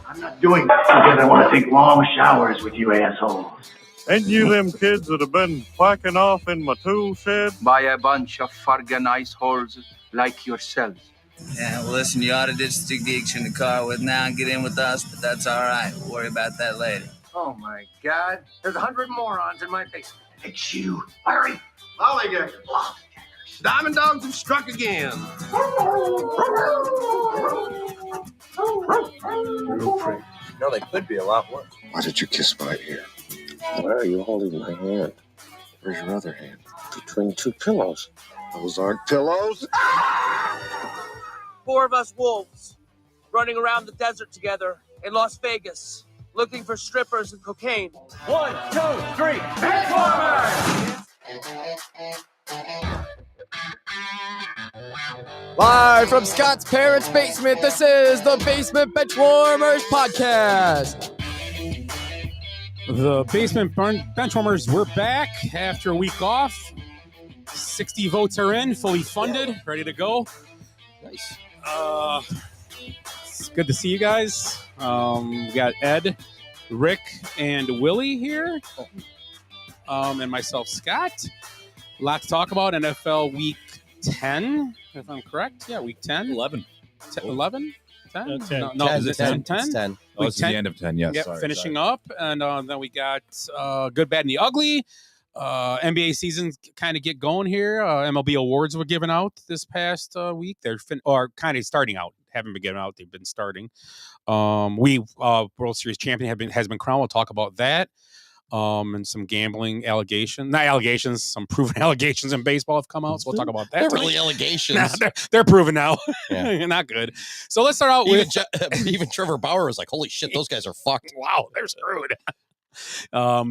I'm not doing this because I want to take long showers with you assholes. Ain't you them kids that have been whacking off in my tool shed? By a bunch of fucking iceholes like yourselves. Yeah, well, listen, you ought to ditch the digs in the car with now and get in with us, but that's all right. We'll worry about that later. Oh, my God. There's 100 morons in my basement. It's you, Larry. Lollygaggers. Diamond dogs have struck again. Real pretty. No, they could be a lot worse. Why did you kiss my ear? Why are you holding my hand? Where's your other hand? Between two pillows. Those aren't pillows. 4 of us wolves running around the desert together in Las Vegas, looking for strippers and cocaine. 1, 2, 3, Benchwarmers! Live from Scott's parents' basement, this is the Basement Benchwarmers podcast. The Basement Benchwarmers, we're back after a week off. 60 votes are in, fully funded, ready to go. Nice. It's good to see you guys. We got Ed, Rick, and Willy here, and myself, Scott. A lot to talk about. NFL Week 10, if I'm correct. Yeah, Week 10. 11. 11? 10? 10. No, 10. is it 10? 10? It's 10. Oh, it's the end of 10, yes. Yep, finishing up. And then we got Good, Bad, and the Ugly. NBA season kind of get going here. MLB awards were given out this past week. They're kind of starting out. Haven't been given out. They've been starting. World Series champion has been crowned. We'll talk about that. And some gambling allegations. Not allegations. Some proven allegations in baseball have come out. So we'll talk about that. They're really allegations. Nah, they're proven now. Yeah. Not good. So let's start out Even with... even Trevor Bauer was like, holy shit, those guys are fucked. Wow, they're screwed.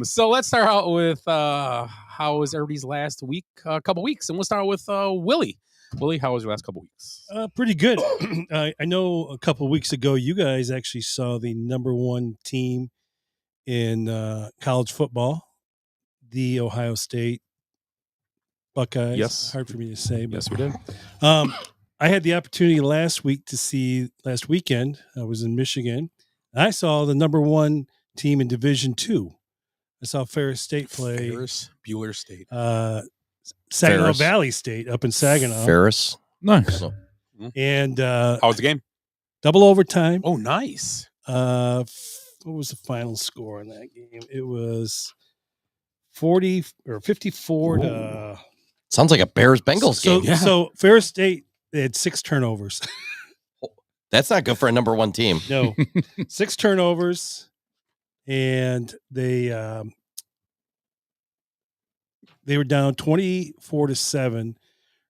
So let's start out with how was everybody's last week, couple weeks, and we'll start with Willy. Willy, how was your last couple weeks? Pretty good. I know a couple of weeks ago, you guys actually saw the number one team in college football, the Ohio State Buckeyes. Yes. Hard for me to say, but Yes, we did. I had the opportunity last weekend. I was in Michigan. I saw the number one team in Division II. I saw Ferris State play. Bueller State. Saginaw Valley State up in Saginaw. Ferris. Nice. And how was the game? Double overtime. Oh, nice. What was the final score in that game? It was 40 or 54 to... Sounds like a Bears-Bengals game. Yeah. So Ferris State, they had 6 turnovers. That's not good for a number one team. No. 6 turnovers. And they were down 24-7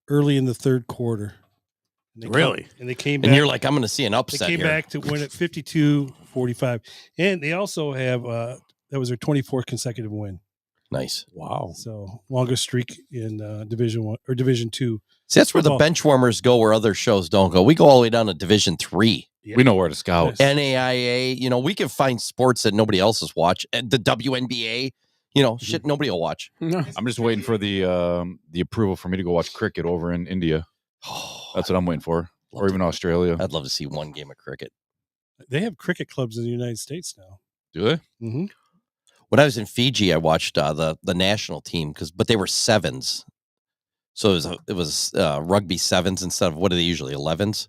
early in the third quarter. Really? And they came back. And you're like, I'm going to see an upset. They came back to win at 52-45. And they also have that was their 24th consecutive win. Nice. Wow. So longest streak in Division 1 or Division 2. See, that's where the Benchwarmers go where other shows don't go. We go all the way down to Division 3. Yeah. We know where to scout. Yes. NAIA, we can find sports that nobody else has watched. And the WNBA, shit nobody will watch. I'm just waiting for the approval for me to go watch cricket over in India. That's what I'm waiting for. Or even Australia. I'd love to see one game of cricket. They have cricket clubs in the United States now. Do they? Mm-hmm. When I was in Fiji, I watched the national team but they were sevens. So it was rugby sevens instead of what are they usually 11s?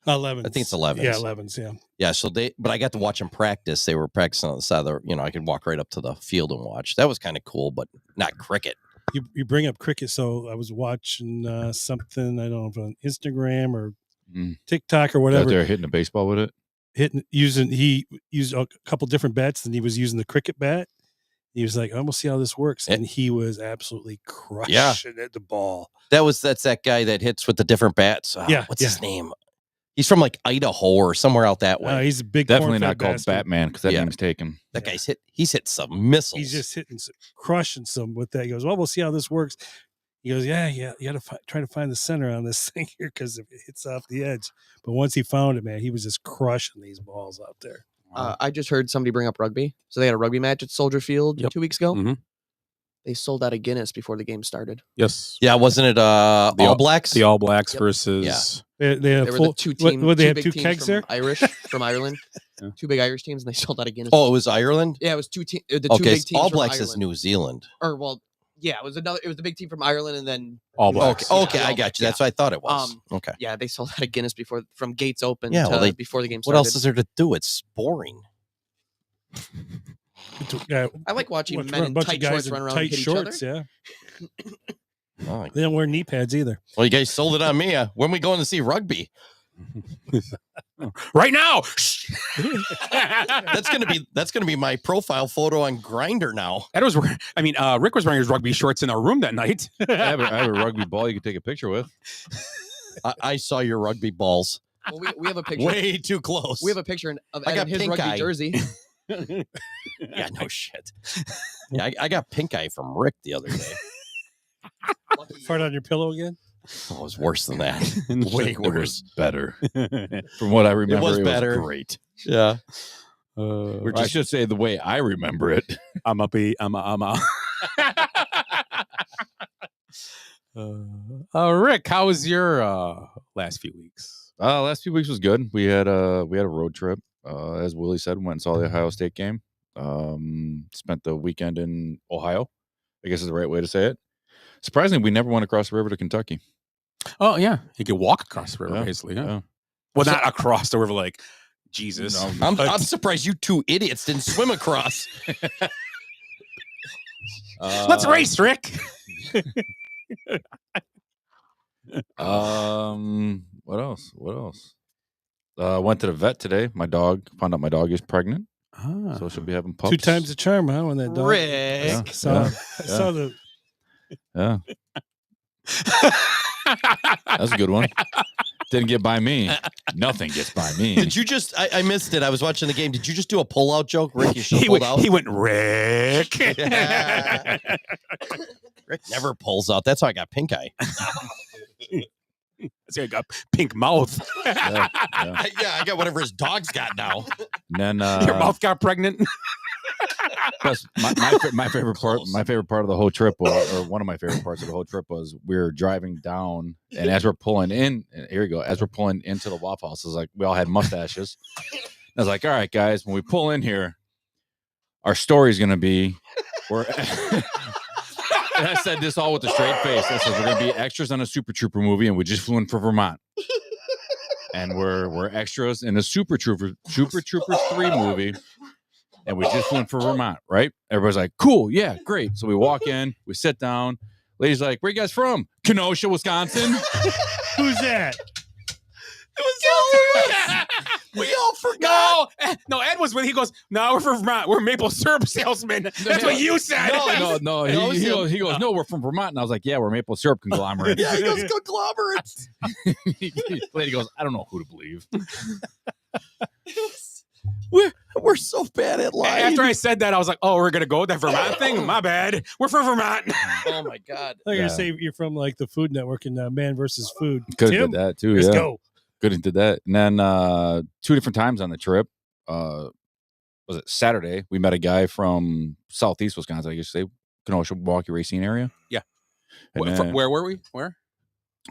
11s. I think it's 11s. Yeah, 11s. Yeah. Yeah. So but I got to watch them practice. They were practicing on the side of the, I could walk right up to the field and watch. That was kind of cool, but not cricket. You bring up cricket, so I was watching something, I don't know, on Instagram or TikTok or whatever. They're hitting a baseball with it. He used a couple different bats, and he was using the cricket bat. He was like, I'm gonna see how this works, and he was absolutely crushing at the ball. That's that guy that hits with the different bats. What's his name? He's from like Idaho or somewhere out that way. He's a big, definitely not called Batman because that name's taken. That guy's he's hit some missiles. He's just crushing some with that. He goes, well, we'll see how this works. He goes, yeah, you got to try to find the center on this thing here because if it hits off the edge. But once he found it, man, he was just crushing these balls out there. I just heard somebody bring up rugby. So they had a rugby match at Soldier Field 2 weeks ago. Mm-hmm. They sold out of Guinness before the game started. Yes. Yeah, wasn't it All Blacks? The All Blacks Yep. versus. They They have were full, the two teams. What, they have big two teams kegs from there? from Ireland. Yeah. Two big Irish teams, and they sold out of Guinness. Oh, it was Ireland? Yeah, it was the two Okay, big teams. All from Blacks is Ireland. New Zealand. Or well, yeah, it was the big team from Ireland, and then All Blacks. Okay, Yeah, I All got Blacks, you. That's what I thought it was. Okay. yeah, they sold out of Guinness from gates open. Yeah, well, before the game What started. else is there to do? It's boring. I like watching a men in bunch of tight guys shorts in run around tight and hit shorts, each other. Oh, They don't wear knee pads either. well, you guys sold it on me. When we going to see rugby? Right now. That's gonna be my profile photo on Grindr now. That was. I mean, Rick was wearing his rugby shorts in our room that night. I have a rugby ball you can take a picture with. I saw your rugby balls. Well, we have a picture. Way too close. We have a picture of I Ed got in his pink rugby eye. jersey. Yeah, no shit. Yeah, I got pink eye from Rick the other day. Fart on your pillow again? Oh, it was worse than that. Way It worse. was better. From what I remember, was better. great. Yeah. I should say the way I remember it. I'm a. Rick, how was your last few weeks? Last few weeks was good. We had a road trip. As Willie said, went and saw the Ohio State game. Spent the weekend in Ohio, I guess is the right way to say it. Surprisingly, we never went across the river to Kentucky. Oh yeah, you could walk across the river basically. Yeah. Well, not across the river like Jesus. No, I'm surprised you two idiots didn't swim across. Let's race, Rick. What else? Went to the vet today. Found out my dog is pregnant. So she'll be having pups. 2 times the charm, huh? When that dog. Rick. Yeah. I saw the. Yeah. That's a good one. Didn't get by me. Nothing gets by me. Did you just? I missed it. I was watching the game. Did you just do a pull-out joke, Rick? You should pulled out. He went Rick. Yeah. Rick never pulls out. That's how I got pink eye. I got pink mouth. Yeah, I got whatever his dog's got now. And then Your mouth got pregnant. Plus, my favorite part of the whole trip was, or one of my favorite parts of the whole trip was we were driving down, and as we're pulling in, and here we go, as we're pulling into the Waffle House, it was like we all had mustaches. I was like, all right, guys, when we pull in here, our story's gonna be we're. And I said this all with a straight face. I said we're gonna be extras on a Super Trooper movie, and we just flew in for Vermont. And we're extras in a Super Troopers 3 movie. And we just went for Vermont, right? Everybody's like, cool, yeah, great. So we walk in, we sit down. Lady's like, where you guys from? Kenosha, Wisconsin. Who's that? We all forgot. No, Ed was when he goes, no, we're from Vermont. We're maple syrup salesmen. That's what you said. No. He goes, no, we're from Vermont. And I was like, yeah, we're maple syrup conglomerate. Yeah, he goes conglomerates. Lady goes, I don't know who to believe. We're so bad at lying. After I said that, I was like, oh, we're going to go with that Vermont thing? My bad. We're from Vermont. Oh, my God. I was going to say you're from like the Food Network and Man versus Food. Could have did that too. Let's yeah. go. Could have did that. And then 2 different times on the trip. Was it Saturday? We met a guy from Southeast Wisconsin, I guess you say, Kenosha, Milwaukee Racine area. Yeah. And Where were we? Where?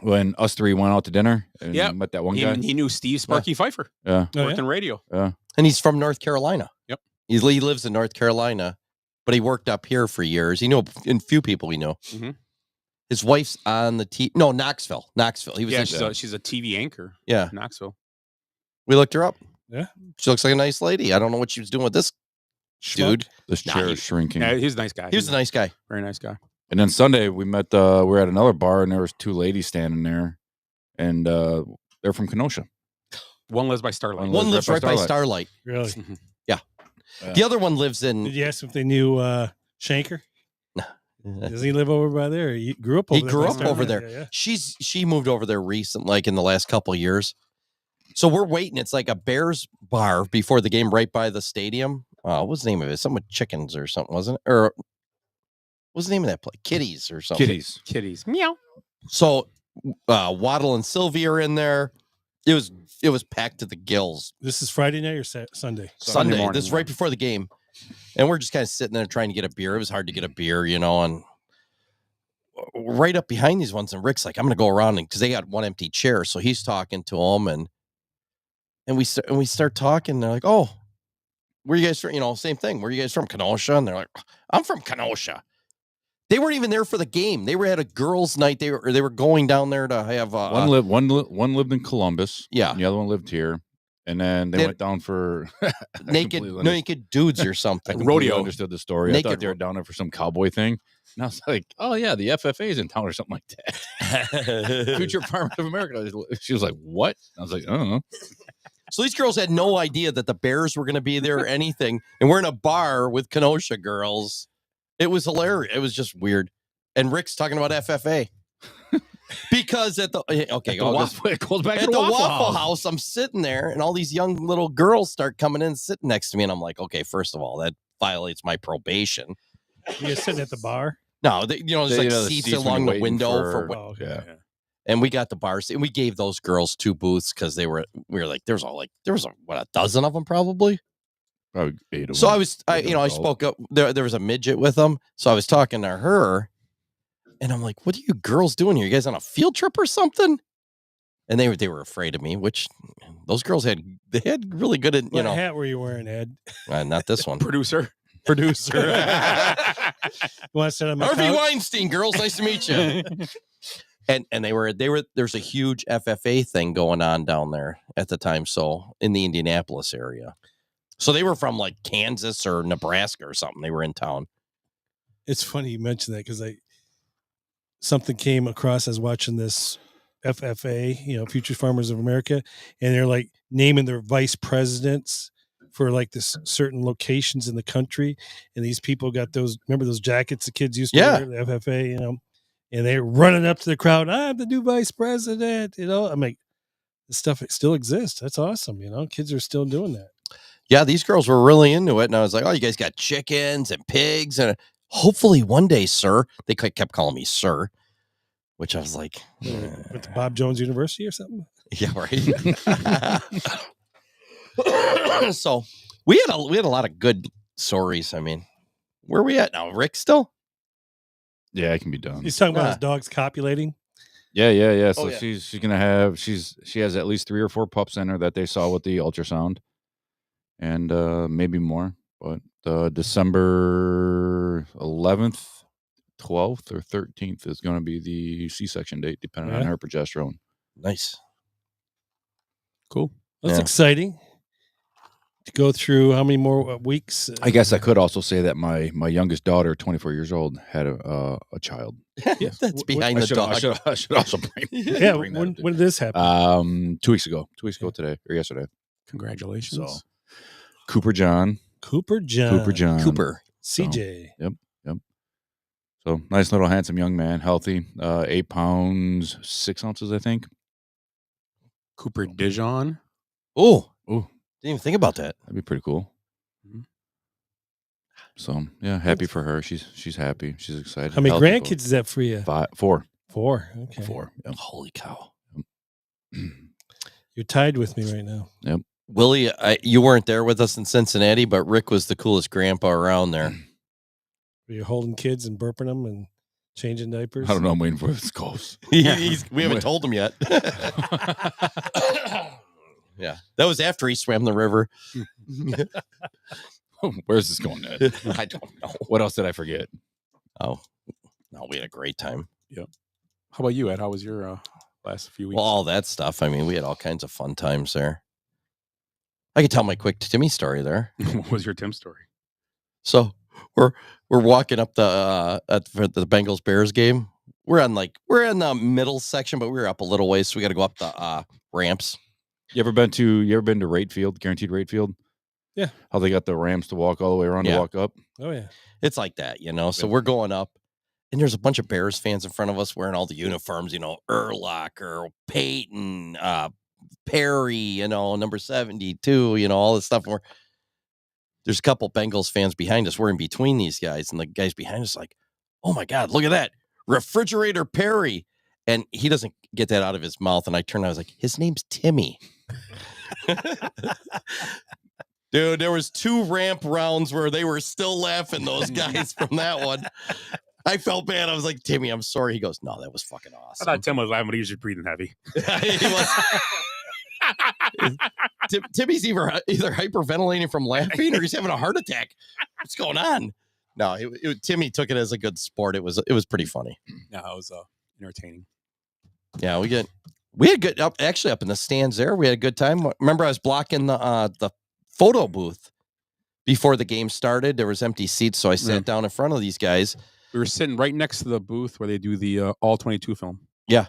When us three went out to dinner and Yeah. met that one guy. He knew Steve Sparky Pfeiffer. Yeah. Worked in radio. Yeah. And he's from North Carolina. Yep. He lives in North Carolina, but he worked up here for years. He knew a few people we know. Mm-hmm. His wife's on the Knoxville. He was She's a TV anchor. Yeah. In Knoxville. We looked her up. Yeah. She looks like a nice lady. I don't know what she was doing with this dude. This chair is shrinking. Yeah, he's a nice guy. He was a nice guy. Very nice guy. And then Sunday we met. We were at another bar and there was 2 ladies standing there, and they're from Kenosha. One lives by Starlight. One lives right by Starlight. Really? Yeah. The other one lives in. Did you ask if they knew Shanker? No. Does he live over by there? He grew up over He there. grew by up over Starlight? there. Yeah. She moved over there recent, like in the last couple of years. So we're waiting. It's like a Bears bar before the game, right by the stadium. What's the name of it? Something with chickens or something, wasn't it? Or what's the name of that place? Kitties or something. Kitties. Meow. So Waddle and Sylvie are in there. It was packed to the gills. This is Friday night or Sunday? Sunday. morning, This is right before the game. And we're just kind of sitting there trying to get a beer. It was hard to get a beer, and right up behind these ones, and Rick's like, I'm gonna go around, and because they got one empty chair, so he's talking to them, and we start talking. They're like, oh, where you guys from? You know, same thing. Where are you guys from? Kenosha? And they're like, I'm from Kenosha. They weren't even there for the game. They were at a girls' night. They were going down there to have one lived in Columbus. Yeah, and the other one lived here. And then they went down for naked dudes or something. I rodeo. Understood the story. I thought they were down there for some cowboy thing. And I was like, oh, yeah, the FFA is in town or something like that. Future Farmers of America. She was like, what? I was like, I don't know. So these girls had no idea that the Bears were going to be there or anything. And we're in a bar with Kenosha girls. It was hilarious. It was just weird. And Rick's talking about FFA. Because it goes back at the Waffle House, I'm sitting there, and all these young little girls start coming in and sitting next to me, and I'm like, okay, first of all, that violates my probation. You're sitting at the bar? No, there's like seats along the window yeah. And we got the bars, and we gave those girls 2 booths because we were like, there was a dozen of them probably. Probably 8 of so them. I spoke up. There was a midget with them, so I was talking to her. And I'm like, what are you girls doing here? You guys on a field trip or something? And they were afraid of me, which those girls had really good at, What hat were you wearing, Ed? Not this one. Producer. You want to sit on my Harvey couch? Weinstein, girls, nice to meet you. and they were there's a huge FFA thing going on down there at the time, so in the Indianapolis area. So they were from like Kansas or Nebraska or something. They were in town. It's funny you mentioned that because something came across as watching this FFA, Future Farmers of America, and they're like naming their vice presidents for like this certain locations in the country. And these people got remember those jackets the kids used to wear, the FFA, and they're running up to the crowd. I'm the new vice president, I'm like, this stuff still exists. That's awesome. Kids are still doing that. Yeah. These girls were really into it. And I was like, oh, you guys got chickens and pigs, and hopefully one day, sir. They kept calling me sir, which I was like, with the Bob Jones University or something. Yeah, right. So we had a lot of good stories. I mean, where are we at now? Rick still? Yeah, it can be done. He's talking about his dog's copulating. Yeah. So she's gonna have she has at least 3 or 4 pups in her that they saw with the ultrasound, and maybe more. But December 11th, 12th, or 13th is going to be the C-section date, depending on her progesterone. Nice. Cool. That's exciting. To go through how many more weeks? I guess I could also say that my youngest daughter, 24 years old, had a child. Yeah, that's behind the dog. I should also bring when did this happen? 2 weeks ago. 2 weeks ago today, or yesterday. Congratulations. So, Cooper CJ. Yep. So nice little handsome young man, healthy, 8 pounds 6 ounces, I think. Cooper Dijon. Oh, didn't even think about that. That'd be pretty cool. Mm-hmm. So yeah, happy for her. She's happy. She's excited. How many grandkids is that for you? 4. 4. Okay. 4. Yep. Holy cow! You're tied with me right now. Yep. Willie, you weren't there with us in Cincinnati, but Rick was the coolest grandpa around there. Were you holding kids and burping them and changing diapers? I don't know. I'm waiting for his calls. We haven't told him yet. Yeah, that was after he swam the river. Where's this going, Ed? I don't know. What else did I forget? Oh, no, we had a great time. Yep. How about you, Ed? How was your last few weeks? Well, all that stuff. I mean, we had all kinds of fun times there. I could tell my quick Timmy story there. What was your Tim story? So we're walking up for the Bengals Bears game. We're in the middle section, but we were up a little ways, so we got to go up the ramps. You ever been to Rate Field, guaranteed Rate Field? Yeah. How they got the ramps to walk all the way around to walk up? Oh yeah. It's like that, So we're going up, and there's a bunch of Bears fans in front of us wearing all the uniforms, Urlacher, Peyton, Perry, number 72, all this stuff. And there's a couple Bengals fans behind us. We're in between these guys, and the guys behind us like, oh my God, look at that. Refrigerator Perry. And he doesn't get that out of his mouth. And I turned, I was like, his name's Timmy. Dude, there was 2 ramp rounds where they were still laughing, those guys from that one. I felt bad. I was like, Timmy, I'm sorry. He goes, no, that was fucking I awesome. thought Tim was laughing, but he was just breathing heavy. He was. Timmy's either hyperventilating from laughing or he's having a heart attack. What's going on? No, Timmy took it as a good sport. It was pretty funny. No, it was entertaining. Yeah, we had good up in the stands there. We had a good time. Remember, I was blocking the photo booth before the game started. There was empty seats, so I sat down in front of these guys. We were sitting right next to the booth where they do the all 22 film. Yeah.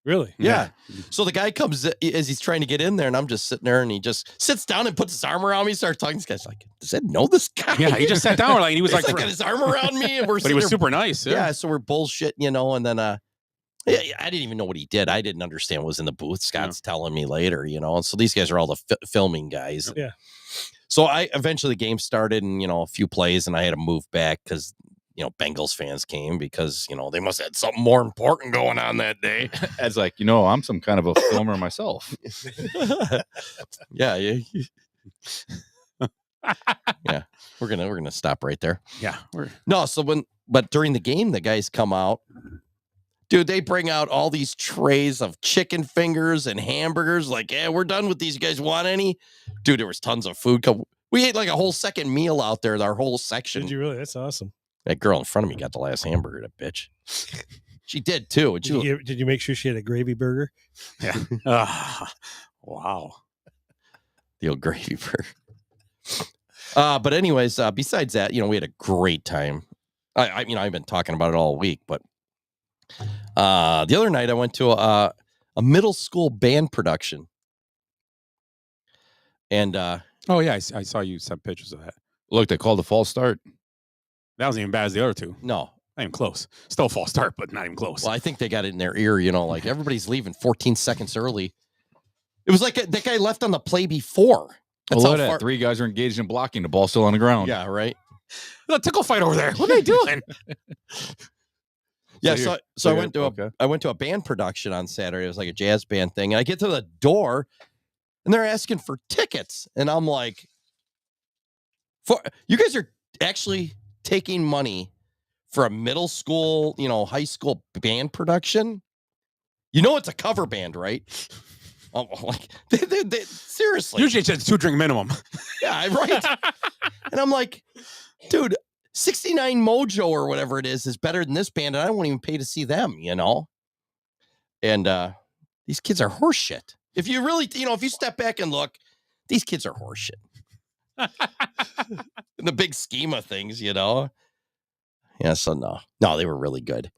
Really? Yeah. So the guy comes as he's trying to get in there, and I'm just sitting there, and he just sits down and puts his arm around me, starts talking. This guy's like, does Ed know this guy? Yeah, he just sat down. And he was like got his arm around me, and but he was super nice. Yeah, so we're bullshitting, and then I didn't even know what he did. I didn't understand what was in the booth. Scott's telling me later, and so these guys are all the filming guys. Yeah. So eventually the game started, and a few plays, and I had to move back because Bengals fans came because they must have had something more important going on that day. Ed's like, I'm some kind of a filmer myself. Yeah. Yeah. We're gonna stop right there. Yeah. But during the game, the guys come out. Dude, they bring out all these trays of chicken fingers and hamburgers. Like, yeah, we're done with these. You guys want any? Dude, there was tons of food. We ate like a whole second meal out there, our whole section. Did you really? That's awesome. That girl in front of me got the last hamburger, that bitch. She did too. Did you make sure she had a gravy burger? Yeah. Wow. The old gravy burger. But anyways, besides that, we had a great time. I've been talking about it all week, but the other night I went to a middle school band production. And oh yeah, I saw you sent pictures of that. Look, they called a false start. That wasn't even bad as the other two. No. Not even close. Still a false start, but not even close. Well, I think they got it in their ear, like everybody's leaving 14 seconds early. It was like that guy left on the play before. That's how far. 3 guys are engaged in blocking. The ball's still on the ground. Yeah, right. There's a tickle fight over there. What are they doing? Yeah, so I went to a band production on Saturday. It was like a jazz band thing, and I get to the door, and they're asking for tickets, and I'm like, you guys are actually taking money for a middle school, high school band production? It's a cover band, right? Like they seriously. Usually it's a 2-drink minimum. Yeah, right. And I'm like, dude, 69 Mojo or whatever it is better than this band, and I won't even pay to see them, And these kids are horseshit. If you really, if you step back and look, these kids are horseshit. In the big scheme of things, Yeah, so no, they were really good.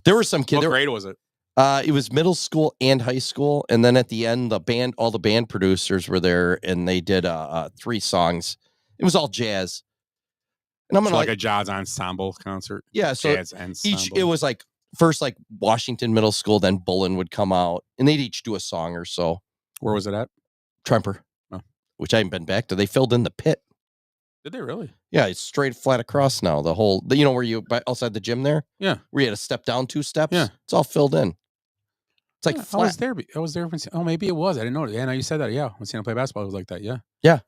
There were some kids. What grade was it? It was middle school and high school, and then at the end, all the band producers were there, and they did 3 songs. It was all jazz, and I'm like a jazz ensemble concert. Yeah, so it was like first like Washington Middle School, then Bullen would come out, and they'd each do a song or so. Where was it at? Tremper, which I haven't been back to. They filled in the pit. Did they really? Yeah, it's straight flat across now. The whole, where you outside the gym there? Yeah. Where you had to step down 2 steps? Yeah. It's all filled in. It's like flat. I was there. Oh, maybe it was. I didn't know. Yeah, now you said that. Yeah. When Santa play basketball, it was like that. Yeah. Yeah.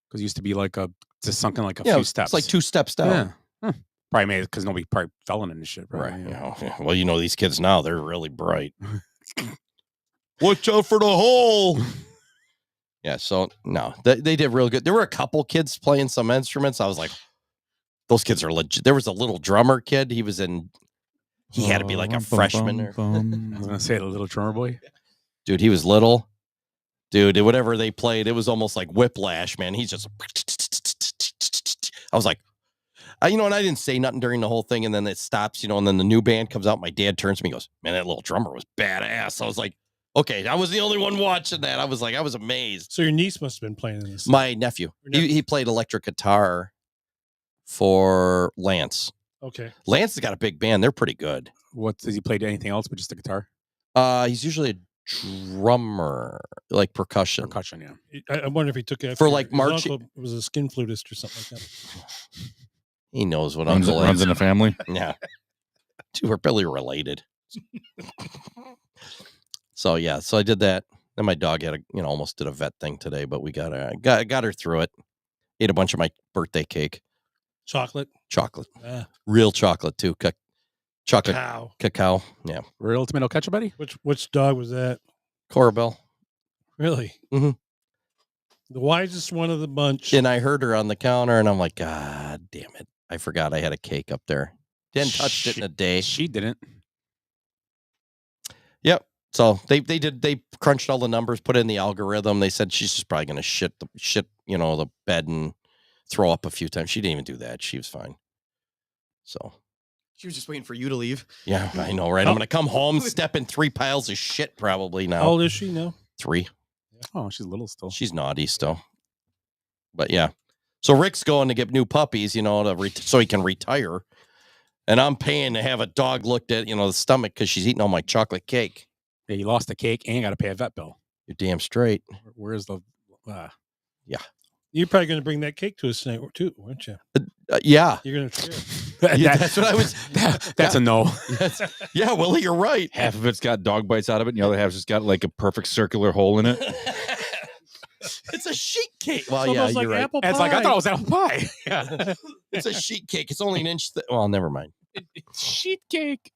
Because it used to be like just sunken like a few steps. It's like 2 steps down. Yeah. Probably made it because nobody probably fell in this shit. Probably, right. Yeah. Well, these kids now, they're really bright. Watch out for the hole. Yeah, so no, they did real good. There were a couple kids playing some instruments. I was like, those kids are legit. There was a little drummer kid. He had to be like a freshman. I was going to say the little drummer boy. Dude, he was little. Dude, whatever they played, it was almost like Whiplash, man. He's just, I was like, and I didn't say nothing during the whole thing. And then it stops, and then the new band comes out. My dad turns to me and goes, man, that little drummer was badass. I was like, okay, I was the only one watching that. I was amazed. So your niece must have been playing in this. My nephew. He played electric guitar for Lance. Okay. Lance has got a big band. They're pretty good. What, does he play anything else but just the guitar? He's usually a drummer, like percussion. Percussion, yeah. I wonder if he took it for like March. It was a skin flutist or something like that. He knows what runs in the family. Yeah. Dude, we're barely related. So I did that. Then my dog had almost did a vet thing today, but we got her through it. Ate a bunch of my birthday cake. Chocolate. Real chocolate too. chocolate Cow. cacao. Yeah. Real tomato ketchup, buddy? Which dog was that? Corabelle. Really? Mm-hmm. The wisest one of the bunch. And I heard her on the counter, and I'm like, God damn it. I forgot I had a cake up there. Didn't touch it in a day. She didn't. Yep. So they crunched all the numbers, put it in the algorithm. They said she's just probably going to shit, the bed and throw up a few times. She didn't even do that. She was fine. So She was just waiting for you to leave. yeah, I know, right? I'm going to come home, step in 3 piles of shit probably now. How old is she now? 3. Oh, she's little still. She's naughty still. But yeah. So Rick's going to get new puppies, so he can retire. And I'm paying to have a dog looked at, the stomach because she's eating all my chocolate cake. Yeah, you lost the cake and got to pay a vet bill. You're damn straight. Where's the... Yeah. You're probably going to bring that cake to us tonight, too, weren't you? Yeah. You're going to share. Yeah, that's what I was... That's a no. Yeah, Willie, you're right. Half of it's got dog bites out of it, and the other half's just got like a perfect circular hole in it. It's a sheet cake. Well, It's yeah, almost you're like right. apple pie. It's like, I thought it was apple pie. Yeah. It's a sheet cake. It's only an inch thick. Well, never mind. Sheet cake.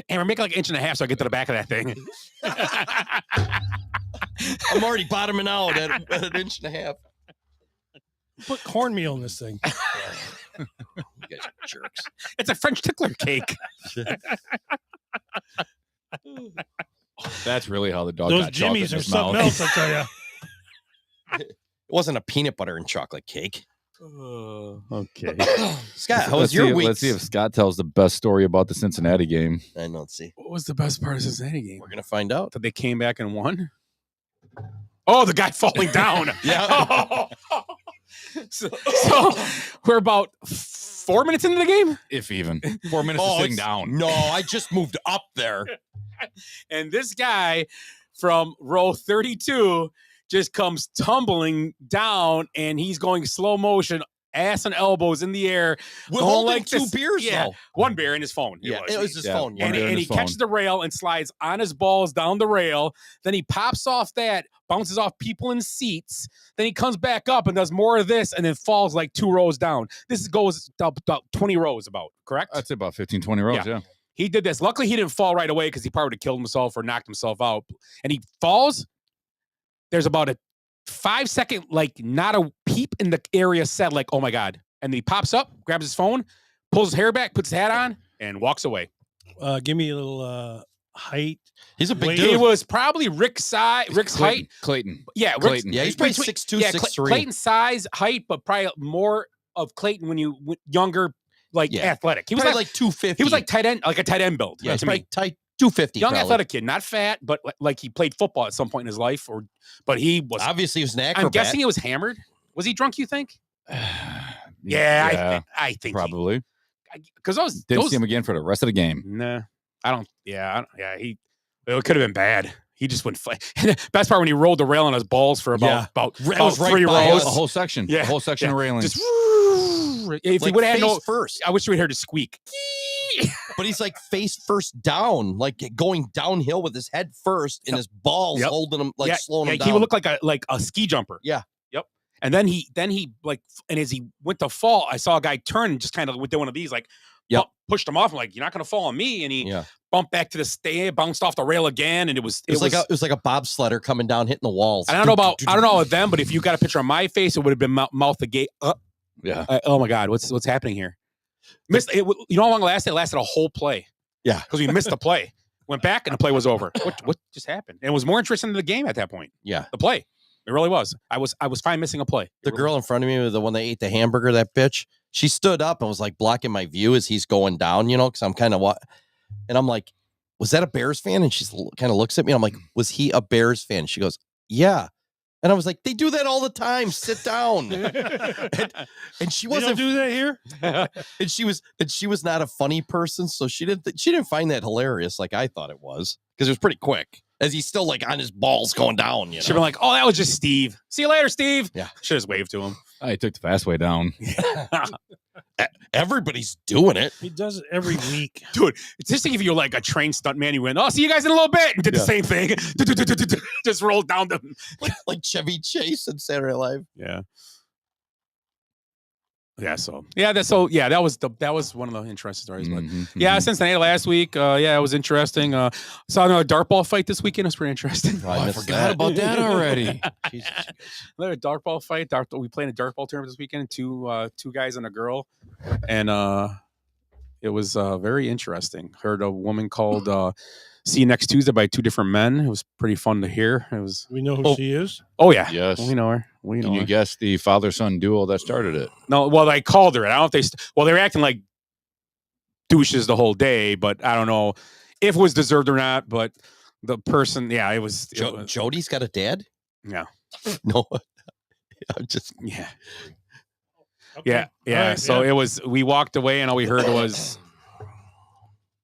And we're making like 1.5 inches so I get to the back of that thing. I'm already bottoming out at 1.5 inches. Put cornmeal in this thing. You guys are jerks. It's a French tickler cake. That's really how the dog Those got chocolate jimmies in are his something mouth. else, I tell you. It wasn't a peanut butter and chocolate cake. Okay. Scott, how was your week? Let's see if Scott tells the best story about the Cincinnati game. I know. Let's see. What was the best part of the Cincinnati game? We're going to find out. That they came back and won? Oh, the guy falling down. Yeah. So we're about 4 minutes into the game? If even. 4 minutes of sitting down. No, I just moved up there. And this guy from row 32 just comes tumbling down, and he's going slow motion, ass and elbows in the air. We're going holding like 2 this. beers, Yeah, though. 1 beer in his phone. Yeah, it was his phone. And he catches the rail and slides on his balls down the rail. Then he pops off that, bounces off people in seats. Then he comes back up and does more of this and then falls like 2 rows down. This goes about 20 rows about, correct? That's about 15, 20 rows, yeah. He did this. Luckily, he didn't fall right away because he probably would have killed himself or knocked himself out. And he falls. There's about a 5-second, like, not a peep in the area said, like, oh my God. And then he pops up, grabs his phone, pulls his hair back, puts his hat on, and walks away. Give me a little height. He's a big weight. dude. He was probably Rick's height. Clayton. Yeah, Clayton. Yeah, he's probably 6'2", 6'3". Clayton's size, height, but probably more of Clayton when you younger, like athletic. He was probably like 250. He was like tight end, like a tight end build. Yeah, to he's me. tight 250. Young probably. athletic kid, not fat, but like he played football at some point in his life, but he was Obviously, he was an acrobat. I'm guessing he was hammered. Was he drunk? You think? I think probably. Because those Didn't see him again for the rest of the game. Nah, I don't. Yeah, it could have been bad. He just went. Best part when he rolled the rail on his balls for about 3 rows, A whole section. Yeah, A whole section of railing. Just if he would have had first. I wish we heard a squeak. But he's like face first down, like going downhill with his head first and his balls holding him, like slowing him down. He would look like a ski jumper. Yeah. Yep. And then he like, and as he went to fall, I saw a guy turn and just kind of did one of these, like, pushed him off. I'm like, you're not going to fall on me. And he bumped back to the stand, bounced off the rail again. And it was like a bobsledder coming down, hitting the walls. I don't know about them, but if you got a picture of my face, it would have been mouth agape. Yeah. Oh my God. What's happening here? Missed it. You know how long it lasted? It lasted a whole play. Yeah. Because we missed the play. Went back and the play was over. What just happened? And it was more interesting than the game at that point. Yeah. The play. It really was. I was fine missing a play. The girl in front of me, the one that ate the hamburger, that bitch, she stood up and was like blocking my view as he's going down, because I'm kind of and I'm like, was that a Bears fan? And she kind of looks at me. I'm like, was he a Bears fan? She goes, yeah. And I was like, they do that all the time. Sit down. and she wasn't do that here. and she was not a funny person, so she didn't find that hilarious like I thought it was, because it was pretty quick as he's still like on his balls going down. She'd been like, oh, that was just Steve. See you later, Steve. Yeah. Should just wave to him. I took the fast way down. Everybody's doing it. He does it every week. Dude, it's just if you're like a trained stuntman, you went, oh, see you guys in a little bit, and did the same thing. Just rolled down them. Like Chevy Chase and Saturday Night Live. Yeah. Yeah, that was one of the interesting stories. But yeah, Cincinnati last week. It was interesting. Saw another dart ball fight this weekend. It was pretty interesting. I forgot about that already. Another dart ball fight. We played a dart ball tournament this weekend. Two guys and a girl, and it was very interesting. Heard a woman called "See You Next Tuesday" by two different men. It was pretty fun to hear. It was. We know who she is. Oh yeah, yes, we know her. Can you guess the father-son duo that started it? No, well, I called her. I don't know if they were acting like douches the whole day, but I don't know if it was deserved or not. But the person, it was. Jody's got a dad? Yeah. No. I'm just. Yeah. Okay. Yeah. Right, so it was. We walked away, and all we heard was,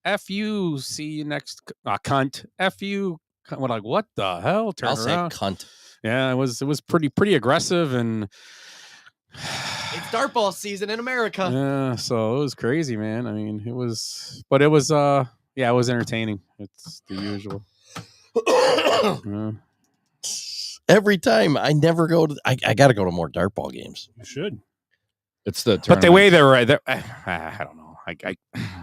"F you, see you next, cunt. F you." We're like, what the hell? I'll say cunt. Yeah, it was pretty aggressive, and It's dart ball season in America. yeah, so it was crazy, man. I mean, it was entertaining. It's the usual. Every time I never go to. I got to go to more dart ball games. You should. It's the. But the way I don't know.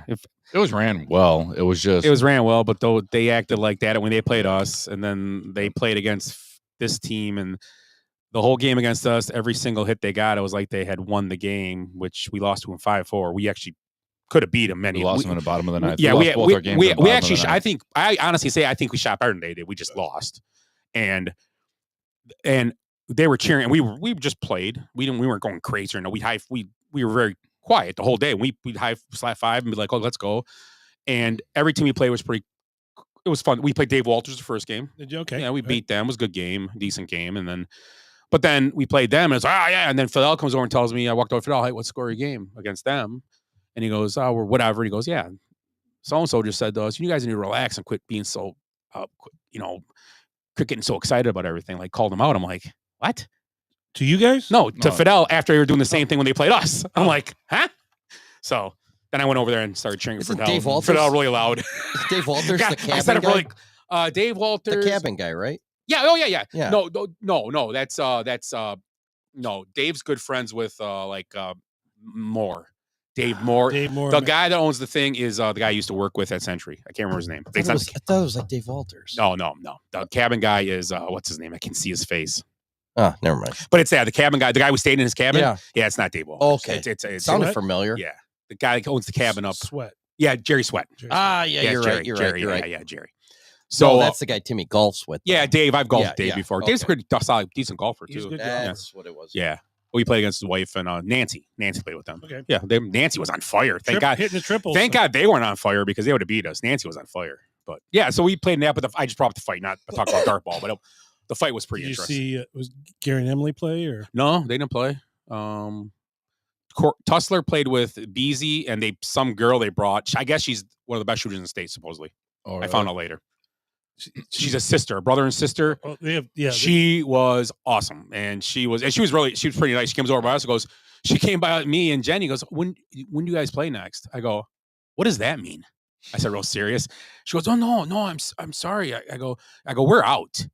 If it was ran well, it was ran well, but though they acted like that when they played us, and then they played against this team, and the whole game against us, every single hit they got, it was like they had won the game, which we lost to them 5-4. We actually could have beat them. We lost them in the bottom of the ninth. Yeah, we lost both our games. We actually, I honestly say, I think we shot better than they did. We just lost, and they were cheering, and we just played. We weren't going crazy or no. We were very quiet the whole day. We'd slap five and be like, "Oh, let's go." And every team we played was it was fun. We played Dave Walters the first game. Did you? Okay. Yeah, we beat them. It was a good game, decent game. And then we played them, and it's and then Fidel comes over and tells me, I walked over to Fidel, "Hey, what score your game against them?" And he goes, "Oh, we're whatever." And he goes, "Yeah, so and so just said to us, you guys need to relax and quit being so quit getting so excited about everything." Like, called him out. I'm like, "What?" To you guys? No, to Fidel after they were doing the same thing when they played us. I'm like, huh? So then I went over there and started cheering for Fidel. Dave Walters? Fidel really loud. Is Dave Walters the cabin I said it guy? really, Dave Walters. The cabin guy, right? Yeah. Oh, yeah. Yeah. No. That's no. Dave's good friends with Moore. Dave Moore. Dave Moore. The guy that owns the thing is the guy I used to work with at Century. I can't remember his name. I thought it was like Dave Walters. No. The cabin guy is what's his name? I can see his face. Oh, never mind. But it's the cabin guy, the guy who stayed in his cabin. Yeah, it's not Dave Walters. Okay, it sounded familiar. Yeah, the guy that owns the cabin up. Sweat. Yeah, Jerry Sweat. You're right. You're right. Yeah, Jerry. So that's the guy Timmy golfs with. Yeah, Dave. I've golfed with Dave before. Okay. Dave's a pretty solid, decent golfer too. That's what it was. Yeah. We played against his wife and Nancy. Nancy played with them. Okay. Yeah, Nancy was on fire. Thank God. Hitting the triple. Thank God they weren't on fire because they would have beat us. Nancy was on fire. But yeah, so we played in that. But I just brought up the fight, not talk about dart ball. But the fight was pretty interesting. Did you see, was Gary and Emily play or? No, they didn't play. Tussler played with Beasy and some girl they brought. I guess she's one of the best shooters in the state, supposedly. I found out later. She's a sister, brother and sister. Oh, she was awesome, and she was pretty nice. She comes over by us and goes. She came by me and Jenny goes, when do you guys play next? I go, what does that mean? I said, real serious. She goes, oh no, I'm sorry. I go, we're out.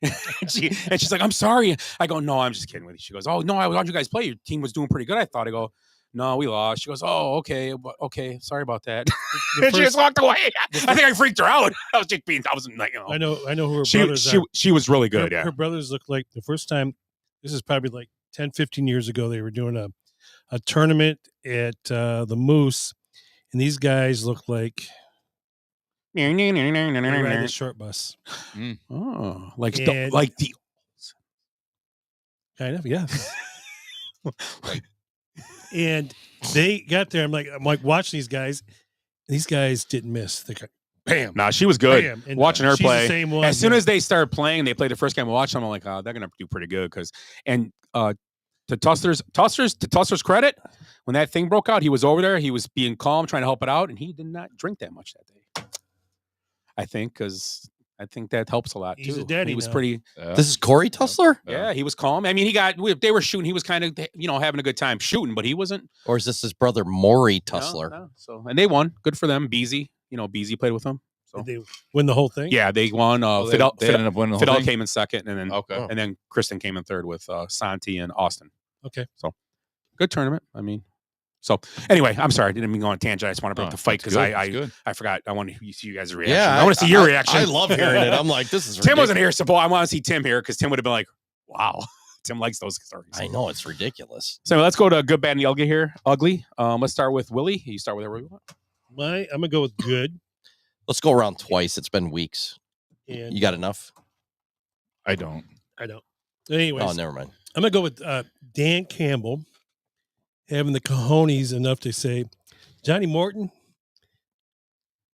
and she's like, I'm sorry. I go, no, I'm just kidding with you. She goes, oh no, I watched you guys play. Your team was doing pretty good, I thought. I go, no, we lost. She goes, oh, okay, sorry about that. And she just walked away. I think I freaked her out. I wasn't like, I know who her brothers are. She was really good. Her brothers look like the first time. This is probably like 10, 15 years ago. They were doing a tournament at the Moose, and these guys look like they ride the short bus. Oh, like the kind of, yeah. And they got there. I'm like watching these guys. And these guys didn't miss. They got bam. Nah, she was good. Bam. And watching her play. The same one, as soon as they started playing, they played the first game. I watched them. I'm like, oh, they're gonna do pretty good. To Tussler's credit, when that thing broke out, he was over there. He was being calm, trying to help it out, and he did not drink that much that day. I think that helps a lot too. He's a daddy. He was now. pretty. This is Corey Tussler? Yeah, he was calm. I mean, they were shooting. He was kind of, having a good time shooting, but he wasn't. Or is this his brother Maury Tussler? No. So, and they won. Good for them. Beasy, Beasy played with them. So. Did they win the whole thing? Yeah, they won. They ended up winning the whole Fidel thing? came in second, and then Kristen came in third with Santi and Austin. Okay. So Good tournament. I mean, so anyway, I'm sorry. I didn't mean to go on a tangent. I just want to break the fight because I forgot. I want to see you guys' reaction. Yeah, I want to see your reaction. I love hearing it. I'm like, this is Tim ridiculous. wasn't here, so I want to see Tim here because Tim would have been like, wow. Tim likes those stories. I know, it's ridiculous. So let's go to good, bad, and the ugly here. Ugly. Let's start with Willy. You start with whatever you want. I'm gonna go with good. Let's go around twice. It's been weeks. And You got enough? I don't. Anyways, Oh, never mind. I'm gonna go with Dan Campbell having the cojones enough to say, Johnny Morton,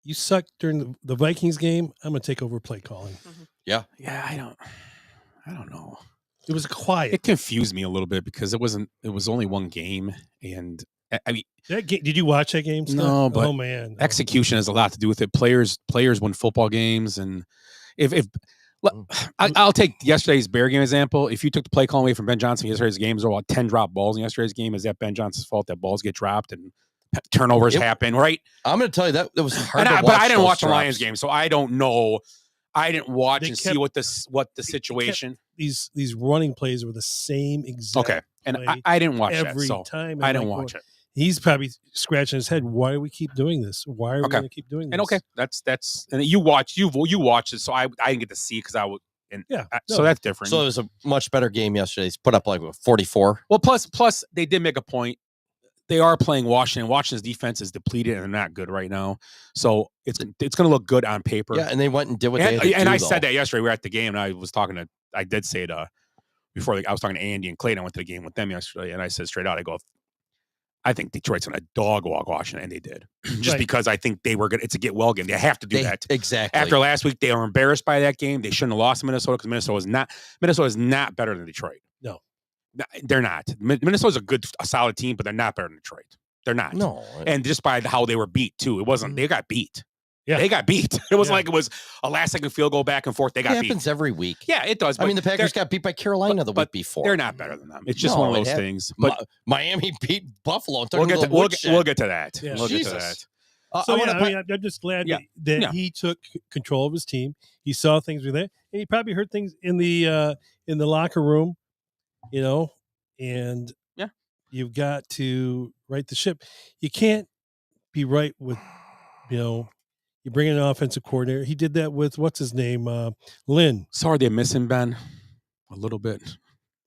you sucked during the Vikings game. I'm gonna take over play calling. Yeah. Yeah, I don't know. It was quiet. It confused me a little bit because it was only one game, and I mean, that game, did you watch that game? Scott? No, but oh man, execution has a lot to do with it. Players win football games, and I'll take yesterday's Bear game example. If you took the play call away from Ben Johnson yesterday's game, there were about 10 drop balls in yesterday's game. Is that Ben Johnson's fault that balls get dropped and turnovers happen? Right? I'm going to tell you that was hard. But I didn't watch the Lions game, so I don't know. I didn't watch see what the situation. These running plays were the same exact. Okay, and I didn't watch every that, so time. I didn't watch it. He's probably scratching his head. Why do we keep doing this? Why are we going to keep doing this? And okay, that's and you watched it, so I didn't get to see because I would. And so that's different. So it was a much better game yesterday. He's put up like 44. Well, plus they did make a point. They are playing Washington. Washington's defense is depleted and they're not good right now. So it's going to look good on paper. Yeah, and they went and did what they had to do. And I said that yesterday. We were at the game, and I was talking to. I did say it before. I was talking to Andy and Clayton. I went to the game with them yesterday, and I said straight out, I go, I think Detroit's going to dog walk Washington, and they did. Just because I think they were going. It's a get well game. They have to do that. Exactly. After last week, they were embarrassed by that game. They shouldn't have lost to Minnesota because Minnesota is not better than Detroit. No, they're not. Minnesota's a solid team, but they're not better than Detroit. They're not. No. And just by how they were beat too, it wasn't. They got beat. Yeah, they got beat. It wasn't like it was a last-second field goal back and forth. They got beat. It happens every week. Yeah, it does. I mean, the Packers got beat by Carolina the week before. They're not better than them. It's just one of those things. But Miami beat Buffalo. We'll get to that. Yeah. We'll get to that. I'm just glad that he took control of his team. He saw things with it, and he probably heard things in the locker room, and you've got to right the ship. You can't be right with, you bring in an offensive coordinator. He did that with what's his name, Lynn. Sorry, they miss him, Ben, a little bit.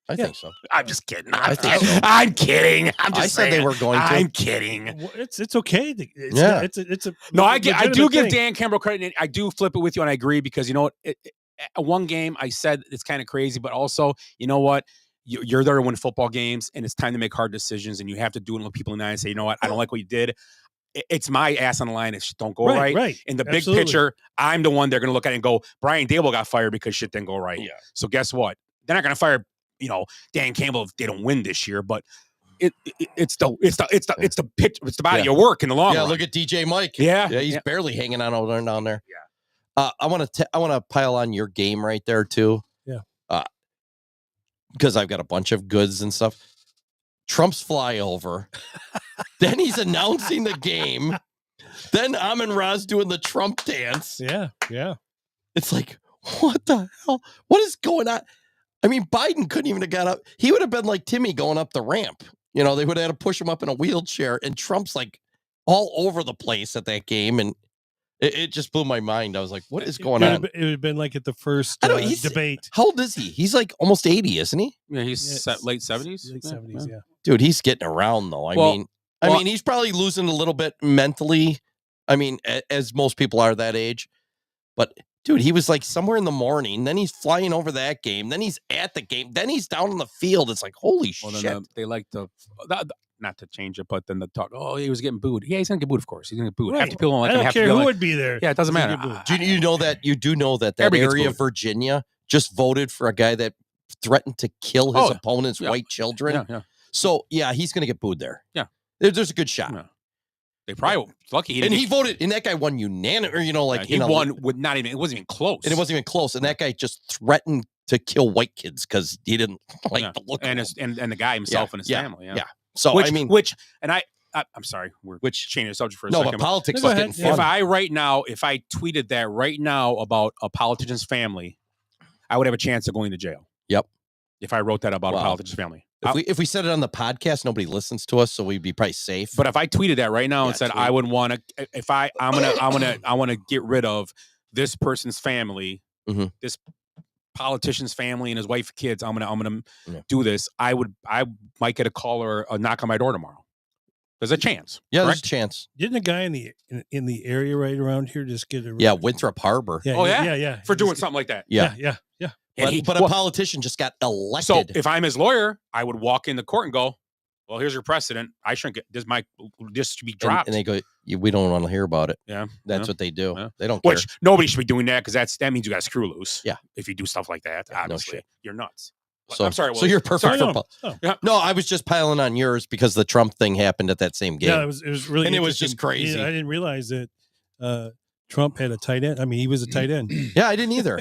I think so. I'm just kidding. I think so. I'm kidding. I said they were going to. I'm kidding. Well, it's okay. It's a no. I do give Dan Campbell credit. And I do flip it with you, and I agree because you know what? One game I said it's kind of crazy, but also you know what? You're there to win football games, and it's time to make hard decisions, and you have to do it and look people in the eye and say, you know what? I don't like what you did. It's my ass on the line if shit don't go right. Right. In the big picture, I'm the one they're going to look at and go, Brian Dable got fired because shit didn't go right. Yeah. So guess what? They're not going to fire, Dan Campbell if they don't win this year. But it's the body of your work in the long run. Yeah. Look at DJ Mike. Yeah. He's barely hanging on over down there. Yeah. I want to pile on your game right there too. Yeah. Because I've got a bunch of goods and stuff. Trump's flyover. Then he's announcing the game. Then Amon-Ra's doing the Trump dance. Yeah. It's like, what the hell? What is going on? I mean, Biden couldn't even have got up. He would have been like Timmy going up the ramp. They would have had to push him up in a wheelchair. And Trump's like all over the place at that game. And it just blew my mind. I was like, what is going on? It would have been like at the first debate. How old is he? He's like almost 80, isn't he? Yeah, he's late 70s. Late 70s, yeah. Dude, he's getting around, though. I mean, he's probably losing a little bit mentally. I mean, as most people are that age. But, dude, he was like somewhere in the morning. Then he's flying over that game. Then he's at the game. Then he's down on the field. It's like, holy shit. Then, they like to... not to change it, but then the talk, he was getting booed. Yeah, he's going to get booed, of course. He's going to get booed. Right. After people don't like I him, don't have care to who like, would be there. Yeah, it doesn't matter. You do know that Everybody area of Virginia just voted for a guy that threatened to kill his opponent's white children. Yeah. So, yeah, he's going to get booed there. Yeah. There's a good shot. Yeah. They probably lucky. He voted, and that guy won unanimous, he won with not even, it wasn't even close. And it wasn't even close. And that guy just threatened to kill white kids because he didn't like the look and of them. And the guy himself and his family. Yeah. So, I'm sorry, we're changing the subject for a second. But politics is getting fun. If I tweeted that right now about a politician's family, I would have a chance of going to jail. Yep. If I wrote that about a politician's family. If we said it on the podcast, nobody listens to us, so we'd be probably safe. But if I tweeted that right now and said I would want to, if I want to get rid of this person's family, this politician's family and his wife, kids, I'm gonna do this. I might get a call or a knock on my door tomorrow. There's a chance. Yeah, correct? there's a chance. Didn't a guy in the area right around here just get a Winthrop Harbor. Yeah. For doing something like that. Yeah. But a politician just got elected. So if I'm his lawyer, I would walk in the court and go, well, here's your precedent. I shouldn't get this should be dropped. And they go, we don't want to hear about it. Yeah. That's what they do. Yeah. They don't care. Which nobody should be doing that because that means you got to screw loose. Yeah. If you do stuff like that, obviously, you're nuts. So, I'm sorry. So you're perfect for No, I was just piling on yours because the Trump thing happened at that same game. Yeah, it was really, and it was just interesting. crazy. I didn't realize that Trump had a tight end. I mean, he was a tight end. Yeah, I didn't either.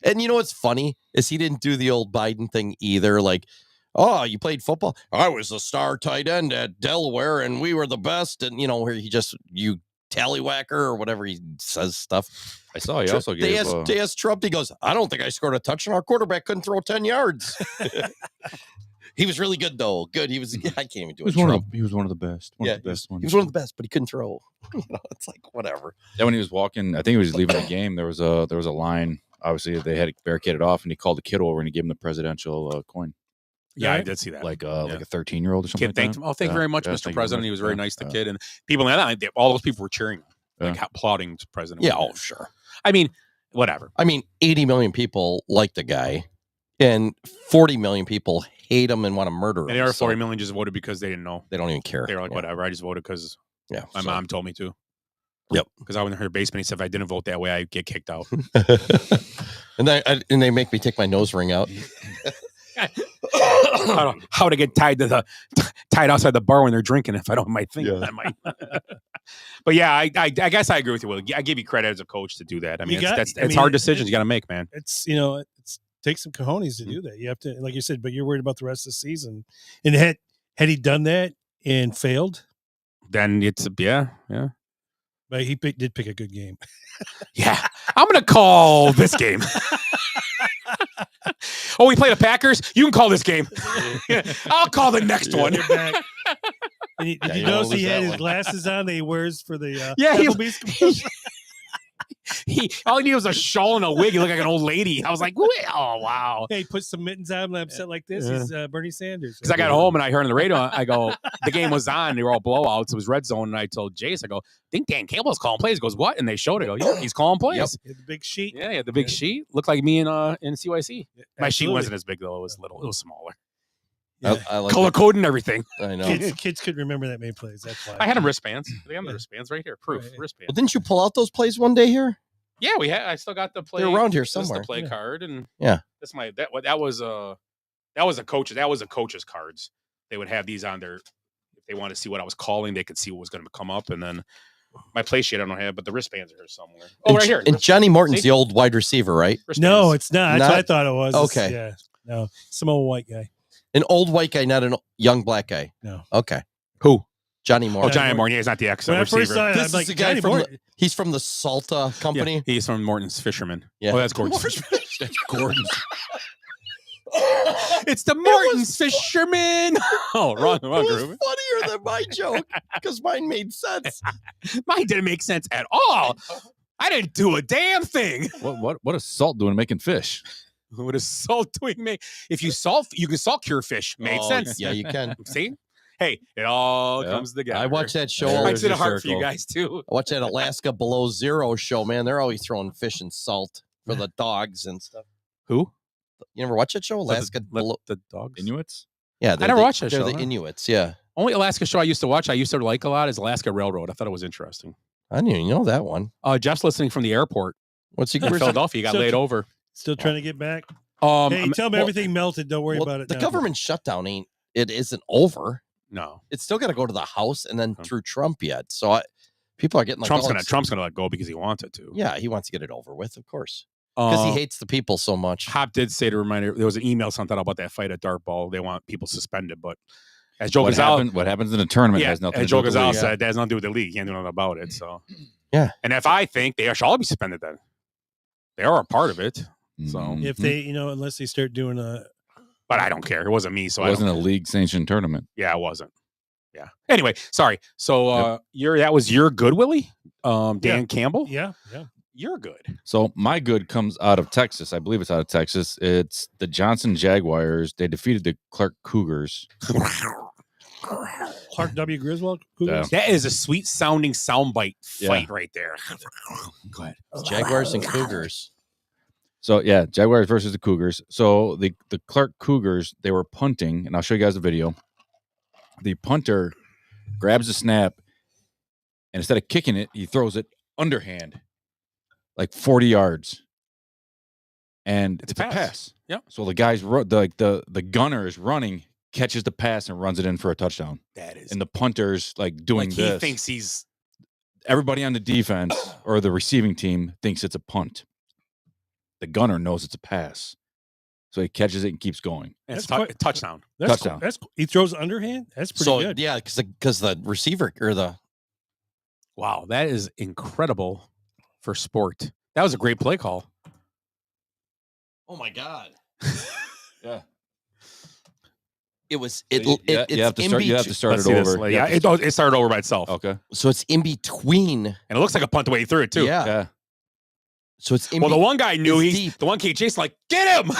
And you know what's funny is he didn't do the old Biden thing either. Like, oh, you played football? I was a star tight end at Delaware, and we were the best. And where you tallywhacker or whatever he says stuff. I saw he also gave. They asked Trump. He goes, I don't think I scored a touchdown. Our quarterback couldn't throw 10 yards. He was really good though. Good. He was. I can't even do it. He was one of the best. One of the best ones. He was one of the best, but he couldn't throw. It's like whatever. Yeah, when he was walking, I think he was leaving the game. There was a line. Obviously, they had it barricaded off, and he called the kid over and he gave him the presidential coin. Yeah, I did see that. Like a 13-year-old or something. Kid thanked him. Oh, thank you very much, Mr. President. He was very nice to the kid, and people all those people were cheering, applauding the president. Yeah, oh sure. I mean, whatever. I mean, 80 million people like the guy, and 40 million people hate him and want to murder him. And the other 40 million just voted because they didn't know. They don't even care. They were like, whatever. I just voted because my mom told me to. Yep. Because I went in her basement. He said if I didn't vote that way, I'd get kicked out. and they make me take my nose ring out. How to get tied outside the bar when they're drinking if I don't might think I might. But yeah, I guess I agree with you, Willie. I give you credit as a coach to do that. I mean, it's hard decisions you got to make, man. It's it's takes some cojones to do that. You have to, like you said, but you're worried about the rest of the season. And had he done that and failed, then it's yeah. But he did pick a good game. Yeah, I'm gonna call this game. Oh, we play the Packers? You can call this game. I'll call the next one. And did you notice he had his glasses on that he wears for the all he needed was a shawl and a wig. He looked like an old lady. I was like, oh, wow. Hey, he put some mittens on and upset like this. He's Bernie Sanders. Because I got home and I heard on the radio, I go, the game was on. They were all blowouts. It was red zone. And I told Jace, I go, I think Dan Campbell's calling plays. He goes, what? And they showed it. I go, yeah, he's calling plays. Yep. The big sheet. Yeah, he had the big sheet. Looked like me in CYC. My sheet wasn't as big, though. It was little. It was smaller. Yeah. I like color code and everything. I know. Kids couldn't remember that many plays. That's why. I had them wristbands. They have the wristbands right here. Proof. Wristbands. Well, didn't you pull out those plays one day here? Yeah, we had. I still got the play. They're around here This is somewhere. the play card, and that's my that was a coach's. That was a coach's cards. They would have these on their. If they want to see what I was calling, they could see what was going to come up, and then my play sheet I don't have, but the wristbands are here somewhere. Oh, right here. And Johnny Morton's the old wide receiver, right? No, it's not. That's what I thought it was. Okay. Yeah. No, some old white guy. An old white guy, not a young black guy. No. Okay. Who? Johnny Morton. Oh, Johnny Morton. Yeah, he's not the receiver. This is the guy from he's from the Salta company. Yeah, he's from Morton's Fisherman. Yeah. Oh, that's Gordon's Fisherman. That's Gordon's. It's the Morton's Fisherman. Oh, wrong It was group. funnier than my joke because mine made sense. Mine didn't make sense at all. I didn't do a damn thing. What is salt doing making fish? What is salt doing? If you salt, you can salt cure fish. Made sense. Yeah, you can. See? Hey, it all comes together. I watch that show. I did it hard for you guys too. I watch that Alaska Below Zero show, man. They're always throwing fish and salt for the dogs and stuff. Who? You never watch that show? Alaska Below the dogs? Inuits? Yeah, I never watched that show. They're the Inuits, yeah. Only Alaska show I used to watch, I used to like a lot, is Alaska Railroad. I thought it was interesting. I didn't even know that one. Jeff's listening from the airport. What's he in Philadelphia? He got laid over. Still trying to get back. Hey, tell me everything melted. Don't worry about it. The now. government shutdown isn't over. No, it's still got to go to the House and then through Trump yet. So people are getting like Trump's gonna let go because he wants it to. Yeah, he wants to get it over with, of course, because he hates the people so much. Hop did say to remind her there was an email sent out about that fight at Dartball. They want people suspended, but as Joe Gonzalez, what happens in a tournament has nothing. As Joe Gonzalez said, that has nothing to do with the league. He can't do nothing about it. So yeah, and if I think they should all be suspended, then they are a part of it. So if they, unless they start doing but I don't care. It wasn't me, so It wasn't I a don't league sanctioned tournament. Yeah, it wasn't. Yeah. Anyway, sorry. So that was your good, Willie? Dan Campbell? Yeah. You're good. So my good comes out of Texas. I believe it's out of Texas. It's the Johnson Jaguars. They defeated the Clark Cougars. Clark W. Griswold. That is a sweet sounding soundbite fight right there. Go ahead. Jaguars and Cougars. So yeah, Jaguars versus the Cougars. So the Clark Cougars, they were punting, and I'll show you guys the video. The punter grabs the snap, and instead of kicking it, he throws it underhand, like 40 yards. And it's a pass. Yep. So the guy's the gunner is running, catches the pass, and runs it in for a touchdown. That is. And the punter's like doing he this. thinks he's. Everybody on the defense or the receiving team thinks it's a punt. The gunner knows it's a pass. So he catches it and keeps going. And it's touchdown. Touchdown. That's cool. He throws underhand. That's pretty good. Yeah, because the receiver or the. Wow, that is incredible for sport. That was a great play call. Oh my God. Yeah. It was You have to start it over. Yeah, it started over by itself. Okay. So it's in between, and it looks like a punt the way he threw it too. Yeah. So it's in the one guy knew deep. The one kid Jason like get him.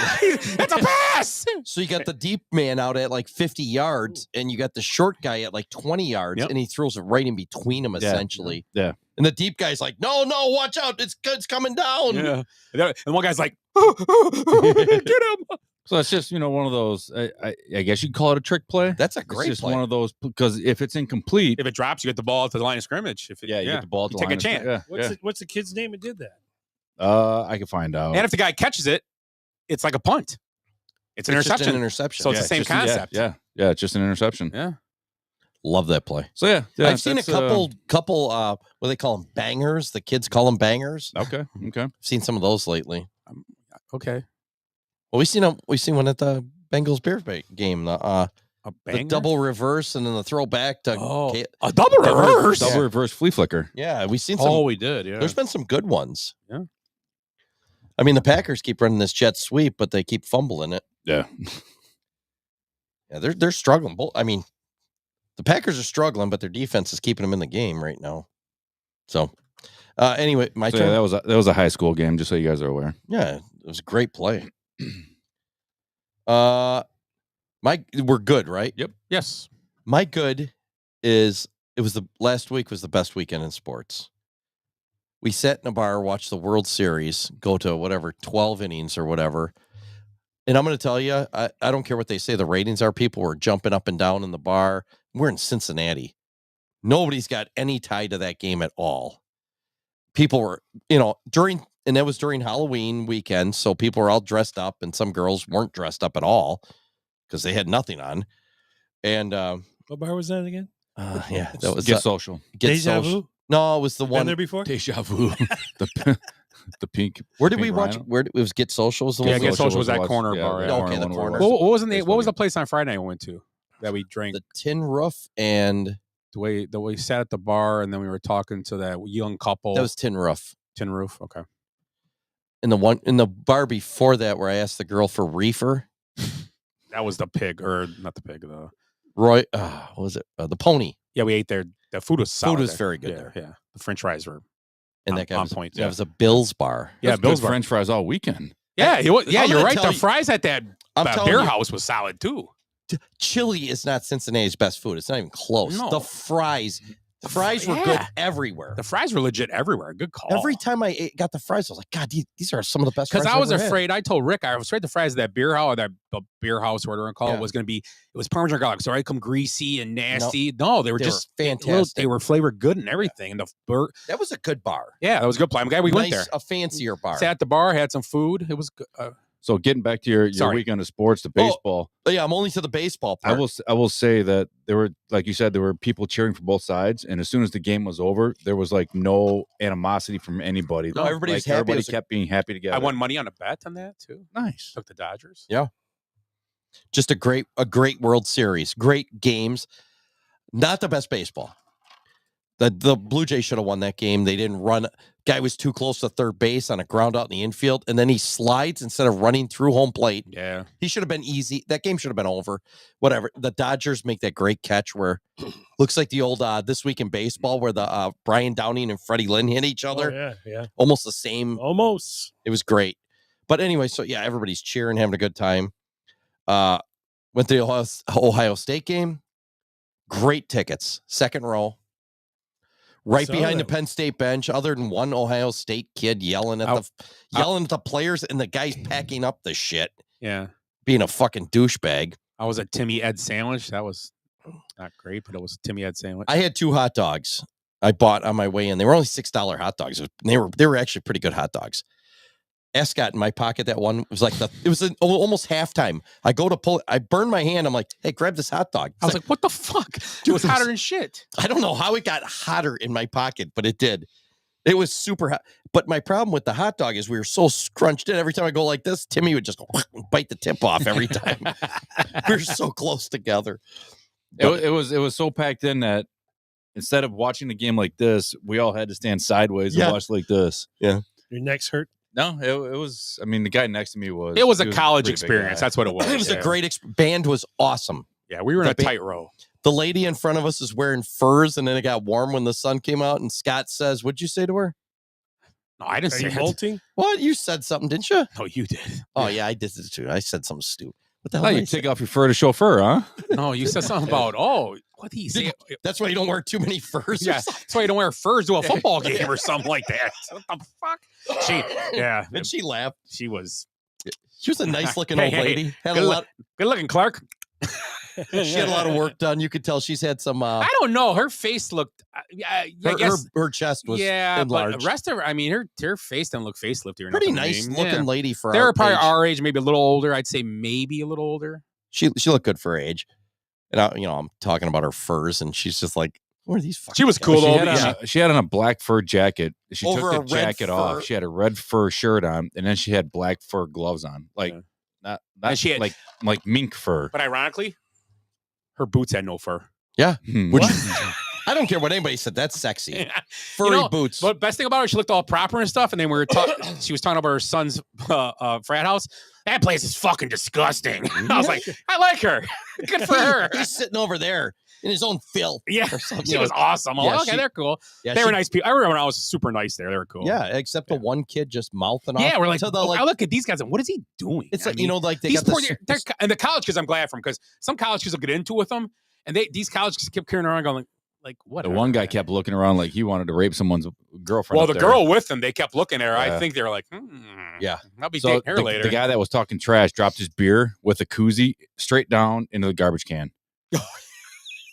That's a pass. So you got the deep man out at like 50 yards, and you got the short guy at like 20 yards, and he throws it right in between them essentially. Yeah. And the deep guy's like, no, watch out, it's coming down. Yeah. And one guy's like, get him. So it's just, one of those, I guess you'd call it a trick play. That's a great It's just play. one of those, because if it's incomplete. If it drops, you get the ball to the line of scrimmage. You get the ball to the take line a chance. What's the kid's name that did that? I can find out. And if the guy catches it, it's like a punt. It's an interception. Just an interception. So it's the same concept. Yeah, it's just an interception. Yeah. Love that play. So yeah I've seen a couple what do they call them, bangers? The kids call them bangers. Okay. I've seen some of those lately. Okay. Well, we seen one at the Bengals beer game. The double reverse and then the throw back to a double reverse. Double reverse flea flicker. Yeah, we've seen some. Oh, we did. Yeah. There's been some good ones. Yeah. I mean, the Packers keep running this jet sweep, but they keep fumbling it. Yeah. Yeah, they're struggling. I mean, the Packers are struggling, but their defense is keeping them in the game right now. So, anyway, my turn. Yeah, that was a high school game, just so you guys are aware. Yeah, it was a great play. We're good, right? Yep. Yes. My good is last week was the best weekend in sports. We sat in a bar, watched the World Series, go to whatever 12 innings or whatever. And I'm going to tell you, I don't care what they say the ratings are. People were jumping up and down in the bar. We're in Cincinnati. Nobody's got any tie to that game at all. People were, and that was during Halloween weekend. So people were all dressed up, and some girls weren't dressed up at all because they had nothing on. And what bar was that again? Yeah, that was Get Social. Deja Vu? No, it was the one there before. Deja Vu. the pink. Where did pink we watch? rhino? Where it was Get Social? Was the Yeah, one? Get Social was that the corner bar. Yeah. Okay, the one where corner. we What was the place on Friday I went to that we drank? The Tin Roof and The way we sat at the bar and then we were talking to that young couple. that was Tin Roof. Tin Roof. Okay. And the one in the bar before that, where I asked the girl for reefer. That was the pig, or not the pig. The Roy, what was it? The Pony. Yeah, we ate there. The food was solid. Food was there. very good Yeah, there. yeah. The French fries were And on, that guy on was, point. that was a Bill's bar. Yeah, That's Bill's good bar. French fries all weekend. Yeah, you're I'm gonna right. tell The you- fries at that telling beer you. house was solid too. Chili is not Cincinnati's best food. It's not even close. No. The fries were good everywhere. The fries were legit everywhere. Good call. Every time I got the fries, I was like, God, these are some of the best fries Because I was I've ever afraid. I told Rick I was afraid the fries at that beer house, or that beer house, or whatever you call it, Yeah. was going to be. It was Parmesan garlic, so I come greasy and nasty. No, they were They just were fantastic. They were flavored good and everything. And That was a good bar. yeah, that was a good plan. I'm glad we went there. A fancier bar. Sat at the bar, had some food. It was good. So getting back to your Sorry. weekend of sports, the baseball. But yeah, I'm only to the baseball part. I will say that there were, like you said, there were people cheering for both sides, and as soon as the game was over, there was like no animosity from anybody. No, everybody was happy. Everybody It was kept being happy together. I won money on a bet on that too. Nice. Took the Dodgers. Yeah. Just a great World Series. Great games. Not the best baseball. The Blue Jays should have won that game. They didn't run. Guy was too close to third base on a ground out in the infield, and then he slides instead of running through home plate. Yeah. He should have been easy. That game should have been over. Whatever. The Dodgers make that great catch where looks like the old This Week in Baseball where the Brian Downing and Freddie Lynn hit each other. Oh, yeah. Almost the same. Almost. It was great. But anyway, so yeah, everybody's cheering, having a good time. Went to the Ohio State game. Great tickets. Second row. Right behind the Penn State bench, other than one Ohio State kid yelling at the players and the guys packing up the shit. Yeah. Being a fucking douchebag. I was at Timmy Ed sandwich. That was not great, but it was a Timmy Ed sandwich. I had 2 hot dogs I bought on my way in. They were only $6 hot dogs. They were actually pretty good hot dogs. Escott in my pocket, that one was like it was almost halftime. I go to pull, I burn my hand. I'm like, hey, grab this hot dog. I was like, what the fuck? It was hotter than shit. I don't know how it got hotter in my pocket, but it did. It was super hot. But my problem with the hot dog is we were so scrunched in. Every time I go like this, Timmy would just bite the tip off every time. We were so close together. It was so packed in that instead of watching the game like this, we all had to stand sideways and watch like this. Yeah. Your neck's hurt? No, it was. I mean, the guy next to me was. It was a college experience. That's what it was. It was a great band was awesome. Yeah, we were in a tight row. The lady in front of us is wearing furs, and then it got warm when the sun came out. And Scott says, "What'd you say to her?" No, I didn't Are say you it. molting? What? You said something, didn't you? No, you did. Oh yeah, I did it too. I said something stupid. What the Oh, hell? you take off your fur to show fur, huh? No, you said something about what did he say? That's why you don't wear too many furs. Yeah, that's why you don't wear furs to a football game or something like that. What the fuck? And she laughed. She was a nice looking old lady. Had good, a lot. Good looking, Clark. She had a lot of work done. You could tell she's had some. I don't know. Her face looked. I guess her chest was enlarged. But the rest of her, I mean, her face didn't look facelifty or pretty nothing. nice looking lady for. They our were probably age. our age, maybe a little older. I'd say maybe a little older. She looked good for her age, and I'm talking about her furs, and she's just like, what are these? She was cool though. She had on a black fur jacket. She Over took the jacket off. She had a red fur shirt on, and then she had black fur gloves on, like not and she had, like mink fur. But ironically, her boots had no fur. Yeah, I don't care what anybody said. That's sexy. Furry boots. But best thing about her, she looked all proper and stuff. And then she was talking about her son's frat house. That place is fucking disgusting. I was like, I like her. Good for her. He's sitting over there in his own filth. Yeah, or something. she was awesome. Yeah, okay, they're cool. Yeah, they were nice people. I remember when I was super nice there. They were cool. Yeah, except the one kid just mouthing off. Yeah, we're like, to the, I look at these guys and what is he doing? It's like, like they got they're and the college kids I'm glad from because some college kids will get into with them. And these college kids kept carrying around going like what? The one guy kept looking around like he wanted to rape someone's girlfriend. Well, the girl with them, they kept looking at her. I think they were like, yeah, I'll be dating her later. The guy that was talking trash dropped his beer with a koozie straight down into the garbage can.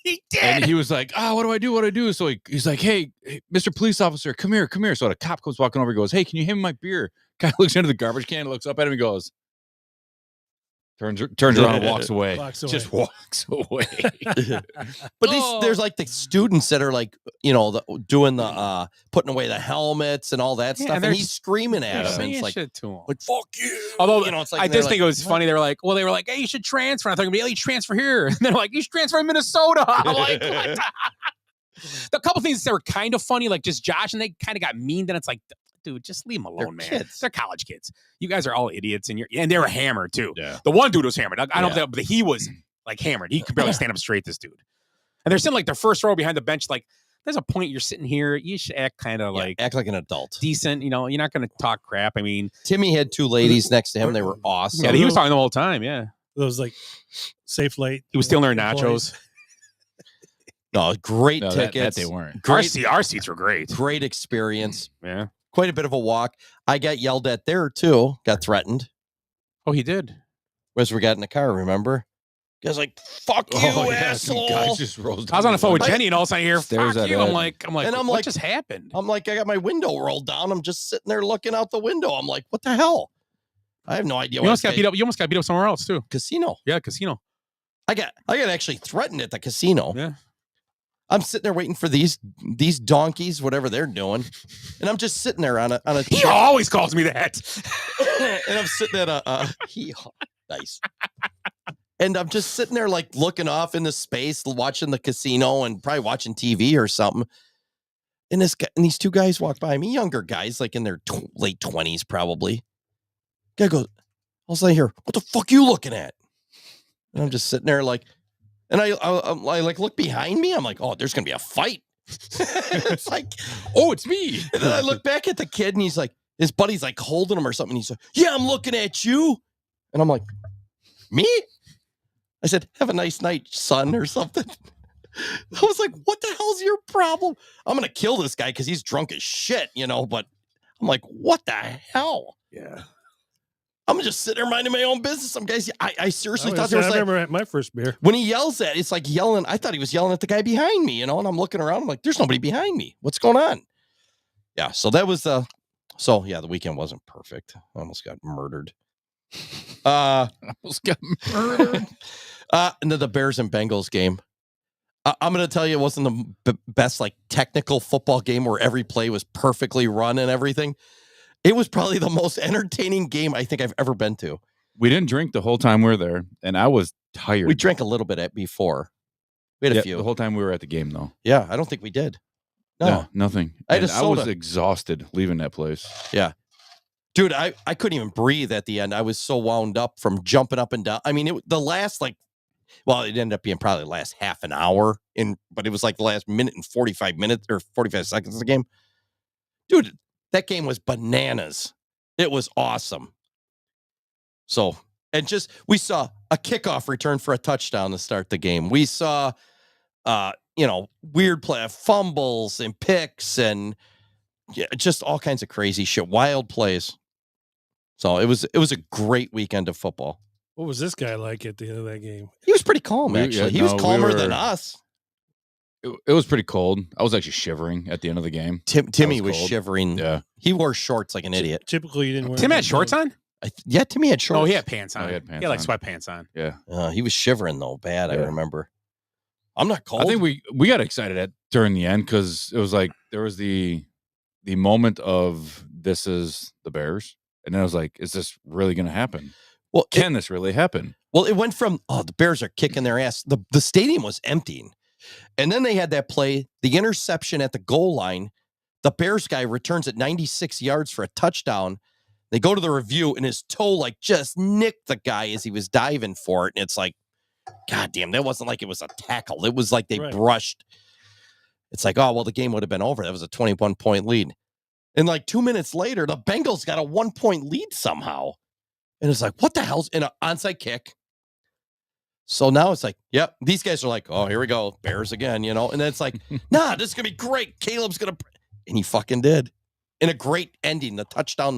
He did. And he was like, what do I do? What do I do? So he's like, hey, Mr. Police Officer, come here. So the cop comes walking over and goes, hey, can you hand me my beer? Guy looks into the garbage can, looks up at him and goes, turns around and walks away. Just walks away. But there's like the students that are like, doing the putting away the helmets and all that stuff, and he's screaming at him. And it's like, shit to him. Like fuck you. Although it's like I just think it was funny. They were like, hey, you should transfer. And I thought, you should transfer here. And they're like, you should transfer in Minnesota. I'm like, what? The couple things that were kind of funny, like just Josh, and they kind of got mean. Then it's like, dude, just leave them alone, man. Kids. They're college kids. You guys are all idiots, and they were hammered too. Yeah. The one dude was hammered. I don't know, but he was like hammered. He could barely stand up straight. This dude, and they're sitting like their first row behind the bench. Like, there's a point you're sitting here. You should act kind of act like an adult, decent. You're not going to talk crap. I mean, Timmy had 2 ladies next to him. They were awesome. Yeah, he was talking the whole time. Yeah, those like safe light. He was stealing their nachos. No, great tickets. That they weren't. Great. Our seats were great. Great experience. Yeah. Quite a bit of a walk. I got yelled at there too. Got threatened. Oh, he did. As we got in the car, remember? Guys like, fuck you, asshole. Guys just rolls I was on the phone with Jenny and all of a sudden I hear, Stares fuck you. at I'm like, what just happened? I'm like, I got my window rolled down. I'm just sitting there looking out the window. I'm like, what the hell? I have no idea. You almost got beat up. You almost got beat up somewhere else too. Casino. Yeah, casino. I got actually threatened at the casino. Yeah. I'm sitting there waiting for these donkeys, whatever they're doing, and I'm just sitting there on a. He always calls me that. And I'm sitting at nice. And I'm just sitting there like looking off into space, watching the casino and probably watching TV or something. And these two guys walk by me, younger guys, like in their late 20s, probably. Guy goes, I was like, here, what the fuck you looking at? And I'm just sitting there like, and I like look behind me. I'm like, oh, there's gonna be a fight. It's like, oh, it's me. And then I look back at the kid, and he's like, his buddy's like holding him or something. He's like, yeah, I'm looking at you. And I'm like, me? I said, have a nice night, son, or something. I was like, what the hell's your problem? I'm going to kill this guy because he's drunk as shit, but I'm like, what the hell? Yeah. I'm just sitting there minding my own business. Some guys, I seriously thought there was I like, remember at my first beer. when he yells at, it's like yelling. I thought he was yelling at the guy behind me, and I'm looking around. I'm like, there's nobody behind me. What's going on? Yeah. So that was the weekend wasn't perfect. I almost got murdered. And then the Bears and Bengals game. I'm going to tell you, it wasn't the best like technical football game where every play was perfectly run and everything. It was probably the most entertaining game I think I've ever been to. We didn't drink the whole time we were there, and I was tired. We drank a little bit before. We had a few. The whole time we were at the game, though. Yeah, I don't think we did. No, nothing. I was exhausted leaving that place. Yeah. Dude, I couldn't even breathe at the end. I was so wound up from jumping up and down. I mean, the last it ended up being probably the last half an hour, but it was like the last minute and 45 minutes or 45 seconds of the game. Dude, that game was bananas. It was awesome. So, and we saw a kickoff return for a touchdown to start the game. We saw, weird play, fumbles and picks and just all kinds of crazy shit, wild plays. So it was a great weekend of football. What was this guy like at the end of that game? He was pretty calm, actually. He was calmer than us. It was pretty cold. I was actually shivering at the end of the game. Timmy was shivering. Yeah. He wore shorts like an idiot. Typically, you didn't wear. Tim had shorts on? Timmy had shorts. Oh, he had pants on. Oh, he had pants like on. sweatpants on. Yeah. He was shivering, though, bad, I remember. I'm not cold. I think we got excited during the end because it was like there was the moment of this is the Bears. And then I was like, is this really going to happen? Well, can this really happen? Well, it went from, the Bears are kicking their ass. The stadium was emptying. And then they had that play, the interception at the goal line. The Bears guy returns at 96 yards for a touchdown. They go to the review, and his toe just nicked the guy as he was diving for it. And it's like, God damn, that wasn't like it was a tackle. It was like they brushed. It's like, oh, well, the game would have been over. That was a 21-point lead. And 2 minutes later, the Bengals got a 1-point lead somehow. And it's like, what the hell's in an onside kick? So now it's like, yep, these guys are like, oh, here we go. Bears again, And then it's like, nah, this is going to be great. Caleb's going to. And he fucking did. And a great ending. The touchdown,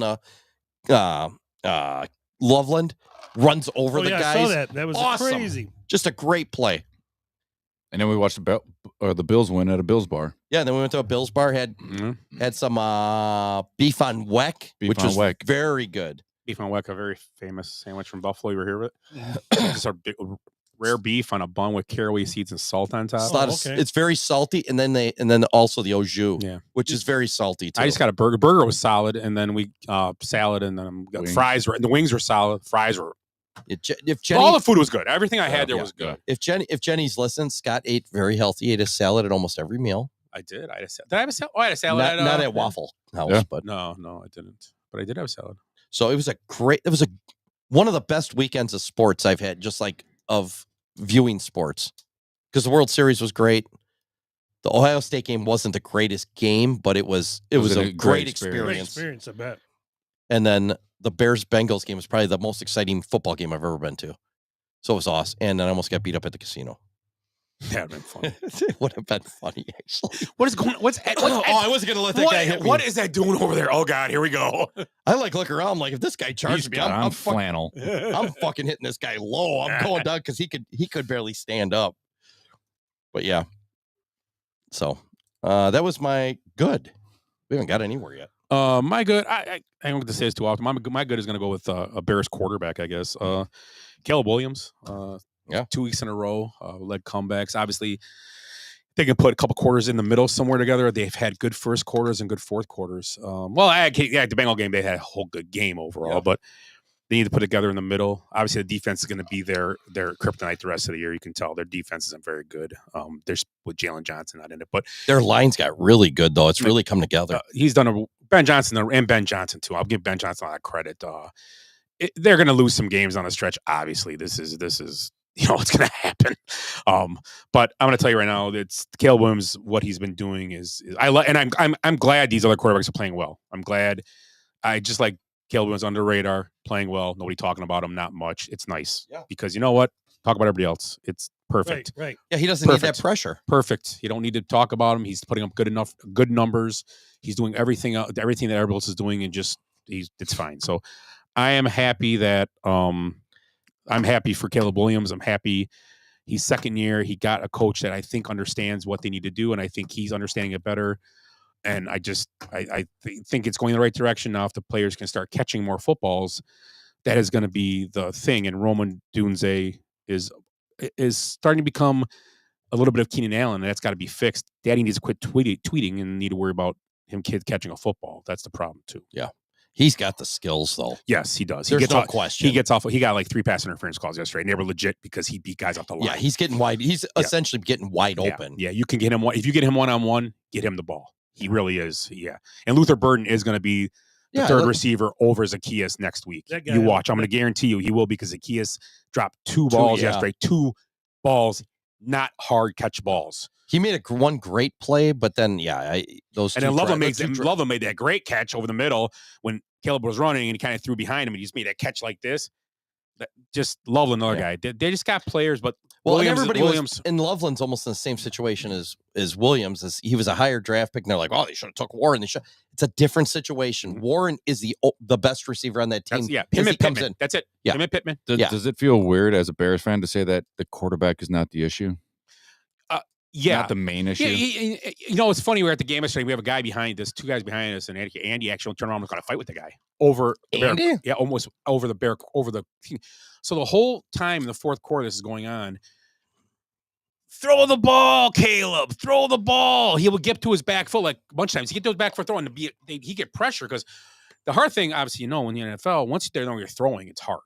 Loveland runs over the guys. I saw that. That was awesome. Crazy. Just a great play. And then we watched the Bills win at a Bills bar. Yeah, and then we went to a Bills bar, had some beef on weck, which was very good. Beef on weck, a very famous sandwich from Buffalo. You ever hear of it? Just a rare beef on a bun with caraway seeds and salt on top. It's very salty, and then also the au jus, which is very salty too. I just got a burger. Burger was solid, and then we salad, and then got fries. And the wings were solid. Fries were. If Jenny, all the food was good. Everything I had there was good. If Jenny's listening, Scott ate very healthy. He ate a salad at almost every meal. I did. I had a salad. Did I have a salad? Oh, I had a salad. Not at Waffle House, but no, I didn't. But I did have a salad. So it was one of the best weekends of sports I've had, just of viewing sports, because the World Series was great. The Ohio State game wasn't the greatest game, but it was a great experience. Great experience, I bet. And then the Bears-Bengals game was probably the most exciting football game I've ever been to. So it was awesome. And then I almost got beat up at the casino. That would have been funny. It would have been funny, actually. What is going on? What's Ed? I wasn't going to let that guy hit me. What is that doing over there? Oh, God, here we go. I look around. I'm like, if this guy charges me, I'm flannel. I'm fucking hitting this guy low. I'm going down because he could barely stand up. But yeah. So that was my good. We haven't got anywhere yet. My good, I don't get to say this too often. My good is going to go with a Bears quarterback, I guess. Caleb Williams. 2 weeks in a row, led comebacks. Obviously, they can put a couple quarters in the middle somewhere together. They've had good first quarters and good fourth quarters. The Bengal game, they had a whole good game overall. Yeah. But They need to put it together in the middle. Obviously, the defense is going to be their kryptonite the rest of the year. You can tell their defense isn't very good. There's with Jalen Johnson not in it, but their lines got really good though. It's really come together. He's done Ben Johnson too. I'll give Ben Johnson a lot of credit. They're going to lose some games on the stretch. Obviously, this is it's going to happen. But I'm going to tell you right now, it's Caleb Williams. What he's been doing I'm glad these other quarterbacks are playing well. I'm glad. I just like Caleb Williams under the radar, playing well. Nobody talking about him, not much. It's nice because you know what? Talk about everybody else. It's perfect. Right. Yeah, he doesn't need that pressure. Perfect. You don't need to talk about him. He's putting up good numbers. He's doing everything that everybody else is doing, and it's fine. So I am happy that I'm happy for Caleb Williams. I'm happy he's second year. He got a coach that I think understands what they need to do, and I think he's understanding it better. And I think it's going in the right direction now. If the players can start catching more footballs, that is going to be the thing. And Roman Dunze is starting to become a little bit of Keenan Allen, and that's got to be fixed. Daddy needs to quit tweeting and need to worry about him catching a football. That's the problem too. Yeah. He's got the skills, though. Yes, he does. There's no question. He gets off. He got like 3 pass interference calls yesterday, and they were legit because he beat guys off the line. Yeah, he's getting wide. He's essentially getting wide open. Yeah, you can get him. If you get him one-on-one, get him the ball. He really is. Yeah, and Luther Burden is going to be the third receiver over Zacchaeus next week. You watch. I'm going to guarantee you he will, because Zacchaeus dropped 2 balls yesterday. 2 balls, not hard catch balls. He made one great play, but then those. And then Loveland made that great catch over the middle when Caleb was running, and he kind of threw behind him, and he just made that catch like this. Just Loveland, another guy. They just got players, but Williams. And Loveland's almost in the same situation as Williams. As he was a higher draft pick, and they're like, oh, they should have took Warren. It's a different situation. Warren is the best receiver on that team. Him and Pittman. That's it. Yeah, him and Pittman. Does it feel weird as a Bears fan to say that the quarterback is not the issue? Not the main issue. It's funny. We're at the game yesterday. We have a guy behind us, 2 guys behind us, and Andy actually turned around and was going to fight with the guy over the Bear. Yeah, almost over the Bear, over the team. So the whole time in the fourth quarter this is going on, throw the ball, Caleb. Throw the ball. He would get to his back foot like a bunch of times. He get to his back foot throwing he get pressure, because the hard thing, obviously, when you're in the NFL, once you're throwing, it's hard.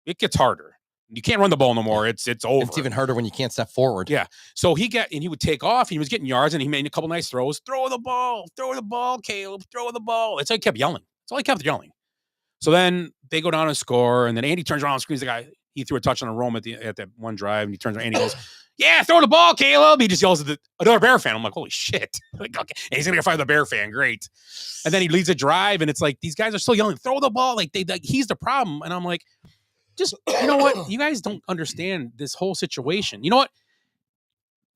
It gets harder. You can't run the ball no more. It's over. It's even harder when you can't step forward. Yeah. So he would take off. He was getting yards, and he made a couple nice throws. Throw the ball, Caleb. Throw the ball. That's all he kept yelling. That's all he kept yelling. So then they go down and score, and then Andy turns around and screams the guy. He threw a touch on a Rome at that one drive, and he turns around. Andy goes, "Yeah, throw the ball, Caleb." He just yells at another Bear fan. I'm like, holy shit! Like, okay, and he's gonna get fired with the Bear fan. Great. And then he leads a drive, and it's like these guys are still yelling, "Throw the ball!" Like he's the problem. And I'm like, just, you know what? You guys don't understand this whole situation. You know what?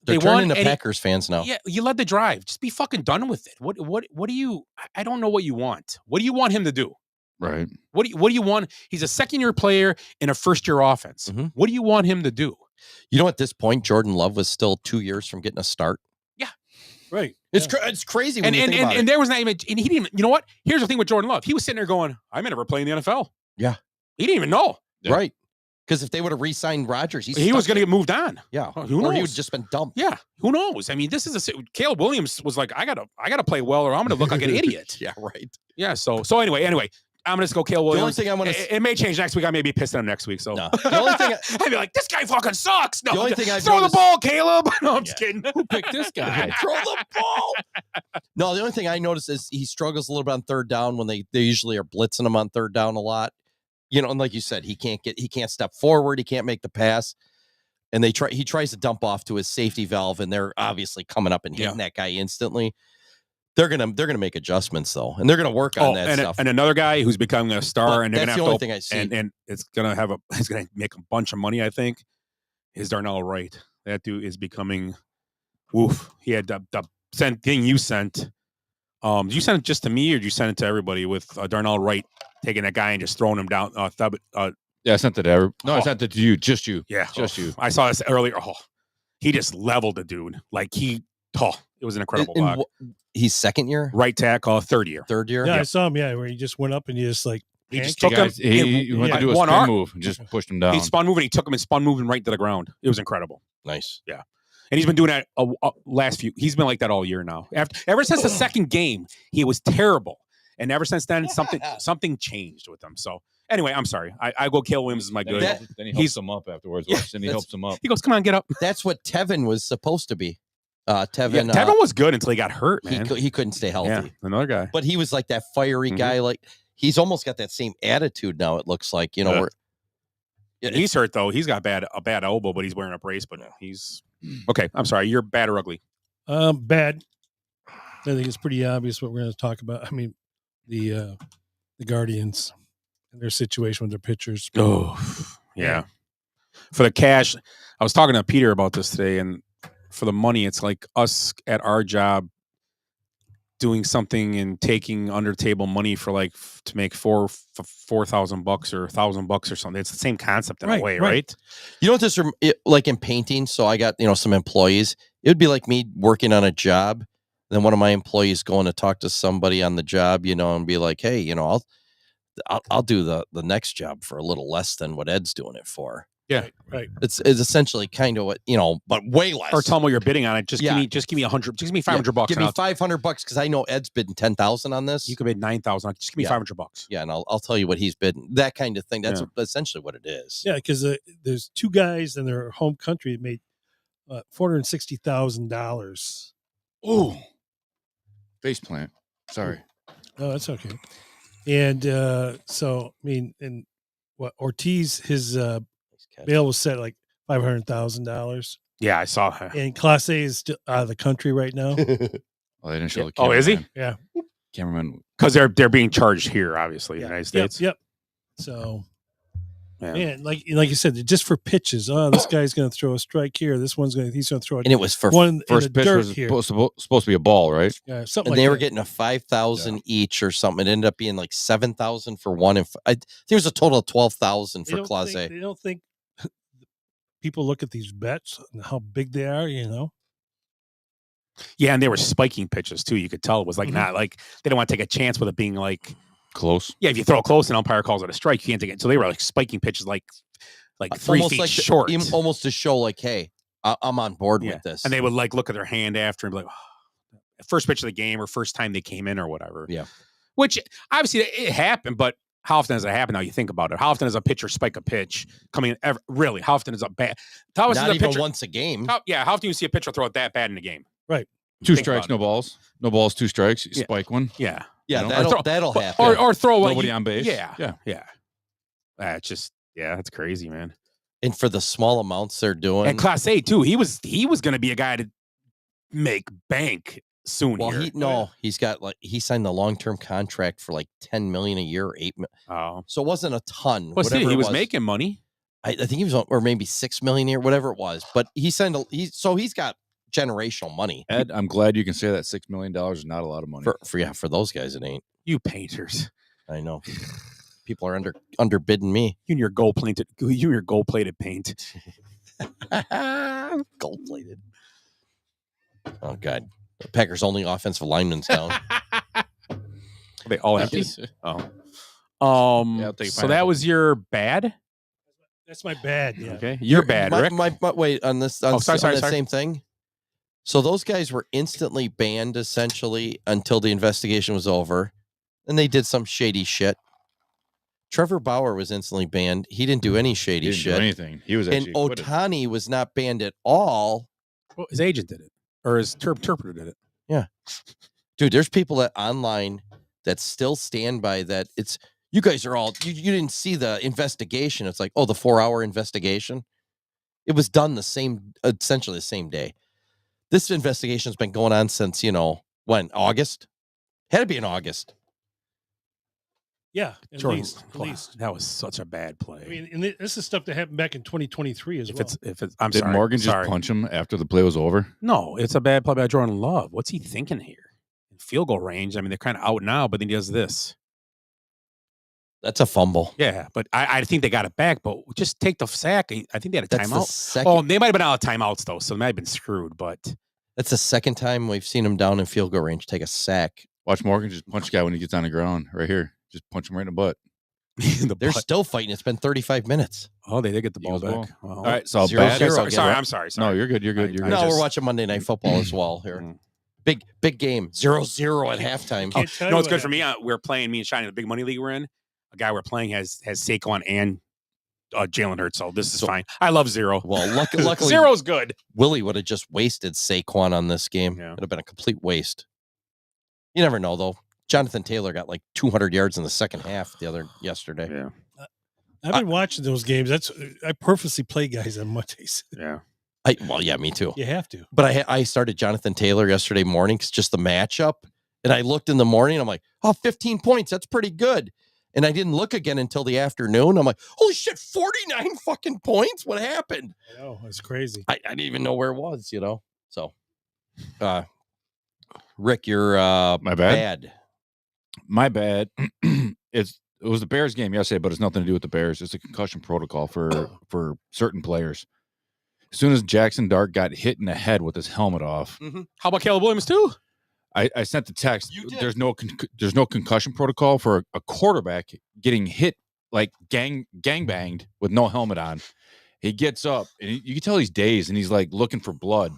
They're turning to Packers fans now. Yeah, you led the drive. Just be fucking done with it. What do you? I don't know what you want. What do you want him to do? Right. What do you want? He's a second-year player in a first-year offense. Mm-hmm. What do you want him to do? You know, at this point, Jordan Love was still 2 years from getting a start. Yeah. Right. It's crazy. When And there was not even. And he didn't even. You know what? Here's the thing with Jordan Love. He was sitting there going, "I may never play in the NFL." Yeah. He didn't even know. Yeah. Right. Because if they would have re-signed Rodgers, he was going to get moved on. Yeah. Who knows? Or he would have just been dumped. Yeah. Who knows? I mean, this is Caleb Williams was like, I gotta play well, or I'm going to look like an idiot. Yeah. Right. Yeah. So anyway, I'm going to go Caleb Williams. The only thing I want to. It may change next week. I may be pissed at him next week. So no. The only thing I'd be like, this guy fucking sucks. No. The only thing throw the ball, Caleb. No, I'm just kidding. Who picked this guy? Throw the ball. No, the only thing I noticed is he struggles a little bit on third down when they usually are blitzing him on third down a lot. And like you said, he can't step forward, he can't make the pass. And he tries to dump off to his safety valve, and they're obviously coming up and hitting that guy instantly. They're gonna make adjustments though, and they're gonna work on that stuff. And another guy who's becoming a star, and they're that's gonna the only thing I see. And it's gonna make a bunch of money, I think, is Darnell Wright. That dude is becoming woof. He had the thing you sent. Did you send it just to me, or did you send it to everybody with Darnell Wright taking that guy and just throwing him down? Yeah, I sent it to everybody. No, I sent it to you. Just you. Yeah. Just you. I saw this earlier. He just leveled the dude. Like it was an incredible block. He's second year? Right tackle, third year. Third year? Yeah, I saw him, where he just went up and he just like... He just took him. He went to do a spin move and just pushed him down. He spun moving. He took him and spun moving right to the ground. It was incredible. Nice. Yeah. And he's been doing that he's been like that all year now. Ever since the second game, he was terrible. And ever since then, something changed with him. So Anyway, I'm sorry. I go Caleb Williams is my good. Then he helps him up afterwards. Then he helps him up. He goes, come on, get up. That's what Tevin was supposed to be. Tevin was good until he got hurt, man. He couldn't stay healthy. Yeah, another guy. But he was like that fiery guy. Like he's almost got that same attitude now. It looks like, He's hurt though. He's got a bad elbow, but he's wearing a brace. But he's okay. I'm sorry. You're bad or ugly? Bad. I think it's pretty obvious what we're going to talk about. I mean, the Guardians and their situation with their pitchers. Oh, yeah. For the cash, I was talking to Peter about this today, and for the money, it's like us at our job doing something and taking under table money for like to make $4,000 or $1,000 or something. It's the same concept in a way, right? You know what this like in painting? So I got some employees. It would be like me working on a job, then one of my employees going to talk to somebody on the job, and be like, hey, I'll do the next job for a little less than what Ed's doing it for. Yeah, right. It's essentially kind of what but way less. Or tell them what you're bidding on it. Just give me $100. Just give me $500. Give me $500 because I know Ed's bidding 10,000 on this. You could bid 9,000. Just give me $500. Yeah, and I'll tell you what he's bidding. That kind of thing. That's essentially what it is. Yeah, because there's two guys in their home country that made $460,000. Oh, face plant. Sorry. Oh, that's okay. And so I mean, and what Ortiz his bail was set like $500,000. Yeah, I saw her. And Class A is still out of the country right now. Well, they didn't show the cameraman. Oh, is he? Yeah. Cameraman. Because they're being charged here, obviously, in the United States. Yep. So, man, like you said, just for pitches. Oh, this guy's going to throw a strike here. He's going to throw. And it was for one first pitch was supposed to be a ball, right? Yeah, something. And they were getting a 5,000 each or something. It ended up being like 7,000 for one, and I think it was a total of 12,000 for Class A. They don't think people look at these bets and how big they are, Yeah, and they were spiking pitches too. You could tell it was like not like they don't want to take a chance with it being like close. Yeah, if you throw it close and umpire calls it a strike, you can't take it. So they were like spiking pitches like 3 almost feet like short, almost to show like, hey, I'm on board with this. And they would like look at their hand after and be like, oh, first pitch of the game or first time they came in or whatever. Yeah, which obviously it happened, but how often does it happen? Now you think about it. How often does a pitcher spike a pitch coming in? Really? How often is a bad? Not even once a game. How often do you see a pitcher throw it that bad in a game? Right. 2 strikes, no balls. No balls, 2 strikes. You spike one. Yeah. Yeah, that'll happen. Or throw nobody on base. Yeah. That's just that's crazy, man. And for the small amounts they're doing, and Class A too, he was going to be a guy to make bank soon. Well, he's got he signed the long-term contract for like $10 million a year, $8 million. Oh, so it wasn't a ton. Well, see, he was making money. I think he was, or maybe $6 million a year, whatever it was. But he signed he's got generational money. Ed, I'm glad you can say that $6 million is not a lot of money for those guys. It ain't. You painters, I know. People are underbidding me. You and your gold-plated paint. Gold-plated. Oh God, the Packers' only offensive lineman's down. Are they all empty? Oh. So that was your bad. That's my bad. Yeah. Okay, you're bad, Rick. Wait on this. Sorry. Same thing. So those guys were instantly banned essentially until the investigation was over, and they did some shady shit. Trevor Bauer was instantly banned. He didn't do any shady shit. Do anything. He was and acquitted. Ohtani was not banned at all. Well, his agent did it, or his interpreter did it. Yeah, dude. There's people that online that still stand by that. It's you guys are all you didn't see the investigation. It's like, oh, the 4-hour investigation. It was done essentially the same day. This investigation has been going on since when August. Had to be in August. Yeah, at least. That was such a bad play. I mean, and this is stuff that happened back in 2023 as well. Did Morgan just punch him after the play was over? No, it's a bad play by Jordan Love. What's he thinking here? In field goal range. I mean, they're kind of out now, but then he does this. That's a fumble. Yeah, but I think they got it back. But just take the sack. I think they had a timeout. They might have been out of timeouts though, so they might have been screwed. But that's the second time we've seen him down in field goal range take a sack. Watch Morgan just punch a guy when he gets on the ground right here. Just punch him right in the butt. They're still fighting. It's been 35 minutes. Oh, they did get the ball back. Well, all right, so 0-0. Sorry, I'm sorry. No, you're good. You're good. We're watching Monday Night Football as well here. Big game. 0-0 at halftime. You know what's good for me? We're playing me and Shiny, the big money league we're in. guy we're playing has Saquon and Jalen Hurts, so this is fine. I love Zero. Well, luckily, Zero's good. Willie would have just wasted Saquon on this game. Yeah. It would have been a complete waste. You never know, though. Jonathan Taylor got like 200 yards in the second half yesterday. Yeah. I've been watching those games. I purposely play guys on Mondays. Yeah. Yeah, me too. You have to. But I started Jonathan Taylor yesterday morning, just the matchup. And I looked in the morning. I'm like, 15 points. That's pretty good. And I didn't look again until the afternoon. I'm like, holy shit, 49 fucking points. What happened? I know. It's crazy. I didn't even know where it was, So, Rick, you're my bad. My bad. It was the Bears game yesterday, but it's nothing to do with the Bears. It's a concussion protocol for certain players. As soon as Jackson Dart got hit in the head with his helmet off. Mm-hmm. How about Caleb Williams too? I sent the text. There's no concussion protocol for a quarterback getting hit like gang banged with no helmet on. He gets up and you can tell he's dazed and he's like looking for blood.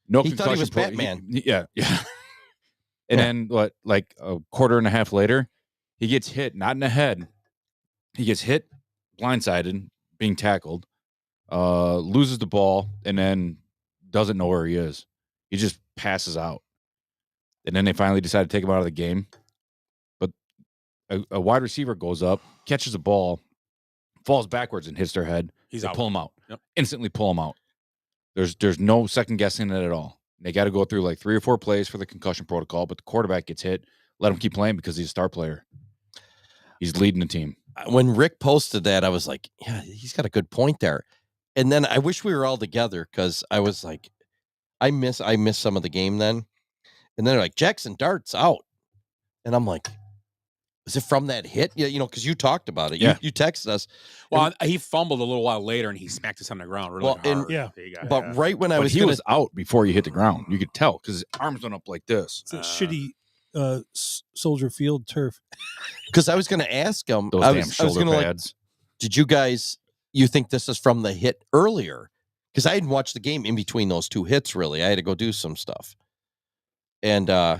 No he concussion. Thought he was Batman. Yeah. And then like a quarter and a half later, he gets hit, not in the head. He gets hit, blindsided, being tackled, loses the ball, and then doesn't know where he is. He just passes out. And then they finally decide to take him out of the game. But a wide receiver goes up, catches the ball, falls backwards and hits their head. He's they out. Pull him out. Yep. Instantly pull him out. There's no second guessing it at all. They got to go through like 3 or 4 plays for the concussion protocol, but the quarterback gets hit. Let him keep playing because he's a star player. He's leading the team. When Rick posted that, I was like, yeah, he's got a good point there. And then I wish we were all together because I was like, I miss some of the game then. And then they're like, Jackson Dart's out. And I'm like, is it from that hit? Yeah, because you talked about it. Yeah. You texted us. Well, he fumbled a little while later and he smacked us on the ground really hard. But right when I was he was out before he hit the ground. You could tell because his arms went up like this. It's a shitty Soldier Field turf. Because I was going to ask him. Those damn shoulder pads. Did you think this is from the hit earlier? Because I hadn't watched the game in between those 2 hits, really. I had to go do some stuff. And, I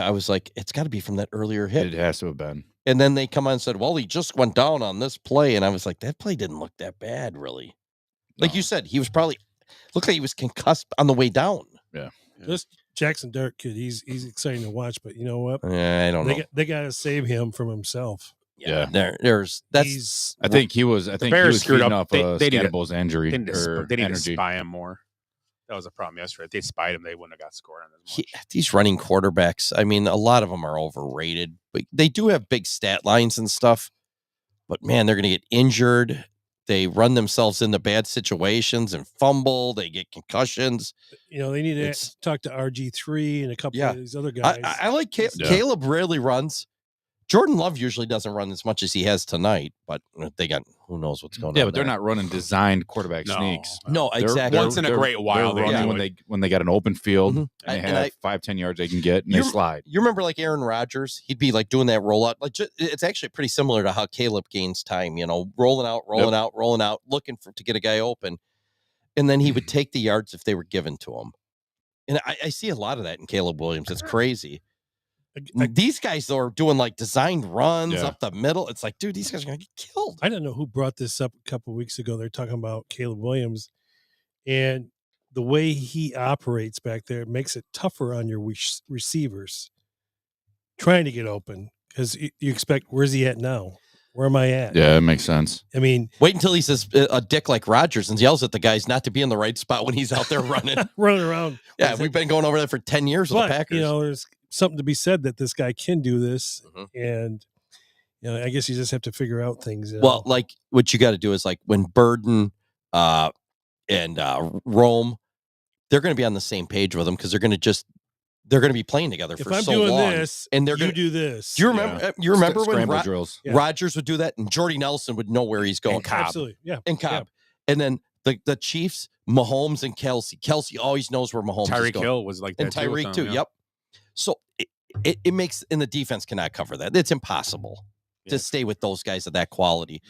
was like, it's got to be from that earlier hit. It has to have been. And then they come on and said, well, he just went down on this play. And I was like, that play didn't look that bad, really. Like you said, he was looked like he was concussed on the way down. Yeah. This Jackson Dart kid, he's exciting to watch, but you know what? I don't know. They got to save him from himself. Yeah. I think he was screwed feeding up. Off They Scannable's injury. They need to energy. spy him more. That was a problem yesterday. If they spied him, they wouldn't have got scored on as much. These running quarterbacks, I mean, a lot of them are overrated, but they do have big stat lines and stuff. But man, they're going to get injured. They run themselves into bad situations and fumble. They get concussions. They need to talk to RG3 and a couple of these other guys. I like Caleb. Rarely runs. Jordan Love usually doesn't run as much as he has tonight, but they got who knows what's going on. Yeah, but they're not running designed quarterback sneaks. No, exactly. Once in a great while, they're running when they got an open field and they have 5-10 yards they can get and they slide. You remember like Aaron Rodgers? He'd be like doing that rollout. Like it's actually pretty similar to how Caleb gains time. Rolling out, looking to get a guy open, and then he would take the yards if they were given to him. And I see a lot of that in Caleb Williams. It's crazy. These guys though are doing like designed runs up the middle. It's like, dude, these guys are gonna get killed. I don't know who brought this up a couple of weeks ago. They're talking about Caleb Williams and the way he operates back there makes it tougher on your receivers trying to get open because you expect, where's he at now? Where am I at? Yeah, it makes sense. I mean, wait until he says a dick like Rodgers and yells at the guys not to be in the right spot when he's out there running around. Yeah, we've been going over that for 10 years with the Packers. There's something to be said that this guy can do this, and I guess you just have to figure out things. Well, like what you got to do is like when Burden and Rome, they're going to be on the same page with them because they're going to be playing together for so long. If I'm doing this, and they're you do this. Do you remember? Yeah. You remember when Scramble drills. Rodgers would do that, and Jordy Nelson would know where he's going. And Cobb. Absolutely, yeah, and Cobb, yeah. And then the Chiefs, Mahomes and Kelsey. Kelsey always knows where Mahomes is Tyreek going. Hill was like that, and Tyreek too. Yeah. Yep. So it makes, and the defense cannot cover that. It's impossible to stay with those guys of that quality.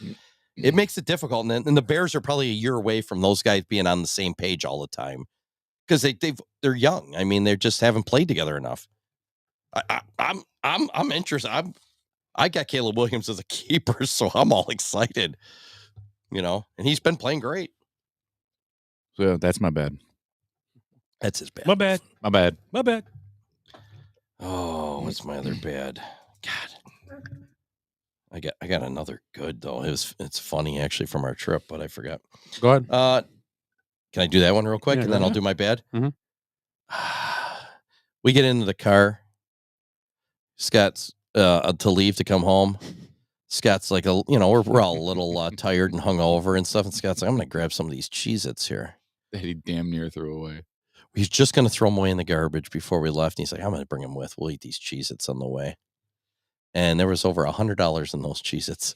It makes it difficult, and the Bears are probably a year away from those guys being on the same page all the time because they're young. I mean, they just haven't played together enough. I'm interested. I got Caleb Williams as a keeper, so I'm all excited. And he's been playing great. So that's my bad. That's his bad. My bad. My bad. My bad. Oh, what's my other bad? God. I got another good though. It's funny actually from our trip, but I forgot. Go ahead. Can I do that one real quick, and then I'll do my bad? Mhm. We get into the car. Scott's to leave to come home. Scott's like, we're all a little tired and hungover and stuff. And Scott's like, I'm going to grab some of these Cheez-Its here. That he damn near threw away. He's just going to throw them away in the garbage before we left. And he's like, I'm going to bring them with. We'll eat these Cheez-Its on the way. And there was over $100 in those Cheez-Its.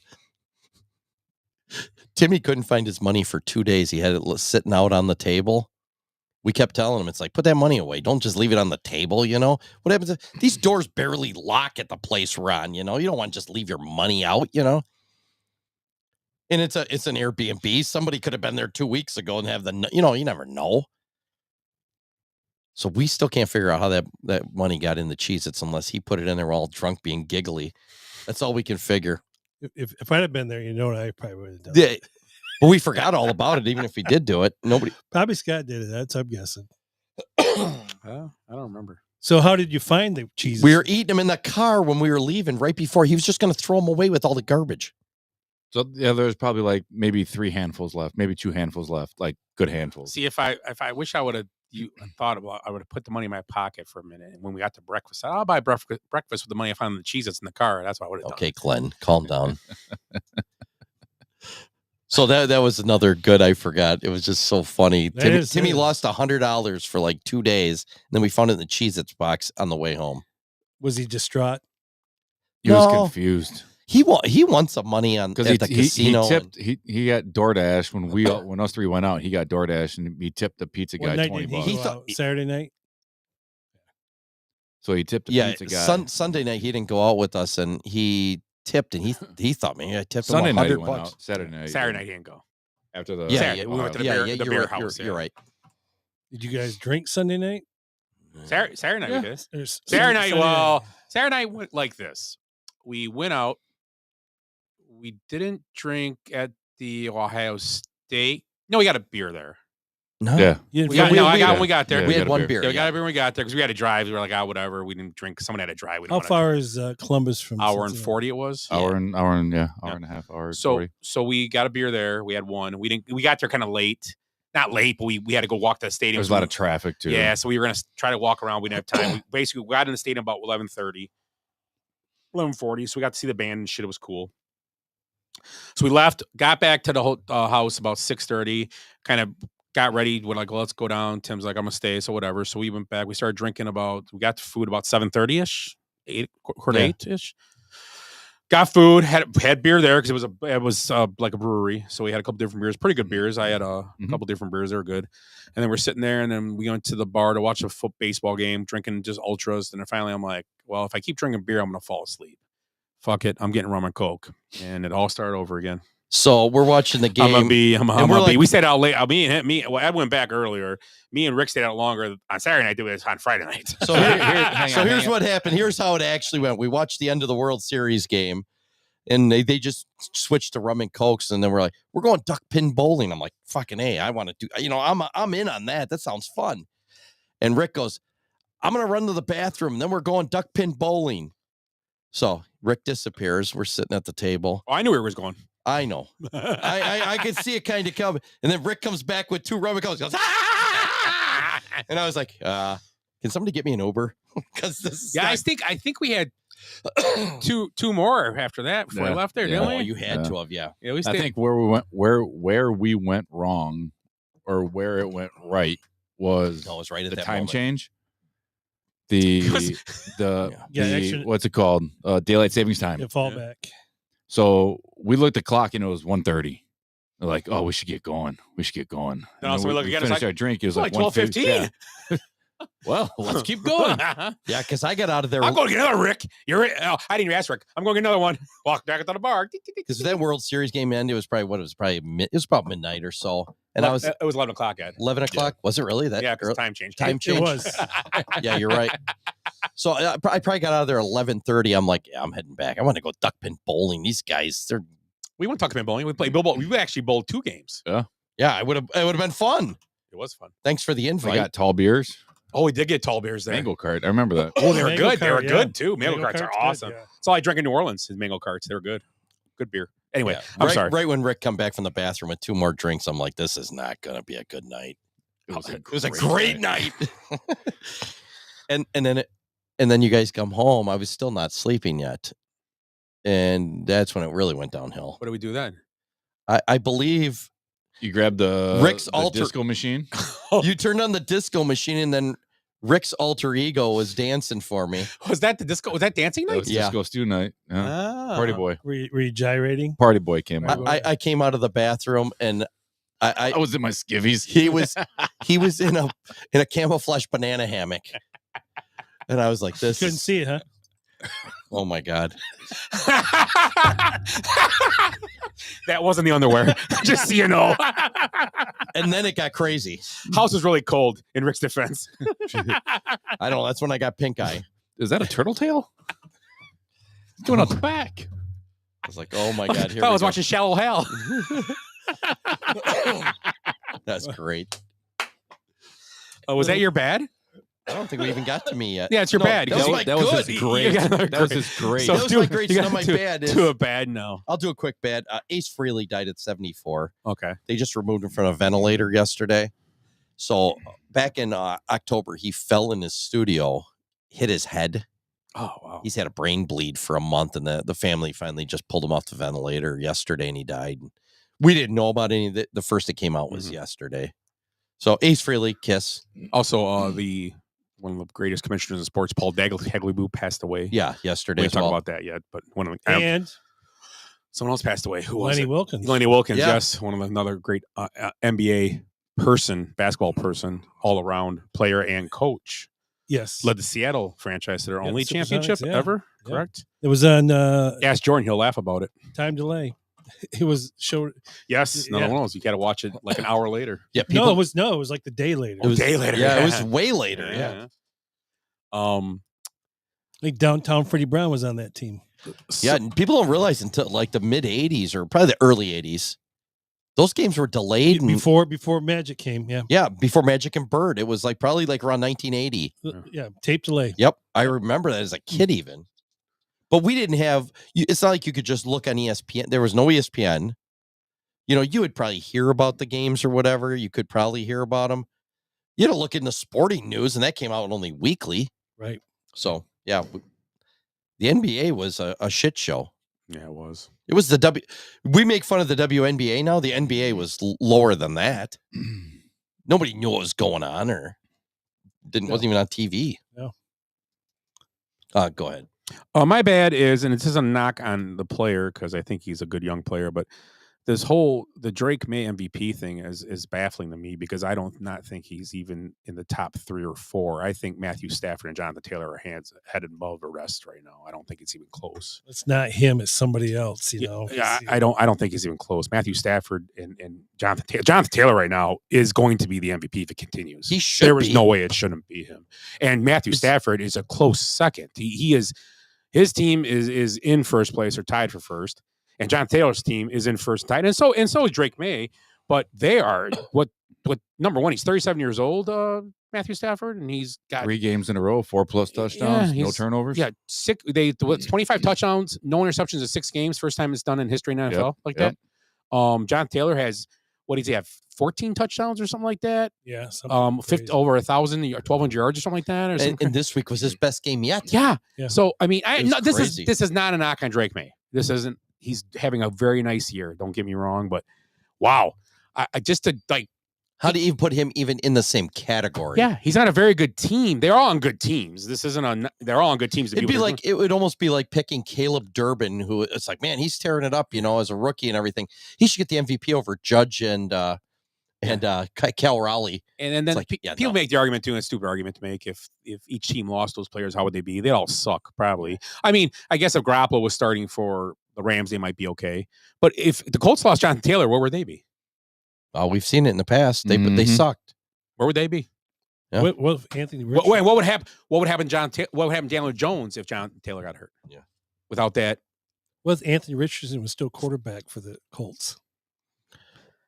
Timmy couldn't find his money for 2 days. He had it sitting out on the table. We kept telling him, it's like, put that money away. Don't just leave it on the table, What happens? These doors barely lock at the place we're on, You don't want to just leave your money out, And it's an Airbnb. Somebody could have been there 2 weeks ago and have you never know. So we still can't figure out how that money got in the Cheez-Its unless he put it in there all drunk being giggly. That's all we can figure. If I'd have been there, I probably would have done Yeah. But we forgot all about it, even if we did do it. Probably Scott did it. That's I'm guessing. I don't remember. So how did you find the cheese? We were eating them in the car when we were leaving right before. He was just going to throw them away with all the garbage. So there's probably like maybe 3 handfuls left, maybe 2 handfuls left, like good handfuls. See, if I wish I would have thought about, I would have put the money in my pocket for a minute. And when we got to breakfast, I'll buy breakfast with the money I found in the Cheez-Its in the car. That's what I would have done. Okay, Glenn, calm down. So that was another good I forgot. It was just so funny. Timmy lost $100 for like 2 days. And then we found it in the Cheez-Its box on the way home. Was he distraught? He was confused. He won some money at the casino. He got DoorDash when us 3 went out. He got DoorDash and he tipped the pizza guy $20. He thought Saturday night. So he tipped the pizza guy. Sunday night he didn't go out with us, and he tipped, and he thought, man, I tipped Sunday him night. $100. Saturday night he didn't go. After the we went to the beer house. You're right. Did you guys drink Sunday night? Saturday night we did. Saturday night went like this. We went out. We didn't drink at the Ohio State. No, we got a beer there. No. Yeah. We got there. We had one beer. Yeah, we got a beer when we got there because we had to drive. We were like, whatever. We didn't drink. Someone had to drive. How far is Columbus from? Hour and 40 it was. Hour and a half. So we got a beer there. We had one. We got there kind of late. Not late, but we had to go walk to the stadium. There's a lot of traffic too. Yeah, so we were gonna try to walk around. We didn't have time. We basically got in the stadium about 11:30, 11:40. So we got to see the band and shit. It was cool. So we left, got back to the house about 6:30, kind of got ready. We're like, well, let's go down. Tim's like, I'm gonna stay. So whatever. So we went back. We started drinking we got to food about 7:30ish, 8:ish. Got food, had beer there because it was like a brewery. So we had a couple different beers, pretty good beers. I had a couple different beers. They were good. And then we're sitting there, and then we went to the bar to watch a baseball game, drinking just ultras. And then finally I'm like, well, if I keep drinking beer, I'm gonna fall asleep. Fuck it, I'm getting rum and coke, and it all started over again. So we're watching the game. I'm gonna be. We stayed out late. Well, Ed went back earlier. Me and Rick stayed out longer on Saturday night. Did it on Friday night. So here's what happened. Here's how it actually went. We watched the end of the World Series game, and they just switched to rum and cokes, and then we're like, we're going duck pin bowling. I'm like, fucking A, I want to do. I'm in on that. That sounds fun. And Rick goes, I'm gonna run to the bathroom, and then we're going duck pin bowling. So Rick disappears. We're sitting at the table. Oh, I knew where he was going. I know. I could see it kind of coming. And then Rick comes back with 2 rum and cokes. Goes, ah! And I was like, can somebody get me an Uber? Because this is I think we had two more after that before we left there, didn't we? Oh, you had to have, yeah. We I think where we went wrong, or where it went right, was it was right at the that time moment. change. The what's it called? Daylight savings time. Fall back. So we looked at the clock and it was 1:30. They're like, oh, we should get going. No, so we look again. Finished our drink. It was like 12:15. Yeah. Well, let's keep going. Yeah, because I got out of there. I'm going to get another Rick. You're right. Oh, I didn't even ask Rick. I'm going to get another one. Walk back to the bar. Because that World Series game ended. It was probably it was about midnight or so. And it was 11 o'clock. Ed. 11 o'clock. Was it really that? Yeah, because time change. Time change. It was. Yeah, you're right. So I probably got out of there 11:30. I'm like, yeah, I'm heading back. I want to go duck pin bowling. These guys, We went duck pin bowling. We played bowling. We actually bowled 2 games. yeah. It would have been fun. It was fun. Thanks for the We invite. got tall beers. Oh, we did get tall beers there. Mango cart. I remember that. Oh, they were Mango good. They cart, were yeah. good too. Mango carts are cart's good, awesome. yeah. That's all I drank in New Orleans is mango carts. They were good. Good beer. Anyway, Yeah. I'm right, sorry. Right when Rick come back from the bathroom with 2 more drinks, I'm like, this is not going to be a good night. It was It was a great night. and then you guys come home. I was still not sleeping yet. And that's when it really went downhill. What do we do then? I believe You grabbed the Rick's the alter- disco machine. you turned on the disco machine, and then Rick's alter ego was dancing for me. Was that the disco? Was that dancing That night? was Yeah. disco stew night. Yeah. Ah. Party boy. Were you gyrating? Party boy came out. I came out of the bathroom, and I was in my skivvies. he was in a camouflage banana hammock, and I was like, this Couldn't see it, huh? oh my god. That wasn't the underwear. Just so you know. And then it got crazy. House was really cold in Rick's defense. I don't know. That's when I got pink eye. Is that a turtle tail? What's going on the back? I was like, oh my god. Here I we was go. watching Shallow Hal. That's great. Oh, was that your bad? I don't think we even got to me yet. Yeah, it's your bad. That was my That was good. his great. That was his great. So- That was my great, you so gotta my bad is- Do a bad now. I'll do a quick bad. Ace Frehley died at 74. Okay. They just removed him from a ventilator yesterday. So back in October, he fell in his studio, hit his head. Oh, wow. He's had a brain bleed for a month, and the family finally just pulled him off the ventilator yesterday, and he died. We didn't know about any of it. The first that came out was yesterday. So Ace Frehley, Kiss. Also, one of the greatest commissioners in sports, Paul Hagley-Boo, passed away. Yeah, yesterday We as didn't talk well. about that yet, but one of And someone else passed away. Who was Lenny it? Wilkins. Lenny Wilkins, Yeah. yes, another great NBA person, basketball person, all around player and coach. Yes. Led the Seattle franchise to their only Supersonics, championship yeah. ever. Yeah. Correct. It was on Ask Jordan; he'll laugh about it. time delay. It was showed. Yes, another Yeah. one of those. You got to watch it like an hour later. Yeah, No, it was like the day later. It was day later, Yeah, it yeah. was way later. Yeah. I think downtown Freddie Brown was on that team. Yeah, and people don't realize until like the mid 80s or probably the early 80s, those games were delayed. And, Before Magic came. Yeah. yeah, before Magic and Bird. It was like probably like around 1980. Yeah. Tape delay. Yep. I remember that as a kid even. But we didn't have, it's not like you could just look on ESPN. There was no ESPN. You know, you would probably hear about the games or whatever. You could probably hear about them. You had to look in the sporting news, and that came out only weekly. Right. So, yeah, the NBA was a shit show. Yeah, it was. It was we make fun of the WNBA now. The NBA was lower than that. Nobody knew what was going on or wasn't even on TV. No. Go ahead. My bad is, and this is a knock on the player because I think he's a good young player, but the Drake May MVP thing is baffling to me because I don't not think he's even in the top 3 or 4. I think Matthew Stafford and Jonathan Taylor are headed above the rest right now. I don't think it's even close. It's not him. It's somebody else. You know. Yeah, I don't think he's even close. Matthew Stafford and Jonathan Taylor right now is going to be the MVP if it continues. He should. There was no way it shouldn't be him. And Matthew Stafford is a close second. He is. His team is in first place or tied for first, and John Taylor's team is in first tied, and so is Drake May. But they are what number one? He's 37 years old, Matthew Stafford, and he's got 3 games in a row, 4+ touchdowns, no he's- turnovers. Yeah, 25 touchdowns, no interceptions in 6 games. First time it's done in history in NFL Yep. that. John Taylor has what does he have? 14 touchdowns or something like that. Yeah. Over 1,000 or 1,200 yards or something like that. Or And this week was his best game yet. yeah. Yeah. So I mean, It was crazy. this is not a knock on Drake May. This isn't. He's having a very nice year. Don't get me wrong, but wow, I just to like. How do you even put him even in the same category? Yeah, he's on a very good team. They're all on good teams. This isn't a. They're all on good teams. It'd be like it would almost be like picking Caleb Durbin, who it's like, man, he's tearing it up, as a rookie and everything. He should get the MVP over Judge and Cal Raleigh. And then It's like, people make the argument too, and a stupid argument to make. If each team lost those players, how would they be? They'd all suck, probably. I mean, I guess if Garoppolo was starting for the Rams, they might be okay. But if the Colts lost Jonathan Taylor, where would they be? We've seen it in the past. They Mhm. they sucked. Where would they be? Yeah. What if Anthony What, Richardson? wait, what would happen? What would happen, What would happen, to Daniel Jones if John Taylor got hurt? Yeah. Without that, What if Anthony Richardson was still quarterback for the Colts?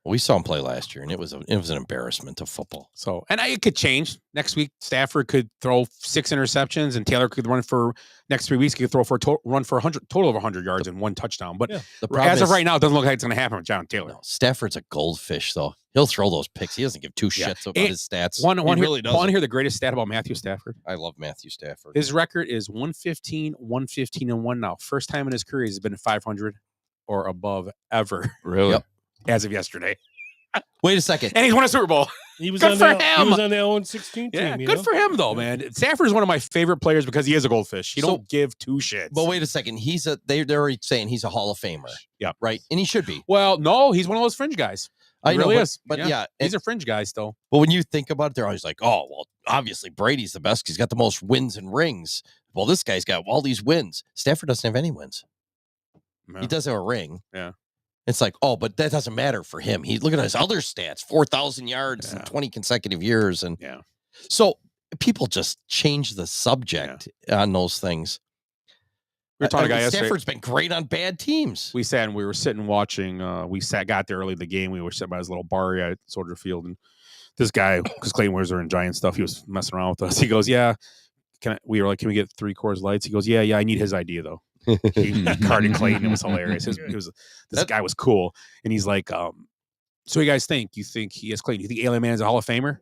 We saw him play last year, and it was an embarrassment of football. So, and it could change next week. Stafford could throw 6 interceptions, and Taylor could run for next 3 weeks. He could throw for run for 100 total of 100 yards and 1 touchdown. But The problem as of is- right now, it doesn't look like it's going to happen with John Taylor. No, Stafford's a goldfish, though. He'll throw those picks. He doesn't give two shits about And his stats. Want He to really doesn't. hear the greatest stat about Matthew Stafford? I love Matthew Stafford. His record is 115, 115, and 1 now. First time in his career he's been 500 or above ever. Really? Yep. As of yesterday. Wait a second. And he's won a Super Bowl. He was Good on for the, him. He was on the 0-16 team. Yeah, you good know? for him though, man. Stafford is one of my favorite players because he is a goldfish. He don't give two shits. But wait a second. They're already saying he's a Hall of Famer. Yeah. Right? And he should be. Well, no, he's one of those fringe guys. He I know, really but- is. but yeah, he's a fringe guy still. But when you think about it, they're always like, oh, well, obviously Brady's the best because he's got the most wins and rings. Well, this guy's got all these wins. Stafford doesn't have any wins. No. He does have a ring. Yeah. It's like, oh, but that doesn't matter for him. Look at his other stats, 4,000 yards in 20 consecutive years. And so people just change the subject on those things. We were talking to a guy yesterday. Stafford's been great on bad teams. We sat and we were sitting watching. Got there early in the game. We were sitting by his little bar at Soldier Field, and this guy, because Clayton Wizard and Giant stuff, he was messing around with us. He goes, "Yeah, we were like, can we get 3 Coors Lights?" He goes, "Yeah, I need his idea though." He carded Clayton. It was hilarious. This guy was cool, and he's like, "So, what do you guys think? You think he is Clayton? You think Alien Man is a Hall of Famer?"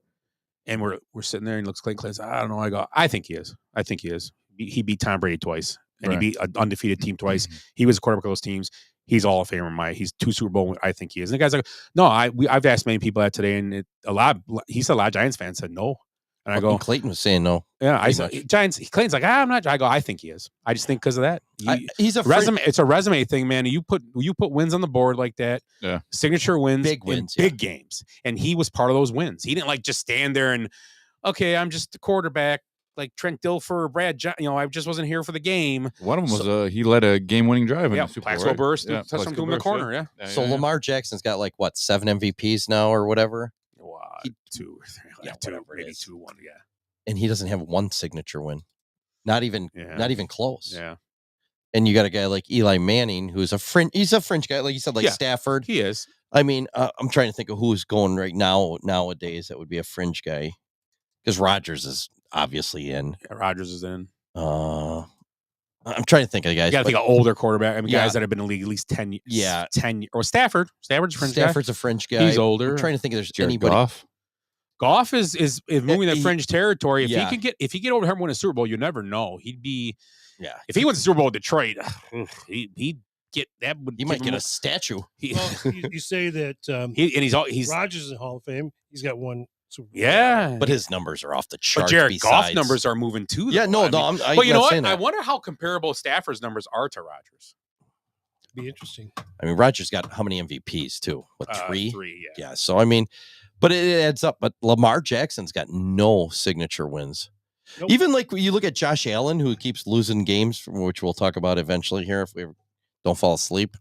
And we're sitting there, and he looks Clayton. Clayton's, I don't know. I go, I think he is. I think he is. He beat Tom Brady twice. And Right. he beat an undefeated team twice. He was a quarterback of those teams. He's all a famer. He's 2 Super Bowl. I think he is. And the guy's like, no, I've asked many people that today, and he said a lot of Giants fans said no. And I go, Clayton was saying no. Yeah, I said Giants. Clayton's like, I'm not. I go, I think he is. I just think because of that. He's a resume. It's a resume thing, man. You put wins on the board like that. Yeah, signature wins, big wins, big games, and he was part of those wins. He didn't like just stand there and okay, I'm just the quarterback. Like Trent Dilfer or Brad, I just wasn't here for the game. One of them was he led a game-winning drive in the Super Bowl. Plaxico Burst, touchdown Plaxico to him in the Burst, corner. Yeah. So Lamar Jackson's got like what 7 MVPs now or whatever. 2 or 3, maybe 2, 1. Yeah. And he doesn't have one signature win. Not even close. Yeah. And you got a guy like Eli Manning, who's he's a fringe guy, like you said, like Stafford. He is. I mean, I'm trying to think of who's going right now nowadays that would be a fringe guy. Because Rodgers is obviously in. Yeah, Rodgers is in. I'm trying to think of the guys. You got to think of older quarterback. I mean, Yeah. guys that have been in the league at least 10 years. Yeah. 10 or Stafford. Stafford's a fringe guy. Stafford's a fringe guy. He's older. I'm trying to think if there's Jared anybody. Goff is moving that fringe territory. If yeah. he get over here and win a Super Bowl, you never know. He'd be If he wins the Super Bowl with Detroit, he'd get that. He might get a statue. Well, you say that he's Rodgers is in Hall of Fame. He's got 1 Super Bowl. Yeah, but his numbers are off the But charts. Jared Goff besides. numbers are moving too. Yeah, though. no, I'm but you not know what? saying I that. wonder how comparable Stafford's numbers are to Rodgers. Be interesting. I mean, Rodgers got how many MVPs too? What, 3? 3, yeah. Yeah. So I mean, but it adds up. But Lamar Jackson's got no signature wins. Nope. Even like when you look at Josh Allen, who keeps losing games, which we'll talk about eventually here if we don't fall asleep,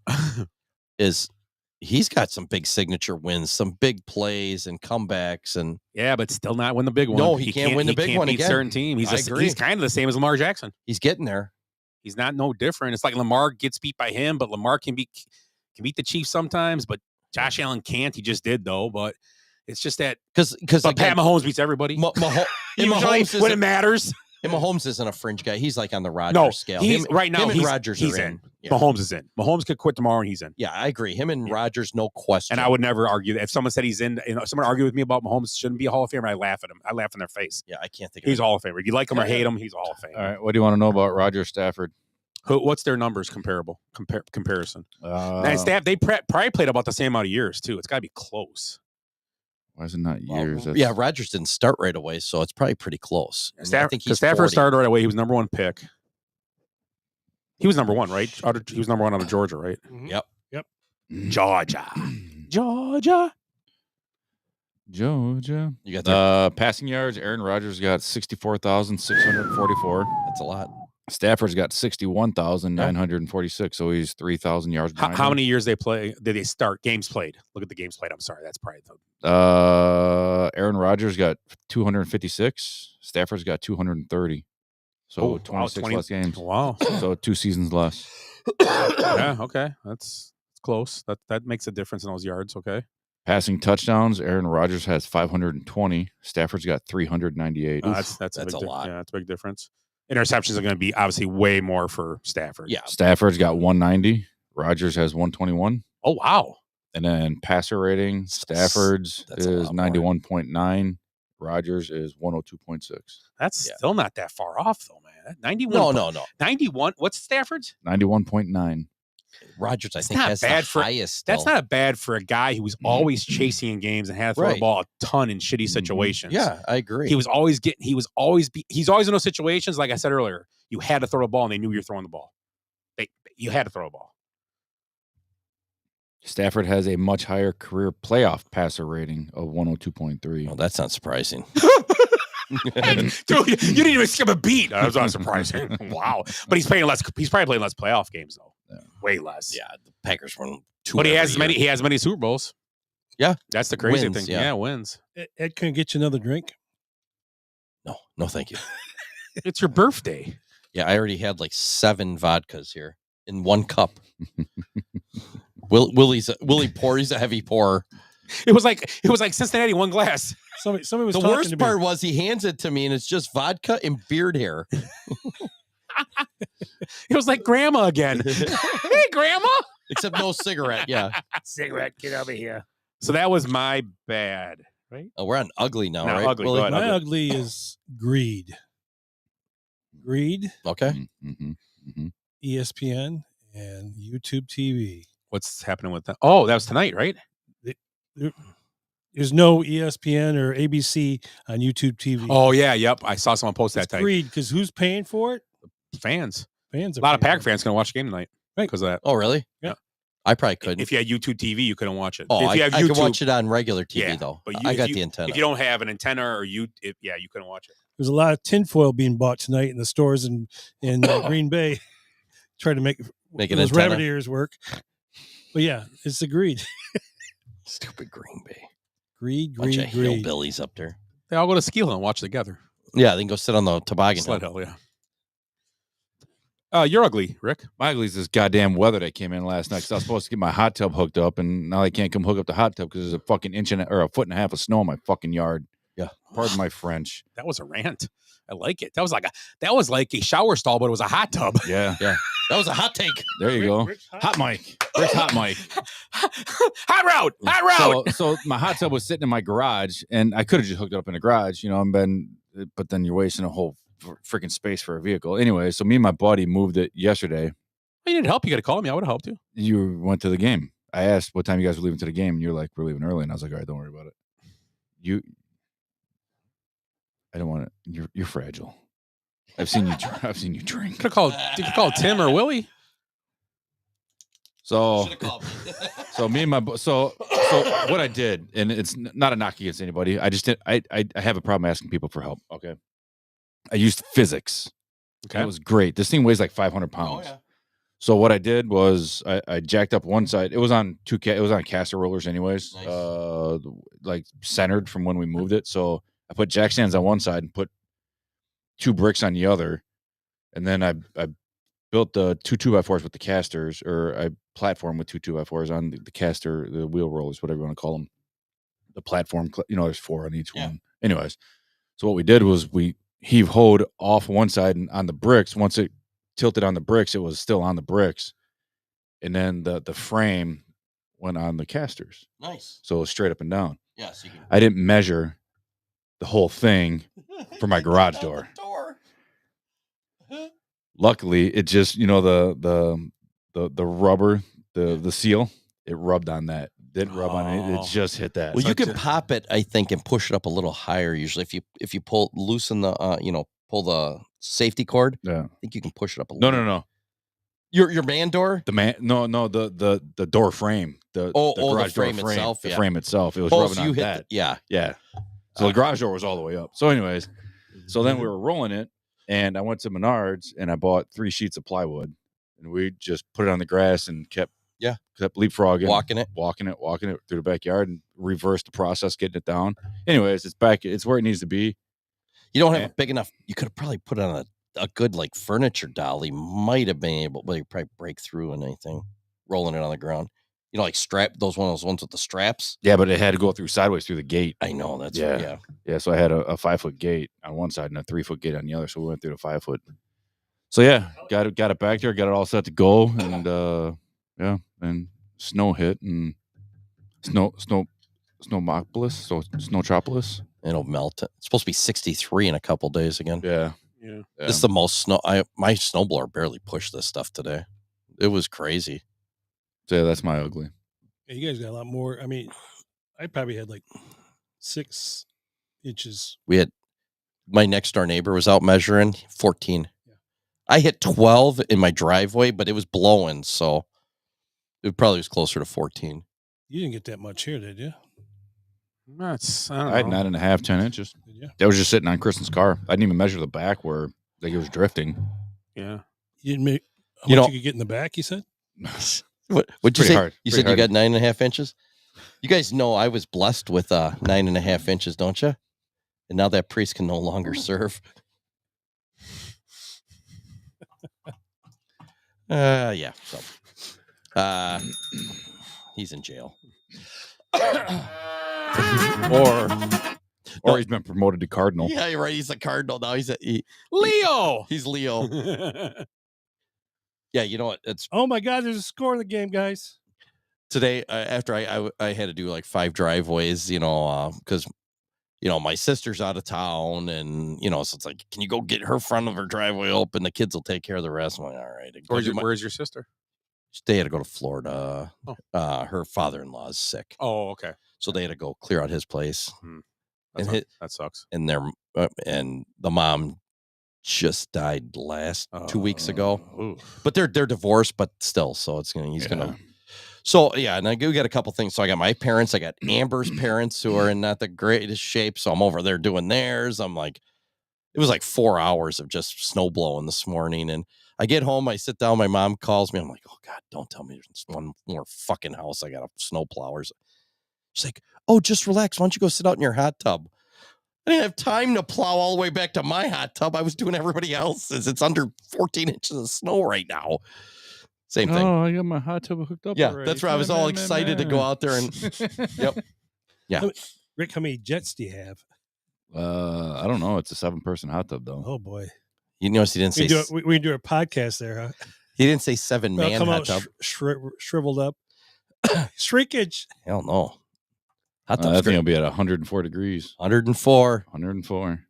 he's got some big signature wins, some big plays and comebacks, and Yeah, but still not win the big one. No, he can't win the big one beat again. Certain team. I agree. He's kind of the same as Lamar Jackson. he's getting there. He's not no different. It's like Lamar gets beat by him, but Lamar can beat the Chiefs sometimes. But Josh Allen can't. He just did though. But it's just that Because But Pat Mahomes beats everybody. Usually when it matters. And Mahomes isn't a fringe guy. He's like on the Rodgers scale. He's right now. Him and He's Rodgers he's are in. Yeah. Mahomes is in. Mahomes could quit tomorrow, and he's in. Yeah, I agree. Him and Rodgers, no question. And I would never argue that. If someone said he's in, someone argued with me about Mahomes shouldn't be a Hall of Famer, I laugh at him. I laugh in their face. Yeah, I can't think of He's a Hall of Famer. If you like him or hate him, he's a Hall of Famer. All right, what do you want to know about Roger Stafford? What's their numbers comparison? Uh, And Staff, they probably played about the same amount of years too. It's got to be close. Why is it not years? Well, yeah, Rodgers didn't start right away, so it's probably pretty close. I mean, I think he's Stafford 40. started right away. He was number 1 pick. He was number 1, right? He was number 1 out of Georgia, right? Yep. Georgia. You got passing yards. Aaron Rodgers got 64,644. That's a lot. Stafford's got 61,946, so he's 3,000 yards behind. How many years did they start? Games played. Look at the games played. I'm sorry, that's probably Aaron Rodgers got 256. Stafford's got 230. So 26 less games. Wow. So 2 seasons less. Yeah. Okay. That's close. That makes a difference in those yards. Okay. Passing touchdowns, Aaron Rodgers has 520. Stafford's got 398. That's a lot. Yeah, that's a big difference. Interceptions are going to be obviously way more for Stafford. Yeah. Stafford's got 190. Rodgers has 121. Oh, wow. And then passer rating, Stafford's That's a is lot more. 91.9. Rodgers is 102.6. That's still not that far off, though, man. 91. No. 91. What's Stafford's? 91.9. Rodgers, I It's think, not has bad the for- highest. Still. That's not bad for a guy who was always chasing in games and had to throw the Right. ball a ton in shitty situations. Yeah, I agree. He's always in those situations. Like I said earlier, you had to throw the ball and they knew you were throwing the ball. You had to throw the ball. Stafford has a much higher career playoff passer rating of 102.3. Well, that's not surprising. Dude, you didn't even skip a beat. That was not surprising. Wow. But he's playing less. He's probably playing less playoff games though. Yeah. Way less. Yeah, the Packers won 2. But he every has year. many. He has many Super Bowls. Yeah, That's the crazy Wins, thing. yeah. Yeah, wins. Ed, can I get you another drink? No, thank you. It's your birthday. Yeah, I already had like 7 vodkas here in 1 cup. Willy pour. He's a heavy pourer. It was like Cincinnati, 1 glass. Somebody was The talking worst to me. part was he hands it to me and it's just vodka and beard hair. It was like grandma again. Hey, grandma. Except no cigarette. Yeah. Cigarette, get over here. So that was my bad, right? Oh, we're on ugly now, No, right? ugly. Willy? Go ahead. My ugly is greed. Greed, Okay. ESPN, and YouTube TV. What's happening with that? Oh, that was tonight, right? There's no ESPN or ABC on YouTube TV. Oh yeah, yep. I saw someone post that. it's Type. greed because who's paying for it? Fans. Fans. A Are lot of paying Packer for it. fans gonna watch the game tonight, right? Because of that. Oh, really? Yeah. I probably couldn't. If you had YouTube TV, you couldn't watch it. Oh, if you I have can YouTube, watch it on regular TV, Yeah, though. but I if got you- the antenna. If you don't have an antenna or you couldn't watch it. There's a lot of tinfoil being bought tonight in the stores in Green Bay. Try to make an those antenna. rabbit ears work. But yeah, it's the greed. Stupid Green Bay. Greed, Bunch greed, of greed. hillbillies up there. They all go to Ski Hill and watch together. Yeah, they can go sit on the toboggan. Sled hill. Hill, yeah. You're ugly, Rick. My ugly is this goddamn weather that came in last night. Because I was supposed to get my hot tub hooked up, and now I can't come hook up the hot tub because there's a fucking or a foot and a half of snow in my fucking yard. Yeah. Pardon my French. That was a rant. I like it. That was like a shower stall, but it was a hot tub. Yeah. Yeah. That was a hot take. There you go. Hot mic. Rick's hot mic. Hot route. Hot route. So my hot tub was sitting in my garage, and I could have just hooked it up in the garage, but then you're wasting a whole freaking space for a vehicle. Anyway, so me and my buddy moved it yesterday. You need help. You got to call me. I would have helped you. You went to the game. I asked what time you guys were leaving to the game, and you're like, we're leaving early. And I was like, all right, don't worry about it. I don't want it. You're fragile. I've seen you drink. Did you call Tim or Willie? So me and my so what I did, and it's not a knock against anybody. I just did. I have a problem asking people for help. Okay. I used physics. Okay. It was great. This thing weighs like 500 pounds. Oh, yeah. So what I did was I jacked up one side. It was on caster rollers anyways. Nice. Like centered from when we moved it. So I put jack stands on one side and put 2 bricks on the other. And then I built the 2 2x4s with the casters, or I platform with 2 2x4s on the caster, the wheel rollers, whatever you want to call them. The platform, there's 4 on each one. Anyways, so what we did was we heave-hoed off one side and on the bricks. Once it tilted on the bricks, it was still on the bricks. And then the frame went on the casters. Nice. So it was straight up and down. Yes. You can... I didn't measure the whole thing for my garage door. Luckily, it just, the rubber, the seal, it rubbed on that. Didn't rub on it. It just hit that. Well, you can pop it, I think, and push it up a little higher. Usually, if you loosen the, pull the safety cord. Yeah. I think you can push it up a little. No. Your man door? The door frame. The garage frame door frame itself. The Yeah. frame itself. It was rubbing so on you hit that. yeah. Yeah. So the garage door was all the way up. So anyways, so then we were rolling it, And I went to Menards and I bought 3 sheets of plywood, and we just put it on the grass and kept leapfrogging, walking it through the backyard, and reversed the process, getting it down. Anyways, it's back. It's where it needs to be. You don't have a big enough. You could have probably put on a good like furniture dolly. Might have been able, but you probably break through and anything, rolling it on the ground. You know, like one of those ones with the straps. Yeah, but it had to go through sideways through the gate. I know that's yeah. So I had a 5-foot gate on one side and a 3-foot gate on the other. So we went through the 5-foot. So yeah, got it back there, got it all set to go, and and snow hit and snowtropolis. It'll melt. It's supposed to be 63 in a couple days again. Yeah. This is the most snow. My snowblower barely pushed this stuff today. It was crazy. So yeah, that's my ugly. Yeah, you guys got a lot more. I mean, I probably had like 6 inches. We had my next door neighbor was out measuring 14. Yeah. I hit 12 in my driveway, but it was blowing, so it probably was closer to 14. You didn't get that much here, did you? I had 9.5, 10 inches. That was just sitting on Kristen's car. I didn't even measure the back where like it was drifting. Yeah. You didn't make how much you could get in the back, you said? What'd you say? Hard. You said you got 9.5 inches? You guys know I was blessed with 9.5 inches, don't you? And now that priest can no longer serve. Yeah. So, he's in jail. or he's been promoted to cardinal. Yeah, you're right. He's a cardinal now. Leo. He's Leo. Yeah, you know what? Oh my God! There's a score in the game, guys. Today, after I had to do like 5 driveways, because my sister's out of town, and so it's like, can you go get her front of her driveway open? The kids will take care of the rest. I'm like, all right. Where's your sister? They had to go to Florida. Oh. Her father-in-law is sick. Oh, okay. So they had to go clear out his place. That sucks. And and the mom just died 2 weeks ago. But they're divorced, but still. So he's gonna. So yeah, and we got a couple things. So I got my parents. I got Amber's parents who are in not the greatest shape. So I'm over there doing theirs. I'm like, it was like 4 hours of just snow blowing this morning, and I get home, I sit down, my mom calls me. I'm like, oh God, don't tell me there's one more fucking house. I got a snow plowers. She's like, oh, just relax. Why don't you go sit out in your hot tub? I didn't have time to plow all the way back to my hot tub. I was doing everybody else's. It's under 14 inches of snow right now. Same thing. Oh, I got my hot tub hooked up. Yeah, already. that's where I was all excited to go out there and. Yep. Yeah. Rick, how many jets do you have? I don't know. It's a 7-person hot tub, though. Oh boy. You notice he didn't say. We can do a podcast there, huh? He didn't say 7-man hot tub. Shriveled up. Shrinkage. Hell no. Hot that thing will be at 104 degrees. 104. 104.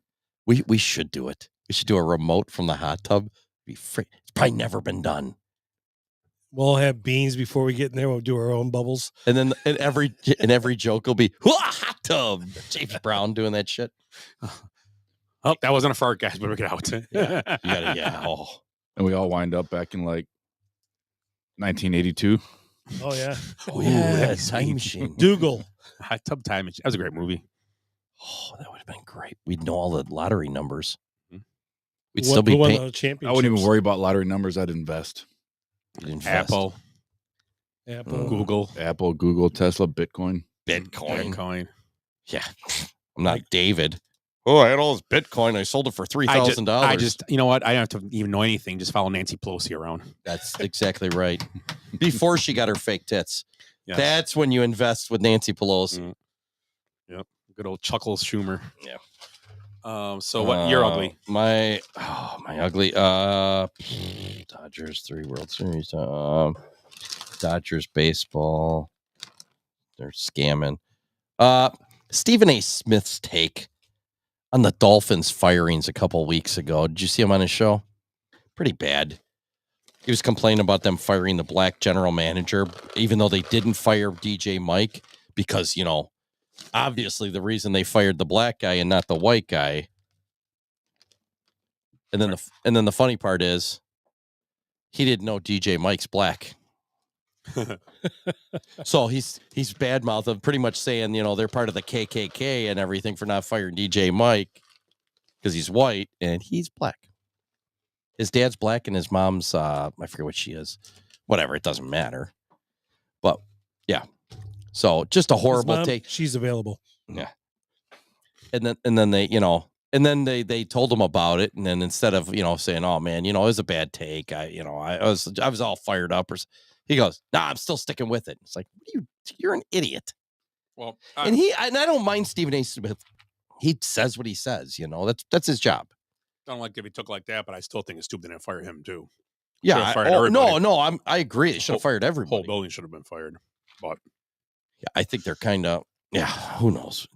We should do it. We should do a remote from the hot tub. It's probably never been done. We'll have beans before we get in there. We'll do our own bubbles. And then every joke will be hot tub. James Brown doing that shit. Oh, that wasn't a fart, guys, but we get out. Yeah. Oh. And we all wind up back in like 1982. Oh yeah. Oh yeah. Time machine. Dougal. Hot tub time machine. That was a great movie. Oh, that would have been great. We'd know all the lottery numbers. We'd still be paying. I wouldn't even worry about lottery numbers. I'd invest. Apple, Google, Tesla, Bitcoin. Yeah. I'm not David. Oh, I had all this Bitcoin. I sold it for $3,000. I just, you know what? I don't have to even know anything. Just follow Nancy Pelosi around. That's exactly right. Before she got her fake tits. Yes. That's when you invest with Nancy Pelosi. Yep. Good old Chuckles Schumer. Yeah. So what? You're ugly. My ugly. Dodgers 3 World Series. Dodgers baseball. They're scamming. Stephen A. Smith's take on the Dolphins firings a couple weeks ago. Did you see him on his show? Pretty bad. He was complaining about them firing the black general manager, even though they didn't fire DJ Mike, because, obviously the reason they fired the black guy and not the white guy. And then the funny part is he didn't know DJ Mike's black. So he's badmouth, pretty much saying, they're part of the KKK and everything for not firing DJ Mike because he's white and he's black. His dad's black and his mom's I forget what she is. Whatever, it doesn't matter. But yeah. So just a horrible take. She's available. Yeah. And then they, and then they told him about it, and then instead of saying, "Oh man, it was a bad take," I was all fired up, he goes, "Nah, I'm still sticking with it." It's like, you're an idiot. Well, and I don't mind Stephen A. Smith. He says what he says. That's his job. I don't like if he took like that, but I still think it's stupid to fire him too. Yeah, I agree. They should have fired everybody. Whole building should have been fired. But yeah, I think they're kind of who knows.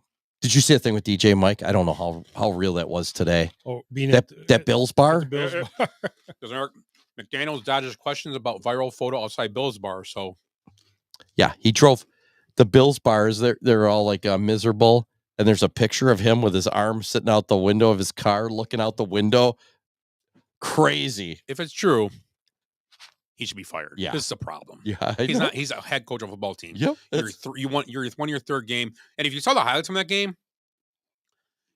Did you see a thing with DJ Mike? I don't know how real that was today. Oh, being that Bills bar. Because Eric McDaniels dodges questions about viral photo outside Bills bar. So yeah, he drove the Bills bars. They're all like miserable, and there's a picture of him with his arm sitting out the window of his car, looking out the window. Crazy. If it's true, he should be fired. Yeah, this is a problem. Yeah, he's not. He's a head coach of a football team. Yep. You're one of your third game, and if you saw the highlights from that game,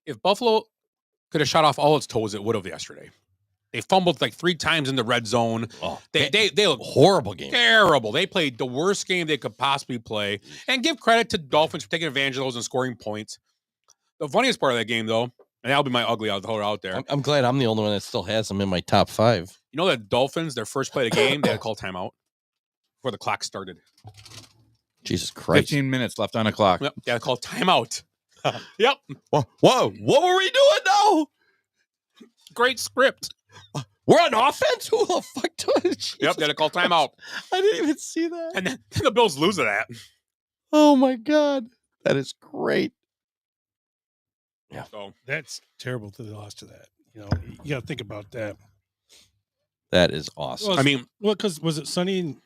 if Buffalo could have shot off all its toes, it would have yesterday. They fumbled like 3 times in the red zone. Oh, they look horrible game. Terrible. They played the worst game they could possibly play. And give credit to Dolphins for taking advantage of those and scoring points. The funniest part of that game, though, and that'll be my ugly out there. I'm glad I'm the only one that still has them in my top 5. You know that Dolphins, their first play of the game, they had to call timeout before the clock started. Jesus Christ. 15 minutes left on the clock. Yep, they had to call timeout. Yep. Whoa, what were we doing now? Great script. We're on offense? Who the fuck does it? Yep, they had to call timeout. I didn't even see that. And then the Bills lose to that. Oh my God. That is great. Yeah. So that's terrible to the loss to that. You got to think about that. That is awesome. Well, because was it sunny and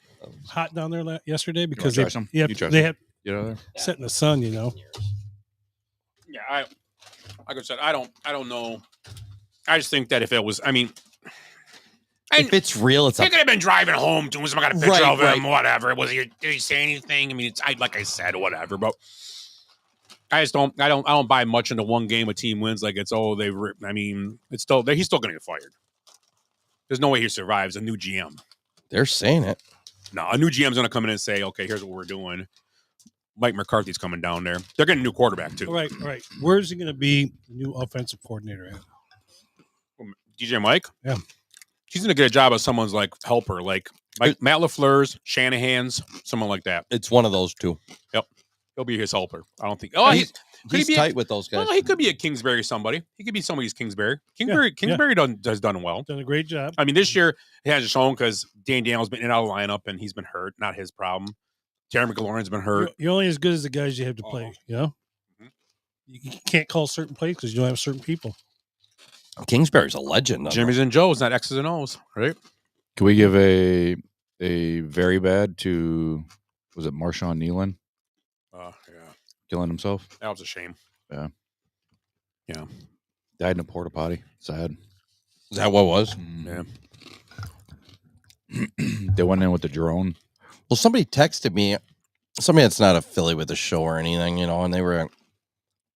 hot down there yesterday? Because they had set in the sun. Yeah, like I said, I don't know. I just think that if it was, if it's real, he could have been driving home doing some kind of picture of him, whatever. Did he say anything? Like I said, whatever. But I just don't. I don't buy much into one game a team wins. Like it's it's still he's still going to get fired. There's no way he survives a new GM. They're saying it. No, a new GM's going to come in and say, "Okay, here's what we're doing." Mike McCarthy's coming down there. They're getting a new quarterback too. Right. Where's he going to be the new offensive coordinator at? DJ Mike? Yeah. He's going to get a job as someone's like helper, like Matt LaFleur's, Shanahan's, someone like that. It's one of those two. Yep. He'll be his helper. I don't think. He's tight with those guys. Well, he could be a Kingsbury somebody. He could be somebody's Kingsbury. Kingsbury has done well. Done a great job. This year he hasn't shown because Dan Daniel's been in and out of the lineup and he's been hurt. Not his problem. Terry McLaurin's been hurt. You're only as good as the guys you have to play. Mm-hmm. You can't call certain plays because you don't have certain people. Kingsbury's a legend. Jimmy's and Joe's, not X's and O's, right? Can we give a very bad to, was it Marshawn Nealon? Yeah. Killing himself? That was a shame. Yeah. Yeah. Died in a porta potty. Sad. Is that what it was? Yeah. They went in with the drone. Well, somebody texted me, somebody that's not affiliated with the show or anything, and they were,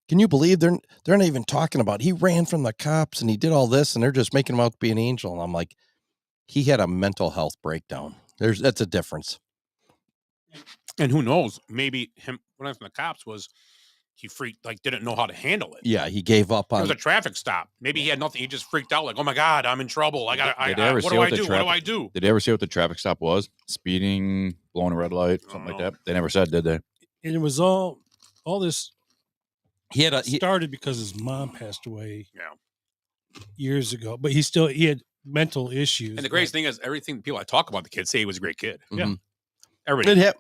can you believe they're not even talking about, he ran from the cops and he did all this and they're just making him out to be an angel. And I'm like, he had a mental health breakdown. That's a difference. And who knows, maybe him running from the cops was he freaked, didn't know how to handle it. Yeah, he gave up on it. Was a traffic stop. Maybe he had nothing. He just freaked out like, oh my God, I'm in trouble. What do I do? Did they ever see what the traffic stop was? Speeding, blowing a red light, something like that? They never said, did they? And it was all this he started because his mom passed away years ago, but he had mental issues. And the greatest thing is everything people I talk about the kid say he was a great kid. Yeah. Everybody.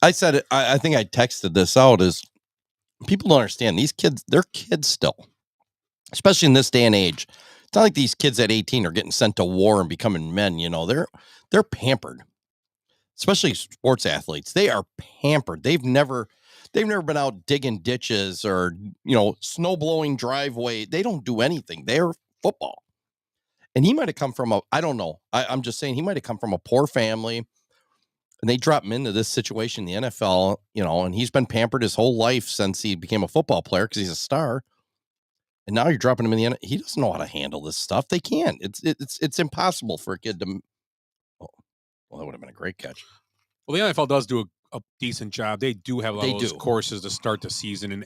I said it. I think I texted this out is people don't understand these kids, they're kids still, especially in this day and age. It's not like these kids at 18 are getting sent to war and becoming men. They're pampered, especially sports athletes. They are pampered. They've never been out digging ditches or, snow blowing driveway. They don't do anything. They're football. And he might have come from I don't know. I'm just saying he might have come from a poor family. And they drop him into this situation in the NFL, and he's been pampered his whole life since he became a football player because he's a star. And now you're dropping him in the end. He doesn't know how to handle this stuff. They can't. It's impossible for a kid to. Oh, well, that would have been a great catch. Well, the NFL does do a decent job. They do have a lot of those courses to start the season. And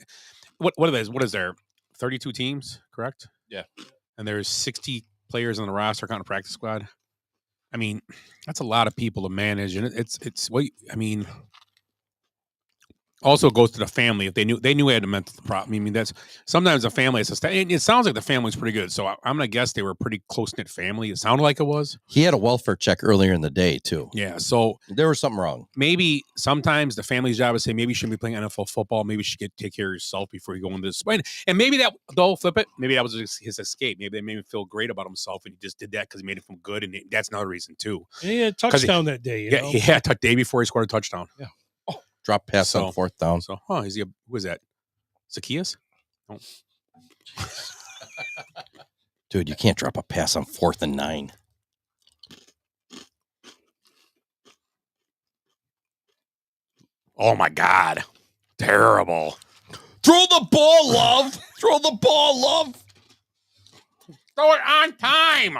what are those? What is there? 32 teams, correct? Yeah. And there's 60 players on the roster, counting practice squad. I mean, that's a lot of people to manage, and it's what I mean. Also goes to the family. If they knew they had a mental problem. I mean, that's sometimes a family. It sounds like the family's pretty good. So I'm gonna guess they were a pretty close knit family. It sounded like it was. He had a welfare check earlier in the day too. Yeah, so there was something wrong. Maybe sometimes the family's job is say maybe you shouldn't be playing NFL football. Maybe you should take care of yourself before you go into this. And maybe that they'll flip it. Maybe that was his escape. Maybe they made him feel great about himself, and he just did that because he made him feel good. And that's another reason too. And he had a touchdown that day. You know? He had a day before he scored a touchdown. Yeah. Drop pass on fourth down. So, who is that? Zacchaeus? Oh. Dude, you can't drop a pass on 4th and 9. Oh my God. Terrible. Throw the ball, love. Throw the ball, love. Throw it on time.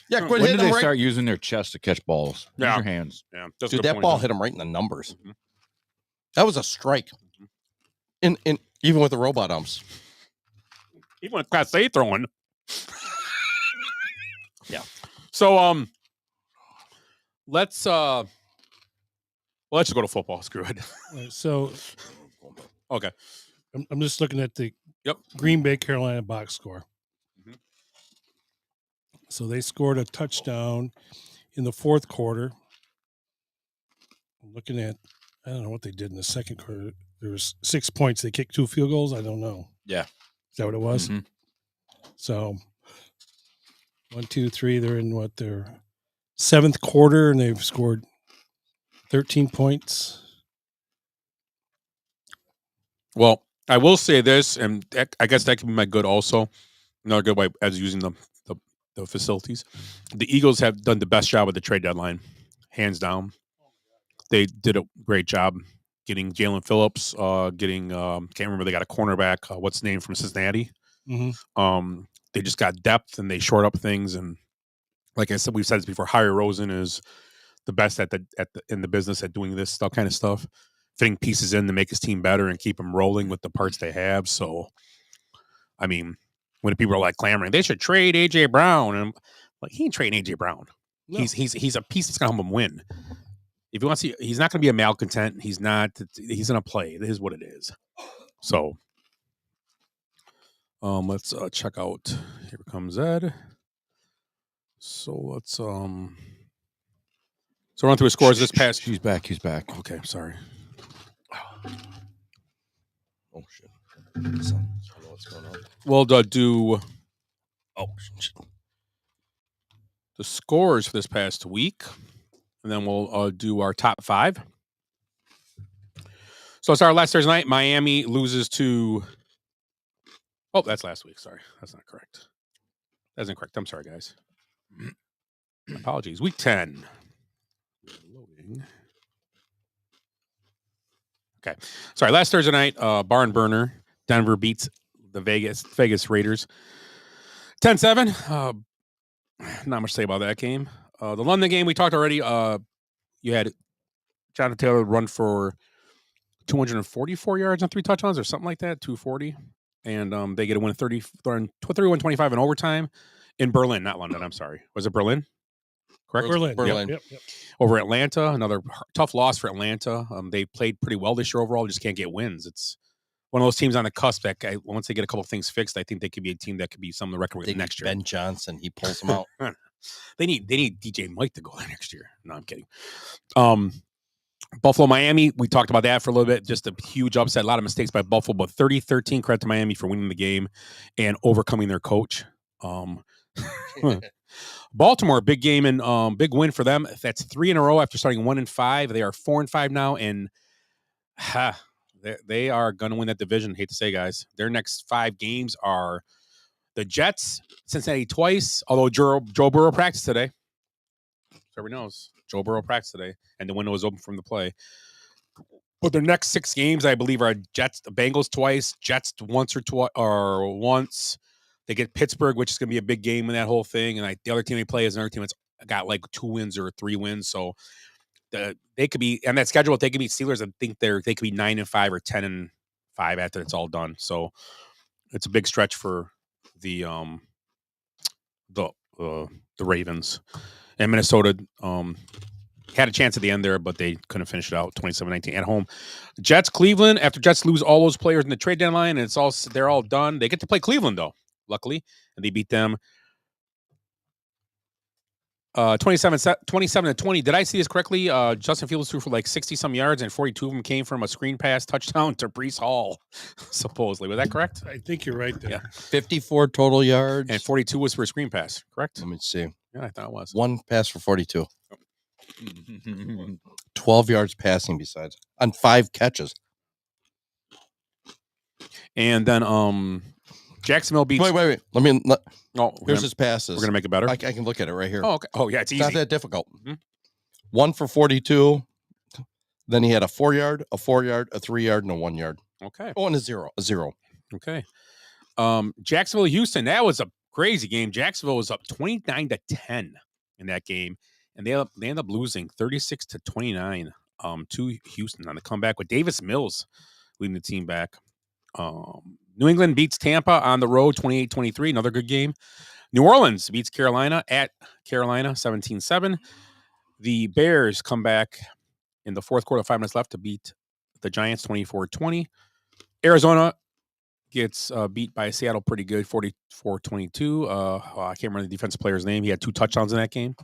Yeah, when did they start using their chest to catch balls? Use your hands. Yeah. Dude, that ball hit him right in the numbers. Mm-hmm. That was a strike. In even with the robot umps. Even with Class A throwing. Yeah. So let's just go to football. Screw it. So okay. I'm just looking at the Green Bay Carolina box score. Mm-hmm. So they scored a touchdown in the fourth quarter. I'm looking at I don't know what they did in the second quarter. There was 6 points. They kicked 2 field goals. I don't know. Yeah. Is that what it was? Mm-hmm. So 1, 2, 3. They're in their 7th quarter, and they've scored 13 points. Well, I will say this, and I guess that can be my good also. Another good way as using the facilities. The Eagles have done the best job with the trade deadline, hands down. They did a great job getting Jalen Phillips, can't remember, they got a cornerback, what's his name, from Cincinnati. Mm-hmm. They just got depth and they short up things. And like I said, we've said this before, Harry Rosen is the best in the business at doing this kind of stuff, fitting pieces in to make his team better and keep them rolling with the parts they have. So, I mean, when people are like clamoring, they should trade AJ Brown, and I'm like, he ain't trading AJ Brown. No. He's a piece that's gonna help him win. If he wants to, he's not going to be a malcontent. He's not. He's going to play. It is what it is. So, let's check out. Here comes Ed. So let's run through his scores this past. He's back. Okay, sorry. Oh shit! I don't know what's going on. We'll do. Oh shit! The scores for this past week. And then we'll do our top 5. So it's our last Thursday night. Miami loses to... Oh, that's last week. Sorry. That's not correct. That's incorrect. I'm sorry, guys. Apologies. Week 10. Loading. Okay. Sorry. Last Thursday night, barn burner. Denver beats the Vegas Raiders 10-7. Not much to say about that game. The London game, we talked already. You had Jonathan Taylor run for 244 yards on 3 touchdowns or something like that, 240. And they get a win 31-25 in overtime in Berlin, not London. I'm sorry. Was it Berlin? Correct? Berlin. Yep. Over Atlanta, another tough loss for Atlanta. They played pretty well this year overall, just can't get wins. It's one of those teams on the cusp that once they get a couple of things fixed, I think they could be a team that could be some of the record next year. Ben Johnson, he pulls them out. They need DJ Mike to go there next year. No, I'm kidding. Buffalo, Miami, we talked about that for a little bit. Just a huge upset. A lot of mistakes by Buffalo, but 30-13 credit to Miami for winning the game and overcoming their coach. Baltimore, big game and big win for them. That's 3 in a row after starting 1-5. They are 4-5 now, and they are going to win that division. Hate to say, guys. Their next 5 games are the Jets, Cincinnati twice, although Joe Burrow practiced today. So everyone knows. Joe Burrow practiced today, and the window was open from the play. But their next 6 games, I believe, are Jets, the Bengals twice, Jets once, They get Pittsburgh, which is going to be a big game in that whole thing. And the other team they play is another team that's got like 2 wins or 3 wins. So they could be on that schedule. If they could beat Steelers, I think they could be 9-5 or 10-5 after it's all done. So it's a big stretch for the Ravens. And Minnesota had a chance at the end there, but they couldn't finish it out. 27-19 at home. Jets, Cleveland. After Jets lose all those players in the trade deadline, and they're all done. They get to play Cleveland though, luckily, and they beat them 27-20. Did I see this correctly? Justin Fields threw for like 60-some yards, and 42 of them came from a screen pass touchdown to Breece Hall, supposedly. Was that correct? I think you're right there. Yeah. 54 total yards. And 42 was for a screen pass, correct? Let me see. Yeah, I thought it was. 1 pass for 42. 12 yards passing besides on 5 catches. And then Jacksonville beats. Wait. Here's his passes. We're gonna make it better. I can look at it right here. Oh, okay. Oh, yeah, it's easy. Not that difficult. Mhm. 1 for 42. Then he had a 4-yard, a 4-yard, a 3-yard, and a 1-yard. Okay. Oh, and a zero. Okay. Jacksonville, Houston. That was a crazy game. Jacksonville was up 29-10 in that game, and they end up losing 36-29 to Houston on the comeback with Davis Mills leading the team back. New England beats Tampa on the road 28-23, another good game. New Orleans beats Carolina at Carolina 17-7. The Bears come back in the fourth quarter, 5 minutes left, to beat the Giants 24-20. Arizona gets beat by Seattle pretty good, 44-22. I can't remember the defensive player's name. He had 2 touchdowns in that game.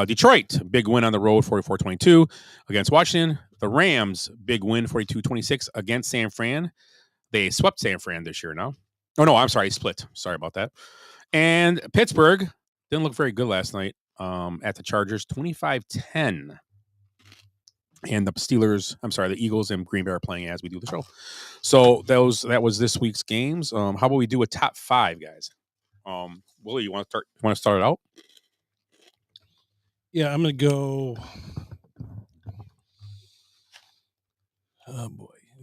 Detroit, big win on the road, 44-22 against Washington. The Rams, big win, 42-26 against San Fran. They swept San Fran this year now. Oh, no, I'm sorry, split. Sorry about that. And Pittsburgh didn't look very good last night at the Chargers, 25-10. And the Eagles and Green Bay are playing as we do the show. So that was this week's games. How about we do a top 5, guys? Willie, you want to start it out? Yeah, I'm gonna go. Oh boy, I'm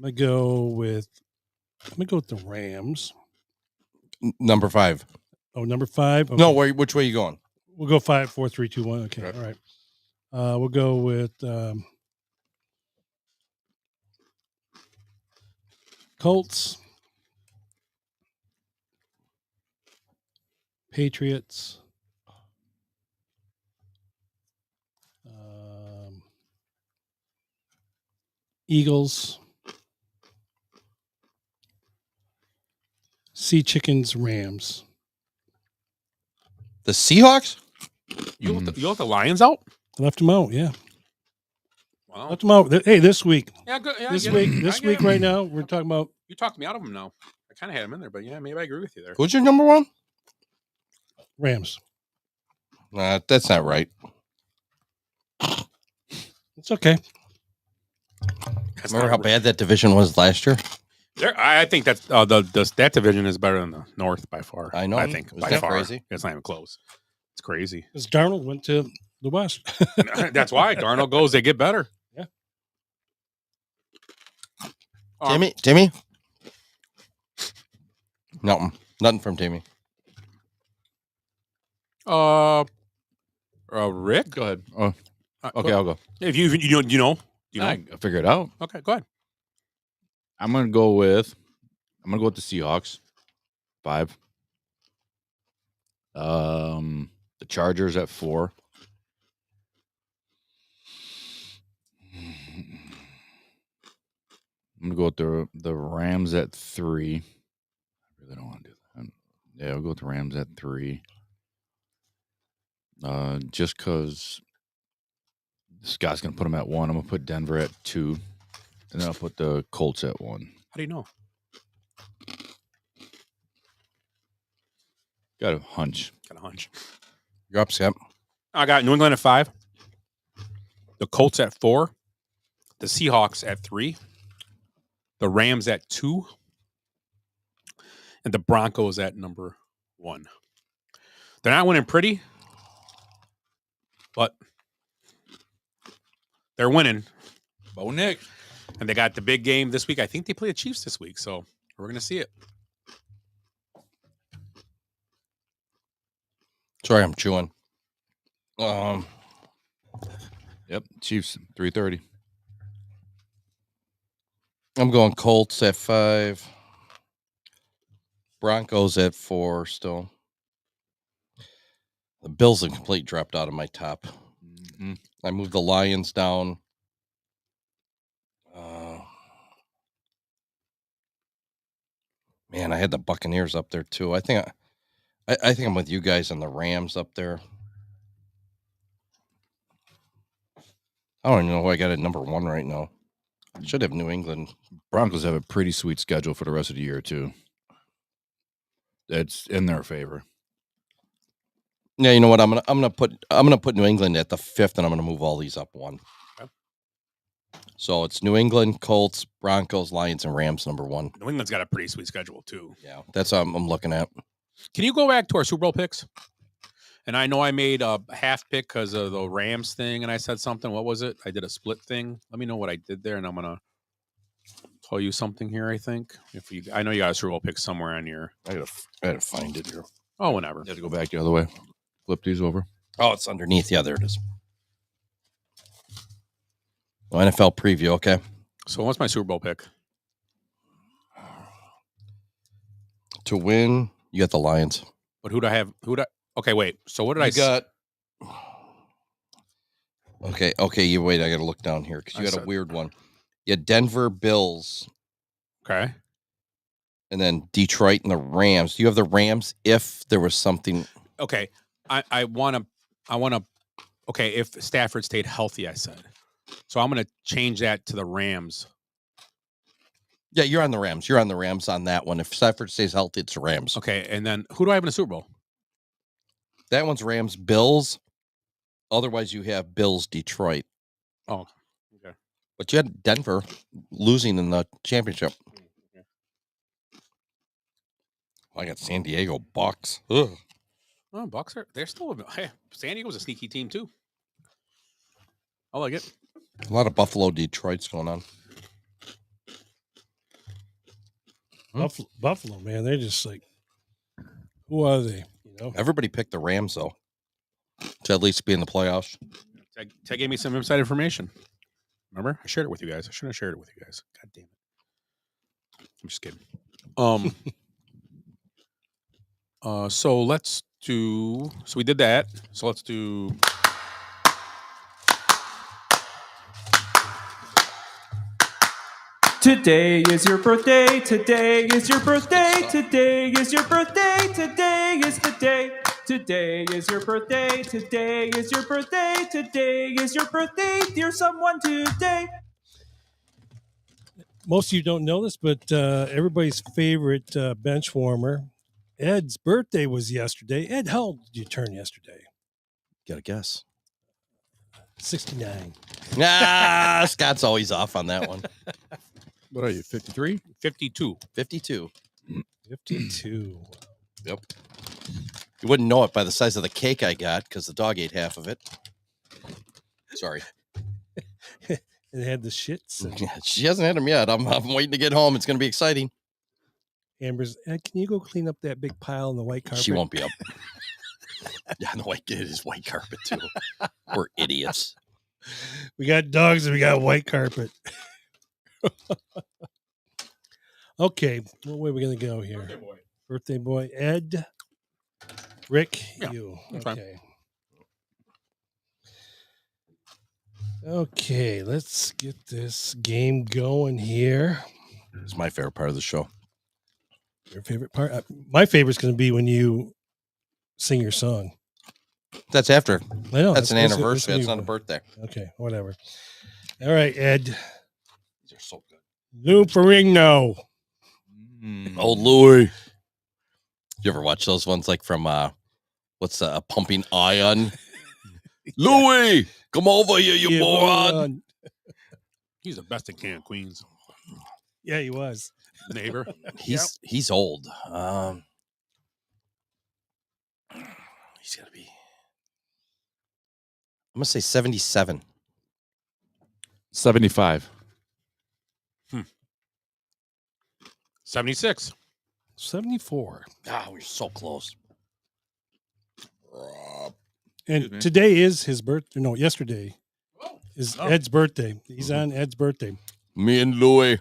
gonna go with the Rams. Number 5. Oh, number 5. Okay. No, which way are you going? We'll go 5, 4, 3, 2, 1. Okay, all right. We'll go with Colts, Patriots, Eagles, Sea Chickens, Rams. The Seahawks? You let the Lions out? Left them out, yeah. Wow. Left them out. Hey, this week. Yeah, good. Yeah, This week right now, we're talking about. You talked me out of them now. I kind of had them in there, but yeah, maybe I agree with you there. Who's your number 1? Rams. That's not right. It's okay. Remember how bad that division was last year? I think that that division is better than the North by far. I know. I think Was by that far. crazy? It's not even close. It's crazy. Because Darnold went to the West. That's why Darnold goes. They get better. Yeah. Timmy? Nothing from Timmy. Rick, Go ahead. Oh, okay, I'll go. If you know. I figure it out. Okay, go ahead. I'm gonna go with the Seahawks. 5. The Chargers at 4. I'm gonna go with the Rams at 3. I really don't want to do that. Yeah, I'll go with the Rams at 3. Just because Scott's gonna put them at 1. I'm gonna put Denver at 2, and then I'll put the Colts at 1. How do you know? Got a hunch. You're up, Scott. I got New England at 5. The Colts at 4. The Seahawks at 3. The Rams at 2. And the Broncos at number 1. They're not winning pretty, but they're winning. Bo Nick. And they got the big game this week. I think they play the Chiefs this week. So We're gonna see it. Sorry, I'm chewing. Yep, Chiefs 3:30. I'm going Colts at 5. Broncos at 4 still. The Bills have completely dropped out of my top. Mm-hmm. I moved the Lions down. Man, I had the Buccaneers up there too. I think I'm with you guys on the Rams up there. I don't even know who I got at number 1 right now. I should have New England. Broncos have a pretty sweet schedule for the rest of the year too. It's in their favor. Yeah, you know what? I'm gonna put New England at the 5th, and I'm gonna move all these up 1. Okay. So it's New England, Colts, Broncos, Lions, and Rams number 1. New England's got a pretty sweet schedule too. Yeah, that's what I'm looking at. Can you go back to our Super Bowl picks? And I know I made a half pick because of the Rams thing, and I said something. What was it? I did a split thing. Let me know what I did there, and I'm gonna tell you something here. I think I know you got a Super Bowl pick somewhere on your. I gotta find it here. Oh, whenever. You have to go back the other way. Flip these over. Oh, it's underneath. Yeah, there it is. Oh, NFL preview. Okay. So what's my Super Bowl pick? To win, you got the Lions. But who do I have? Okay, wait. So what did I got? Okay. You wait. I got to look down here because you got a weird one. You had Denver, Bills. Okay. And then Detroit and the Rams. Do you have the Rams if there was something? Okay. I want to. Okay, if Stafford stayed healthy, I said. So I'm going to change that to the Rams. Yeah, you're on the Rams. You're on the Rams on that one. If Stafford stays healthy, it's the Rams. Okay, and then who do I have in the Super Bowl? That one's Rams, Bills. Otherwise, you have Bills, Detroit. Oh, okay. But you had Denver losing in the championship. Okay. I got San Diego Bucks. Ugh. Oh, Bucks they're still. Hey, San Diego's a sneaky team too. I like it. A lot of Buffalo, Detroit's going on. Buffalo, man, they're just like, who are they? You know, everybody picked the Rams though to at least be in the playoffs. Ted gave me some inside information. Remember, I shared it with you guys. I shouldn't have shared it with you guys. God damn it! I'm just kidding. So let's do. So we did that. So let's do. Today is your birthday. Today is your birthday. Today is your birthday. Today is the day. Today is your birthday. Today is your birthday. Today is your birthday. Dear someone today. Most of you don't know this, but everybody's favorite bench warmer, Ed's birthday was yesterday. Ed, how old did you turn yesterday? Got a guess. 69. Scott's always off on that one. What are you, 53? 52. 52. 52. Yep. You wouldn't know it by the size of the cake I got because the dog ate half of it. Sorry. It had the shits. She hasn't had them yet. I'm waiting to get home. It's going to be exciting. Amber's, Ed, can you go clean up that big pile on the white carpet? She won't be up. Yeah, the white it is white carpet too. We're idiots. We got dogs and we got white carpet. Okay, what way are we going to go here? Birthday boy. Ed, Rick, yeah, you. Okay. Fine. Okay, let's get this game going here. It's my favorite part of the show. Your favorite part? My favorite's going to be when you sing your song. That's after. I know. That's an anniversary. That's not a birthday. Okay, whatever. All right, Ed. These are so good. Lou Ferrigno. Old Louis. You ever watch those ones like from what's Pumping Iron? Louis, come over here, you moron. He's the best in Can Queens. Yeah, he was. Neighbor. He's old. He's got to be. I'm gonna say 77. 75. 76. 74. Ah, we're so close. And today is his birthday. No, yesterday is Ed's birthday. He's on Ed's birthday. Me and Louie.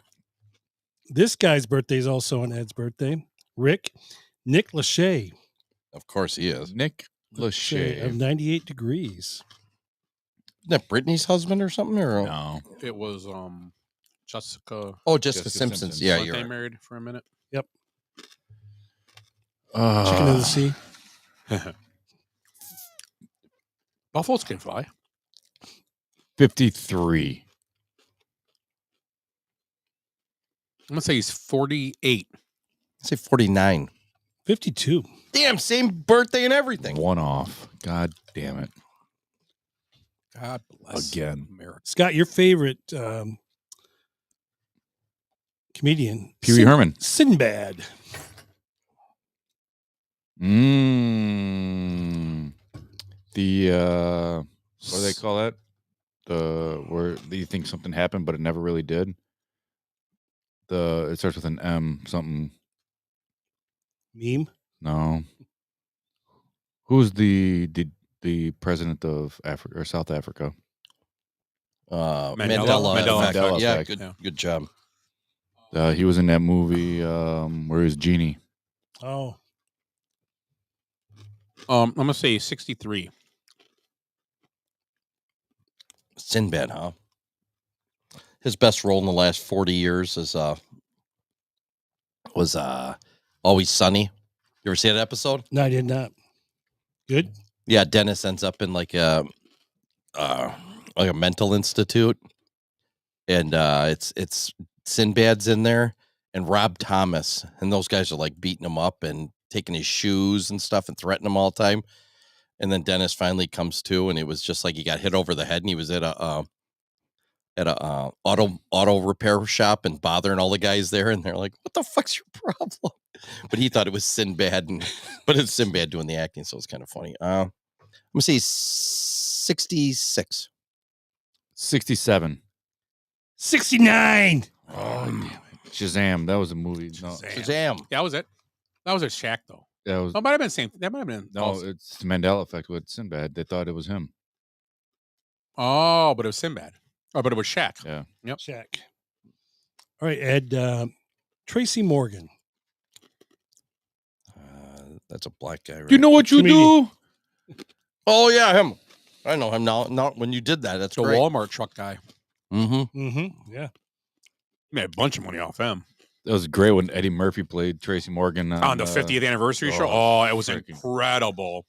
This guy's birthday is also on Ed's birthday. Nick Lachey. Of course he is. Nick Lachey. Of 98 degrees. Isn't that Brittany's husband or something? Or No. It was Jessica. Oh, Jessica Simpson's. Yeah, Weren't you're they right. married for a minute? Yep. Chicken of the sea. Buffaloes can fly. 53. I'm going to say he's 48. Say 49. 52. Damn, same birthday and everything. One off. God damn it. God bless Again. America. Scott, your favorite comedian? Pee Wee Herman. Sinbad. The what do they call that? The where you think something happened but it never really did. It starts with an M something. Meme? No. Who's the president of Africa or South Africa? Mandela effect. Mandela Yeah, effect. good job. He was in that movie where he was Genie. Oh. I'm going to say 63. Sinbad, huh? His best role in the last 40 years was Always Sunny. You ever see that episode? No, I did not. Good? Yeah, Dennis ends up in like a mental institute, and it's Sinbad's in there and Rob Thomas, and those guys are like beating him up and taking his shoes and stuff and threatening him all the time. And then Dennis finally comes to, and it was just like he got hit over the head, and he was at a auto repair shop and bothering all the guys there, and they're like, "What the fuck's your problem?" But he thought it was Sinbad, but it's Sinbad doing the acting, so it's kind of funny. I'm gonna say 66, 67. 69. Shazam. That was a movie. No, Shazam. Yeah, that was it. That was a Shaq, though. that was Oh, might have been the same. That might have been. no. It's the Mandela effect with Sinbad. They thought it was him. Oh, but it was Sinbad. Oh, but it was Shaq. Yeah. Yep. Shaq. All right, Ed. Tracy Morgan. That's a black guy, right? You know what you Comedian. do? Oh yeah, him. I know him now. Not when you did that. That's The great. Walmart truck guy. Mm-hmm. Mm-hmm. Yeah. Made a bunch of money off him. That was great when Eddie Murphy played Tracy Morgan On the 50th anniversary show. Oh, it was freaking- incredible.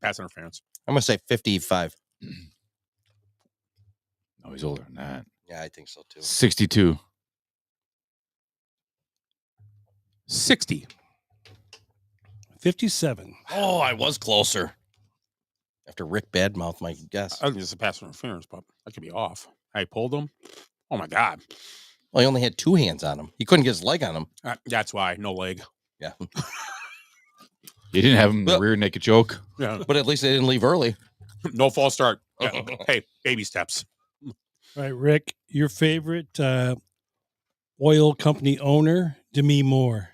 Pass interference. I'm gonna say 55. No, he's older than that. Yeah, I think so too. 62. 60. 57. Oh, I was closer. After Rick badmouthed my guess. I think it's a pass interference, but I could be off. I pulled him. Oh, my God. Well, he only had two hands on him. He couldn't get his leg on him. That's why. No leg. Yeah. You didn't have him in the Well- rear naked choke. Yeah. But at least they didn't leave early. No false start. Yeah. Hey, baby steps. All right, Rick, your favorite oil company owner, Demi Moore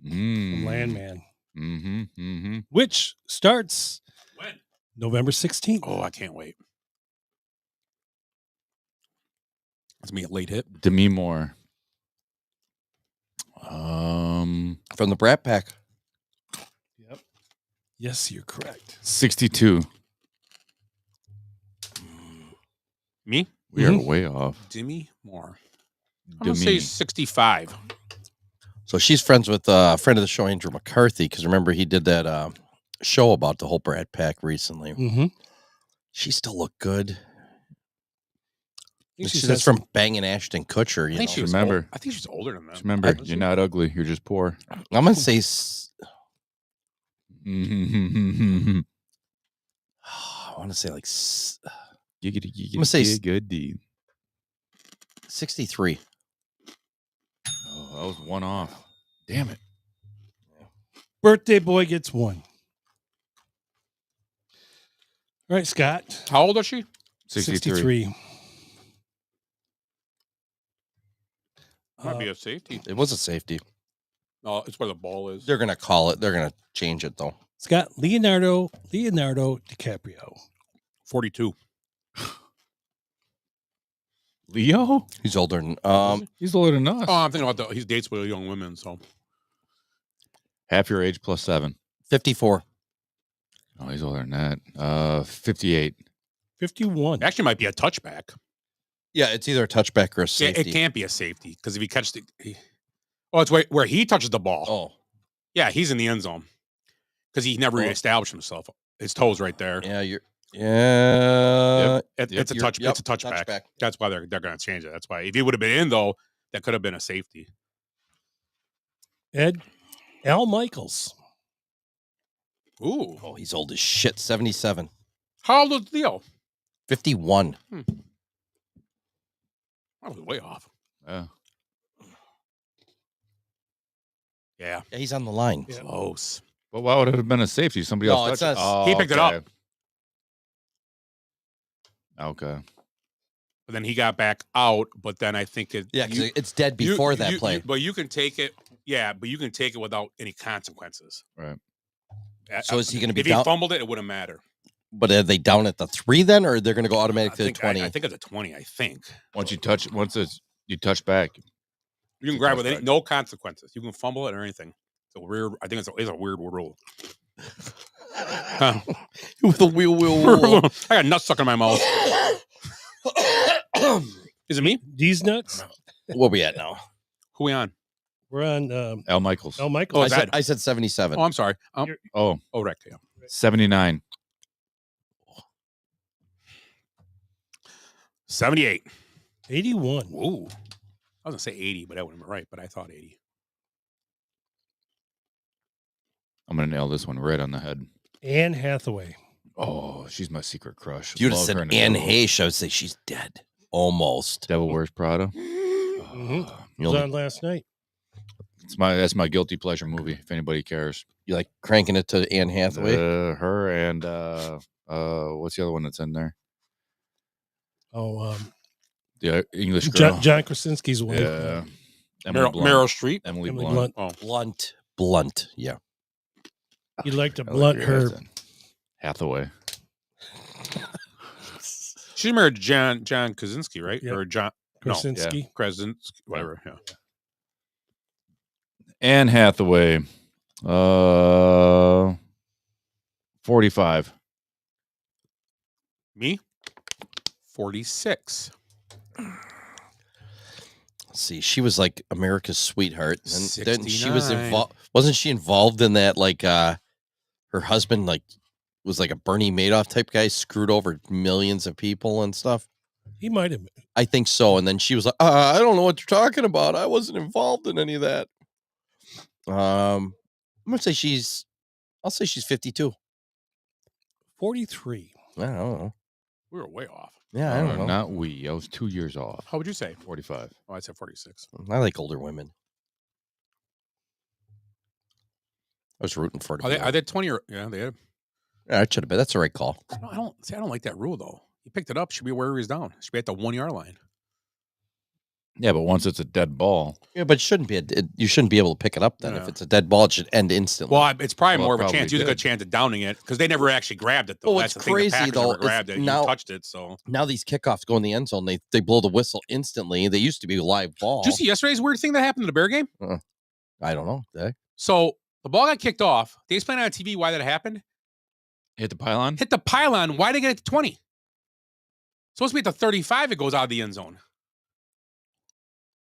from Landman, Mm-hmm. Mm-hmm. which starts When? November 16th. Oh, I can't wait. It's me a late hit. Demi Moore. From the Brat Pack. Yep. Yes, you're correct. 62. Me? We are way off. Demi Moore. I'm going to say Demi. 65. So she's friends with a friend of the show, Andrew McCarthy, because remember he did that show about the whole Brat Pack recently. Mm-hmm. She still looked good. think she That's said from Bangin' Ashton Kutcher. I You think know? she was Remember. old. I think she's older than that. Just remember, you're not ugly. You're just poor. I'm gonna say. Mm-hmm. I want to say like. You get I'm gonna say a good deed. 63. Oh, that was one off. Damn it. Birthday boy gets one. All right, Scott. How old is she? 63. Might be a safety. It was a safety. No, it's where the ball is. They're gonna call it. They're gonna change it though. Scott, Leonardo DiCaprio. 42. Leo? He's older than He's older than us. Oh, I'm thinking about he dates with young women, so Half your age plus 7. 54. Oh, he's older than that. 58. 51. Actually might be a touchback. Yeah, it's either a touchback or a Yeah, safety. it can't be a safety because if he catches it's where he touches the ball. Oh, Yeah, he's in the end zone because he never reestablished himself. His toes right there. yeah, It's a touch. It's a touchback. That's why they're going to change it. That's why if he would have been in though, that could have been a safety. Ed, Al Michaels. Ooh, oh, he's old as shit. 77. How old is Leo? 51. I was way off. Yeah. Yeah, he's on the line. Yeah. Close. But why would it have been a safety? Somebody No, else it touched says- Oh, He picked it up. Okay. But then he got back out. But then I think Yeah, because it's dead before that play. But you can take it. Yeah, but you can take it without any consequences. Right. So is he going to be If down? he fumbled it, it wouldn't matter. But are they down at the 3 then, or they're going to go automatic to the 20? I think it's a 20. I think Once you touch back. you can grab it with no consequences. You can fumble it or anything. It's a weird. I think it's a weird rule. With a wheel. I got nuts stuck in my mouth. Is it me? These nuts. Where we at now? Who we on? We're on Al Michaels. Al Michaels. I said 77. Oh, I'm sorry. Rick. Yeah. 79. 78. 81. Whoa. I was gonna say 80, but that wouldn't be right. But I thought 80. I'm going to nail this one right on the head. Anne Hathaway. Oh, she's my secret crush. If you'd have Love her said in the Anne Devil- Heche, I would say she's dead. Almost. Devil Wears Prada. Mm-hmm. It was on last night. That's my guilty pleasure movie, if anybody cares. You like cranking it to Anne Hathaway? Her and what's the other one that's in there? Oh, The English girl. John Krasinski's wife. Yeah. Meryl Streep. Emily Emily Blunt. Blunt. Blunt. Yeah. You'd like to I like blunt your her. accent. Hathaway. She married John Krasinski, right? Yeah. Or John Krasinski. Krasinski, whatever. Yeah. Anne Hathaway. 45. Me? 46. Let's see, she was like America's sweetheart. And then she was 69. involved. Wasn't she involved in that? Like, her husband, like, was like a Bernie Madoff type guy, screwed over millions of people and stuff. He might have been. I think so. And then she was like, I don't know what you're talking about. I wasn't involved in any of that. I'm gonna say I'll say she's 52. 43. I don't know. We were way off. Yeah, I don't know. Not we. I was 2 years off. How would you say? 45. Oh, I said 46. I like older women. I was rooting for them. Are they 20 or yeah? They had. Yeah, it should have been. That's the right call. No, I don't like that rule though. He picked it up. Should be where he's down. Should be at the 1 yard line. Yeah, but once it's a dead ball. Yeah, but it shouldn't be. You shouldn't be able to pick it up then. Yeah. If it's a dead ball, it should end instantly. Well, it's probably Well, more it of a chance. probably You have a good did. chance of downing it because they never actually grabbed it. Though. Well, That's what's the thing. The crazy, Packers though, never grabbed is it. now- You touched it. So now these kickoffs go in the end zone. They blow the whistle instantly. They used to be live ball. did you see yesterday's weird thing that happened in the Bear game? I don't know. Did I? So the ball got kicked off. They explained on TV why that happened. Hit the pylon? Hit the pylon. Why did they get it to 20? Supposed to be at the 35. It goes out of the end zone.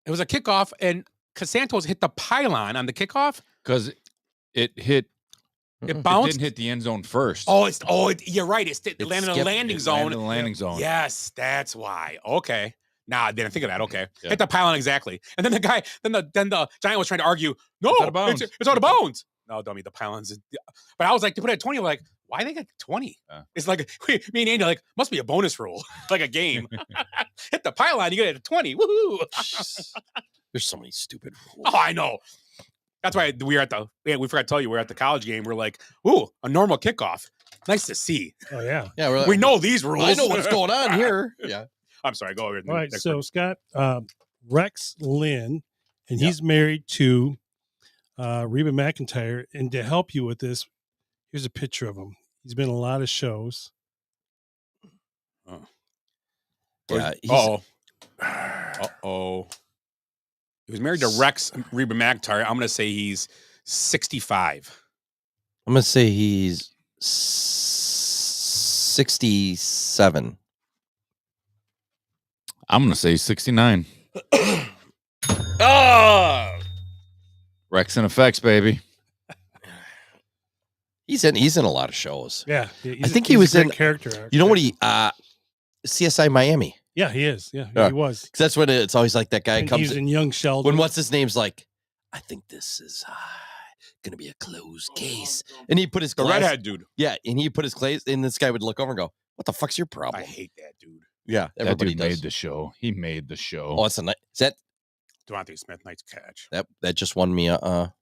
It was a kickoff, and Casantos hit the pylon on the kickoff. Because it hit. It It bounced. didn't hit the end zone first. You're right. It landed in the landing zone. Landed in the landing zone. Yes, that's why. Okay. Nah, I didn't think of that. Okay. Yeah. Hit the pylon exactly. And then the Giant was trying to argue, no, It's out of bounds. it's out of bounds. No, dummy, the pylon's. But I was like, to put it at 20, like, why they get 20? It's like, me and Andy, like, must be a bonus rule, like a game. Hit the pylon, you get it at 20. Woohoo. There's so many stupid rules. Oh, I know. That's why we forgot to tell you, we're at the college game. We're like, ooh, a normal kickoff. Nice to see. Oh, yeah. Yeah, We know these rules. I know what's going on here. Yeah. I'm sorry. Go over. All right. So, Scott, Rex Lynn and he's married to Reba McEntire. And to help you with this, here's a picture of him. He's been in a lot of shows. Yeah. Uh-oh. He was married to Reba McEntire. I'm going to say he's 65. I'm going to say he's 67. I'm going to say 69. Rex and Effects, baby. He's in a lot of shows. Yeah. I think he was in character actor. You know what CSI Miami. Yeah, he is. Yeah, he was. 'Cause that's when it's always like that guy And comes he's in Young Sheldon. when what's his name's like, I think this is gonna be a closed case. And he put his The redhead dude. Yeah, and he put his glaze, and this guy would look over and go, "What the fuck's your problem?" I hate that dude. Yeah, That everybody dude does. made the show. He made the show. Oh, it's a nice. Is that Devontae Smith, nice catch. that just won me a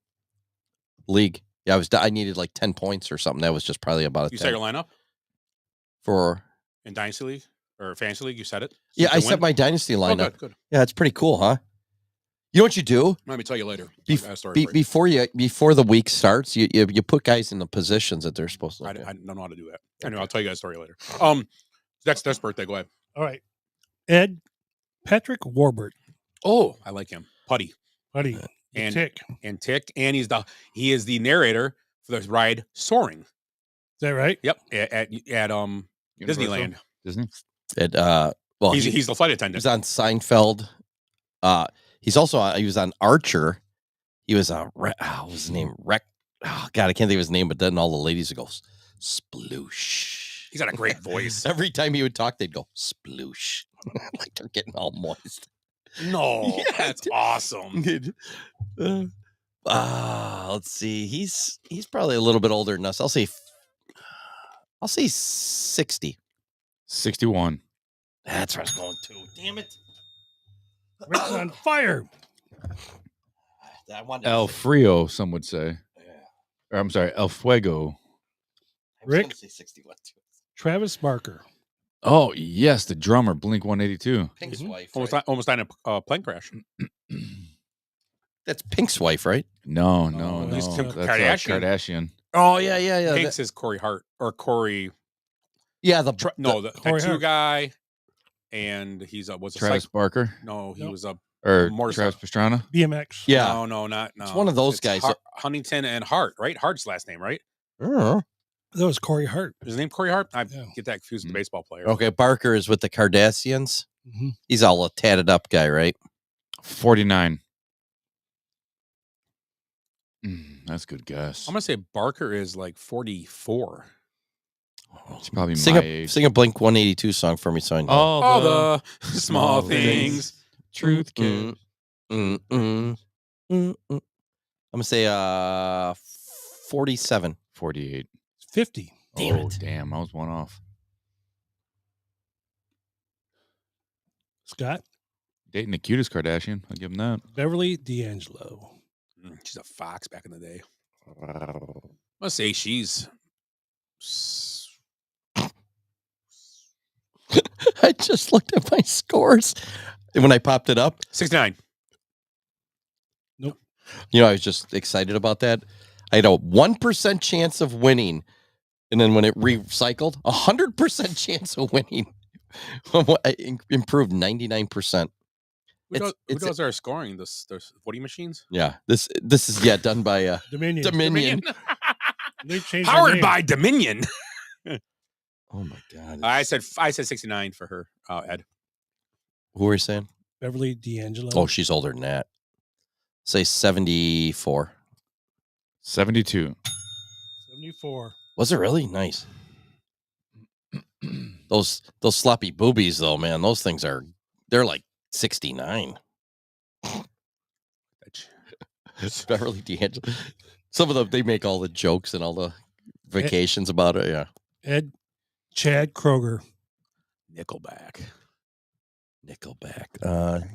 league? Yeah, I needed like 10 points or something. That was just probably about a You 10 set your lineup for. in Dynasty League or Fantasy League? You set it? Yeah, So I you set win? my dynasty lineup. Good. Yeah, it's pretty cool, huh? You know what you do? Let me tell you later. I got a story for you. Before the week starts, you put guys in the positions that they're supposed to. I Look at. don't know how to do that. Anyway, I'll tell you guys a story later. That's birthday. Go ahead. All right. Ed, Patrick Warbert. Oh, I like him. Putty. Buddy. And Tick. And he is the narrator for the ride Soaring. Is that right? Yep. At Disneyland. Disney. Well, he's the flight attendant. He's on Seinfeld. He's also he was on Archer. He was what was his name? Oh God, I can't think of his name. But then all the ladies would go sploosh. He's got a great voice. Every time he would talk, they'd go sploosh, like they're getting all moist. No, Yeah, that's awesome. Let's see. He's probably a little bit older than us. I'll say 60. 61. That's where I was going to. Damn it. Rick's on fire. El Frio, some would say. Or I'm sorry, El Fuego. Rick? Say 61 too. Travis Barker. Oh, yes, the drummer, Blink 182. Pink's wife. Almost died in a plane crash. That's Pink's wife, right? No. He's Kim That's Kardashian. Kardashian. Oh yeah. Pink's is Corey Hart or Corey. Yeah, the tattoo Hart. guy, and he's was a Travis Barker. No, he was a Or motorcycle. Travis Pastrana. BMX. Yeah. No. It's one of those guys. Huntington and Hart, right? Hart's last name, right? That was Corey Hart. Is his name Corey Hart? I Yeah. get that confused with the baseball player. Okay, Barker is with the Kardashians. Mm-hmm. He's all a tatted up guy, right? 49. That's a good guess. I'm gonna say Barker is like 44. It's probably Sing my a age. Blink 182 song for me, so I know. All the small things. Truth can. I'm gonna say 47. 48. 50. Damn Oh, it. damn. I was one off. Scott. Dating the cutest Kardashian. I'll give him that. Beverly D'Angelo. She's a fox back in the day. Let's say she's. I just looked at my scores and when I popped it up. 69. Nope. You know, I was just excited about that. I had a 1% chance of winning. And then when it recycled, 100% chance of winning. I improved 99%. Who does our scoring? Those voting machines? Yeah. This is done by Dominion. They changed their Powered name. by Dominion. Oh my God. I said 69 for her, Ed. Who are you saying? Beverly D'Angelo. Oh, she's older than that. Say 74. 72. 74. Was it really? Nice. Those sloppy boobies though, man. Those things they're like 69. Beverly D'Angelo. Some of them, they make all the jokes and all the vacations about it. Yeah. Chad Kroger. Nickelback.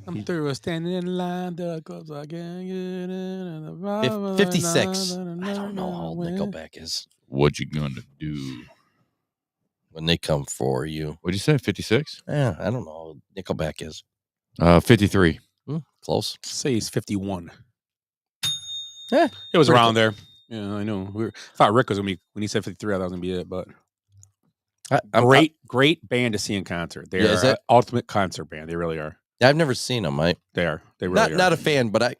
I'm through standing in line because I can't get in. 56. I don't know how old Nickelback is. What you gonna do when they come for you? What'd you say? 56? Yeah, I don't know how old Nickelback is. 53. Close. Say he's 51. Yeah, it was pretty around there. Yeah, I know. I thought Rick was gonna be when he said 53. I thought it was gonna be it, but great band to see in concert. They are an ultimate concert band. They really are. Yeah, I've never seen them. They are. They really are. Not a fan, but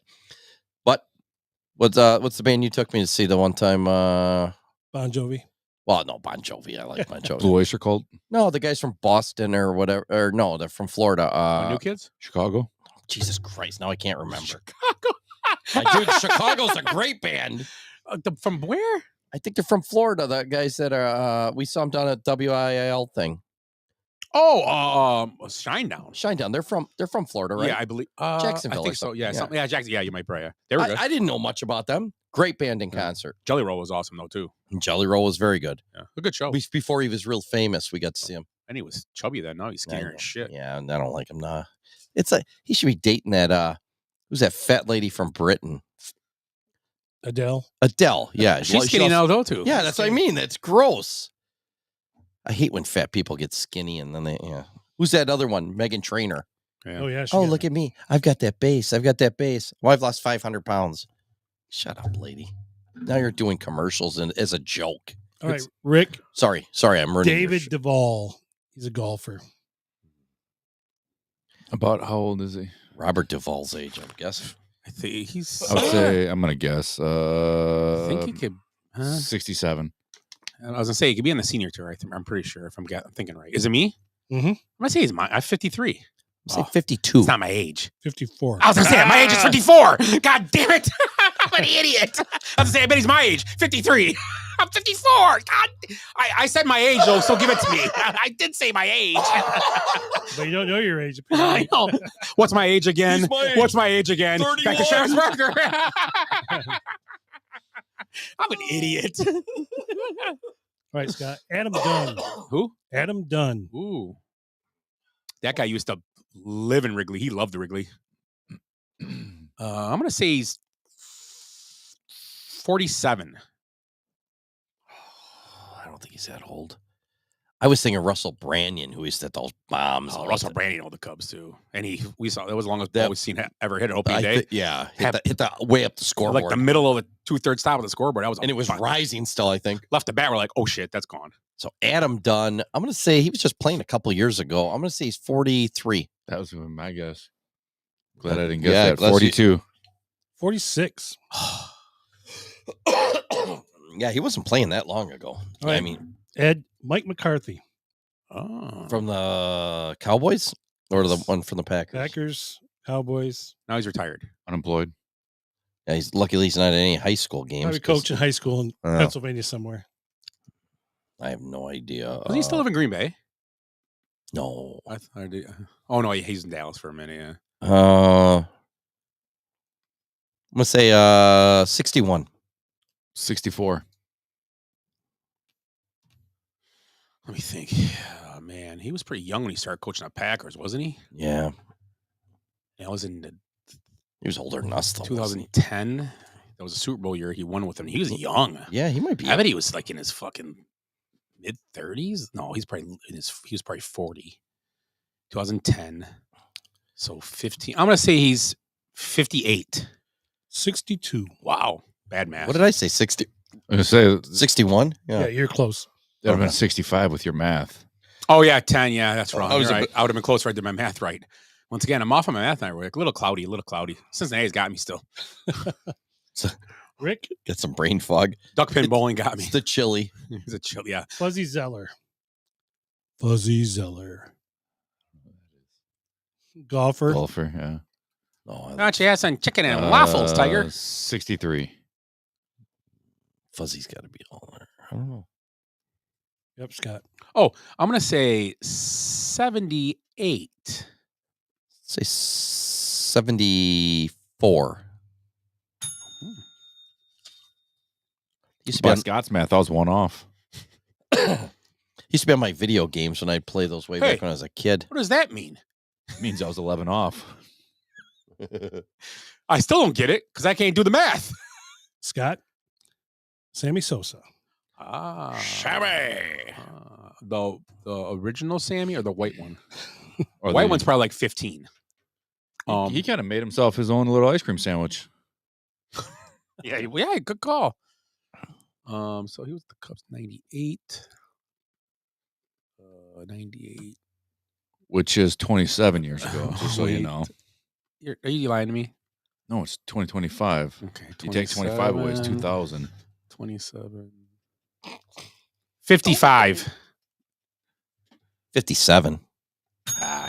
what's the band you took me to see the one time? Bon Jovi. Well, no, Bon Jovi. I like Bon Jovi. Blue Oyster Cult. No, the guys from Boston or whatever. Or no, they're from Florida. New Kids. Chicago. Jesus Christ! Now I can't remember. Chicago. Dude, Chicago's a great band. From where? I think they're from Florida. The guys that are we saw them down at WIL thing. Oh, Shinedown. Shinedown. They're from Florida, right? Yeah, I believe Jacksonville. I think so. Yeah, something. Yeah, Jackson. Yeah, you might probably. They were good. I didn't know much about them. Great band in concert. Jelly Roll was awesome though too. And Jelly Roll was very good. Yeah, a good show. Before he was real famous, we got to see him. And he was chubby then. Now he's skinnier as shit. Yeah, and I don't like him. Nah, it's like he should be dating that. Who's that fat lady from Britain? Adele. Yeah, she's skinny now though too. Yeah, that's what I mean. That's gross. I hate when fat people get skinny and then they. Yeah. Who's that other one? Meghan Trainor. Yeah. Oh yeah. Oh, look at me. I've got that base. Well, I've lost 500 pounds. Shut up, lady. Now you're doing commercials and as a joke. All right, Rick. Sorry, I'm ruining David Duvall. He's a golfer. About how old is he? Robert Duvall's age, I guess. I think he's. I would say I'm gonna guess. I think he could. 67. I was gonna say he could be on the senior tour. I'm pretty sure if I'm thinking right. Is it me? Mm-hmm. I'm gonna say he's mine. I'm 53. I'm 52. It's not my age. 54. I was gonna say my age is 54. God damn it! I'm an idiot. I was gonna say I bet he's my age. 53. I'm 54. God, I said my age though, so give it to me. I did say my age. But you don't know your age. I know. What's my age again? What's my age again? 31. Back to Sheriff's Burger. I'm an idiot. All right, Scott. Adam Dunn. Who? Adam Dunn. Ooh. That guy used to live in Wrigley. He loved the Wrigley. I'm going to say he's 47. I don't think he's that old. I was thinking Russell Branyan, who used to hit those bombs. Oh, Russell Branyan owned the Cubs too, and we saw that was the longest ball we've seen ever hit an opening day. Hit the way up the scoreboard, like the middle of the 2/3 stop of the scoreboard. That was, and it was rising still. I think left the bat, we're like, oh shit, that's gone. So Adam Dunn, I'm going to say he was just playing a couple years ago. I'm going to say he's 43. That was my guess. Glad I didn't guess that. 42. 46. Yeah, he wasn't playing that long ago. Right. I mean, Mike McCarthy. From the Cowboys or the one from the Packers? Packers, Cowboys. Now he's retired, unemployed. Yeah, he's lucky he's not at any high school games. Probably coach in high school in Pennsylvania somewhere. I have no idea. Does he still live in Green Bay? No. Oh no, he's in Dallas for a minute. Yeah. I'm gonna say 61. 64. Let me think. Oh, man, he was pretty young when he started coaching the Packers, wasn't he? Yeah. That was in he was older than us, though. 2010. That was a Super Bowl year. He won with them. He was young. Yeah, he might be. I bet he was like in his fucking mid 30s. No, he was probably 40. 2010. So 15. I'm gonna say he's 58. 62. Wow. Bad math. What did I say? 60. I'm gonna say 61. Yeah, you're close. That would have been 65 with your math. Oh yeah, 10. Yeah, that's wrong. I would have been close if I did my math right. Once again, I'm off on my math now. We're like a little cloudy. Cincinnati's got me still. So, Rick? Get some brain fog. Duckpin bowling got me. It's the chili. It's a chili, yeah. Fuzzy Zeller. Golfer, yeah. Oh, Got your ass on chicken and waffles, Tiger. 63. Fuzzy's got to be all there. I don't know. Yep, Scott. Oh, I'm going to say 78. Say 74. Used to be By on Scott's math, I was one off. Used to be on my video games when I'd play those way back when I was a kid. What does that mean? It means I was 11 off. I still don't get it because I can't do the math. Scott. Sammy Sosa. Sammy. The original Sammy or the white one? Or White one's probably like 15. He kind of made himself his own little ice cream sandwich. Yeah, good call. So he was the Cubs 98. 98. Which is 27 years ago, just so you know. Are you lying to me? No, it's 2025. Okay. You take 25 away, it's 2000. 27. 55. 57.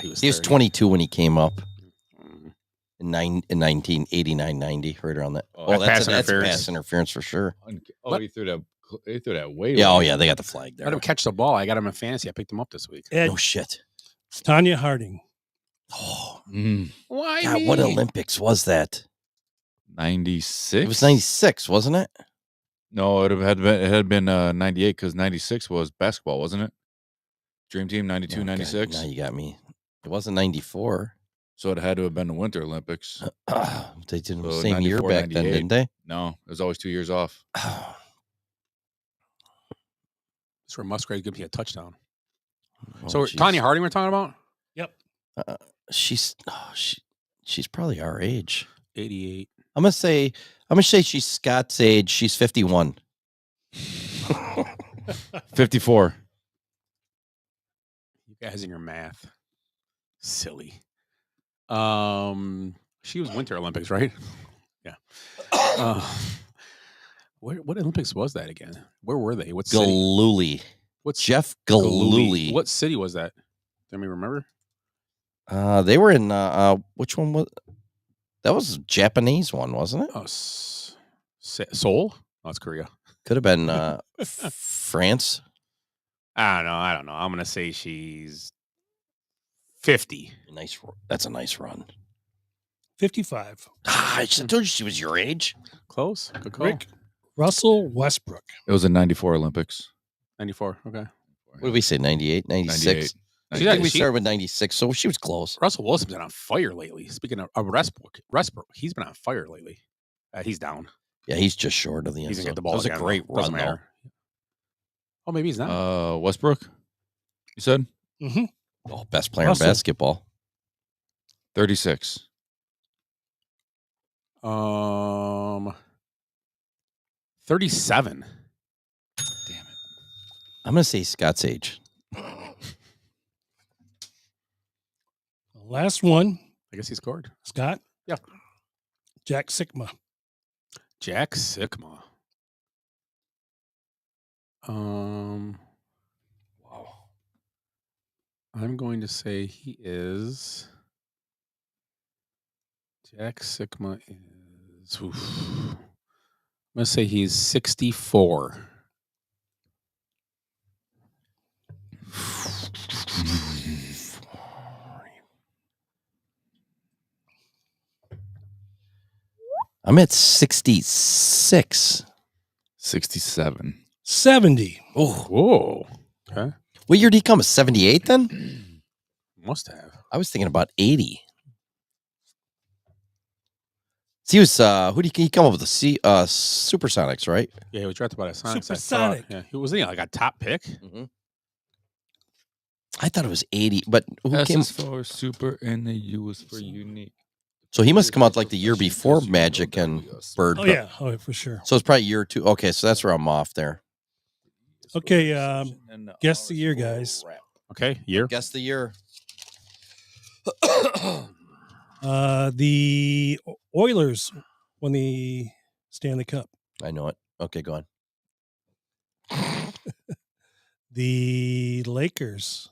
He was 30. 22 when he came up. In 1989, 90, right around that. Oh, that's pass interference for sure. Oh, he threw that way. Yeah, oh yeah, they got the flag there. Let him catch the ball. I got him in fantasy. I picked him up this week. Ed, no shit. Tanya Harding. Oh, why? God, what Olympics was that? 96. It was 96, wasn't it? No, it had been 98 because 96 was basketball, wasn't it? Dream Team 92, 96. Now you got me. It wasn't 94. So it had to have been the Winter Olympics. They did the same year back then, didn't they? No, it was always 2 years off. That's where Musgrave gives me a touchdown. Oh, so Tanya Harding we're talking about? Yep. She's probably our age. 88. I'm gonna say she's Scott's age. She's 51. 54. You guys in your math. Silly. She was Winter Olympics, right? Yeah. What Olympics was that again? Where were they? What city? Galooly. What's Jeff Galooly? What city was that? Let me remember. They were in which one was that? Was a Japanese one, wasn't it? Oh, Seoul? Oh, it's Korea. Could have been France. I don't know. I'm gonna say she's 50. Nice. That's a nice run. 55. I just told you she was your age. Close. Good call. Russell Westbrook. It was in 94 Olympics. 94. Okay. What did we say? 98, 96? I think we started with 96, so she was close. Russell Wilson's been on fire lately. Speaking of Westbrook, he's been on fire lately. He's down. Yeah, he's just short of the end He's zone. gonna get the ball. That was again, a great Doesn't run, though. matter. Oh, maybe he's not. Westbrook, you said? Mm-hmm. Oh, best player in basketball. 36. 37. Damn it. I'm going to say Scott's age. Last one. I guess he scored. Scott? Yeah. Jack Sikma. Jack Sikma. Wow. I'm going to say he is. Jack Sikma is. Oof. I'm going to say he's 64. I'm at 66. 67. 70. Oh. Whoa. Okay. What year did he come? 78 then? Must have. I was thinking about 80. So he was, who did he come up with? The Supersonics, right? Yeah, he was drafted by the Sonics. Supersonic. Yeah, he was like a top pick. Mm-hmm. I thought it was 80, but who S came is for super and the U is for unique. So he must come out like the year before Magic and Bird. Oh, yeah. Oh, for sure. So it's probably year 2. Okay, so that's where I'm off there. Okay, guess the year, guys. Okay, year. Guess the year. The Oilers won the Stanley Cup. I know it. Okay, go on. The Lakers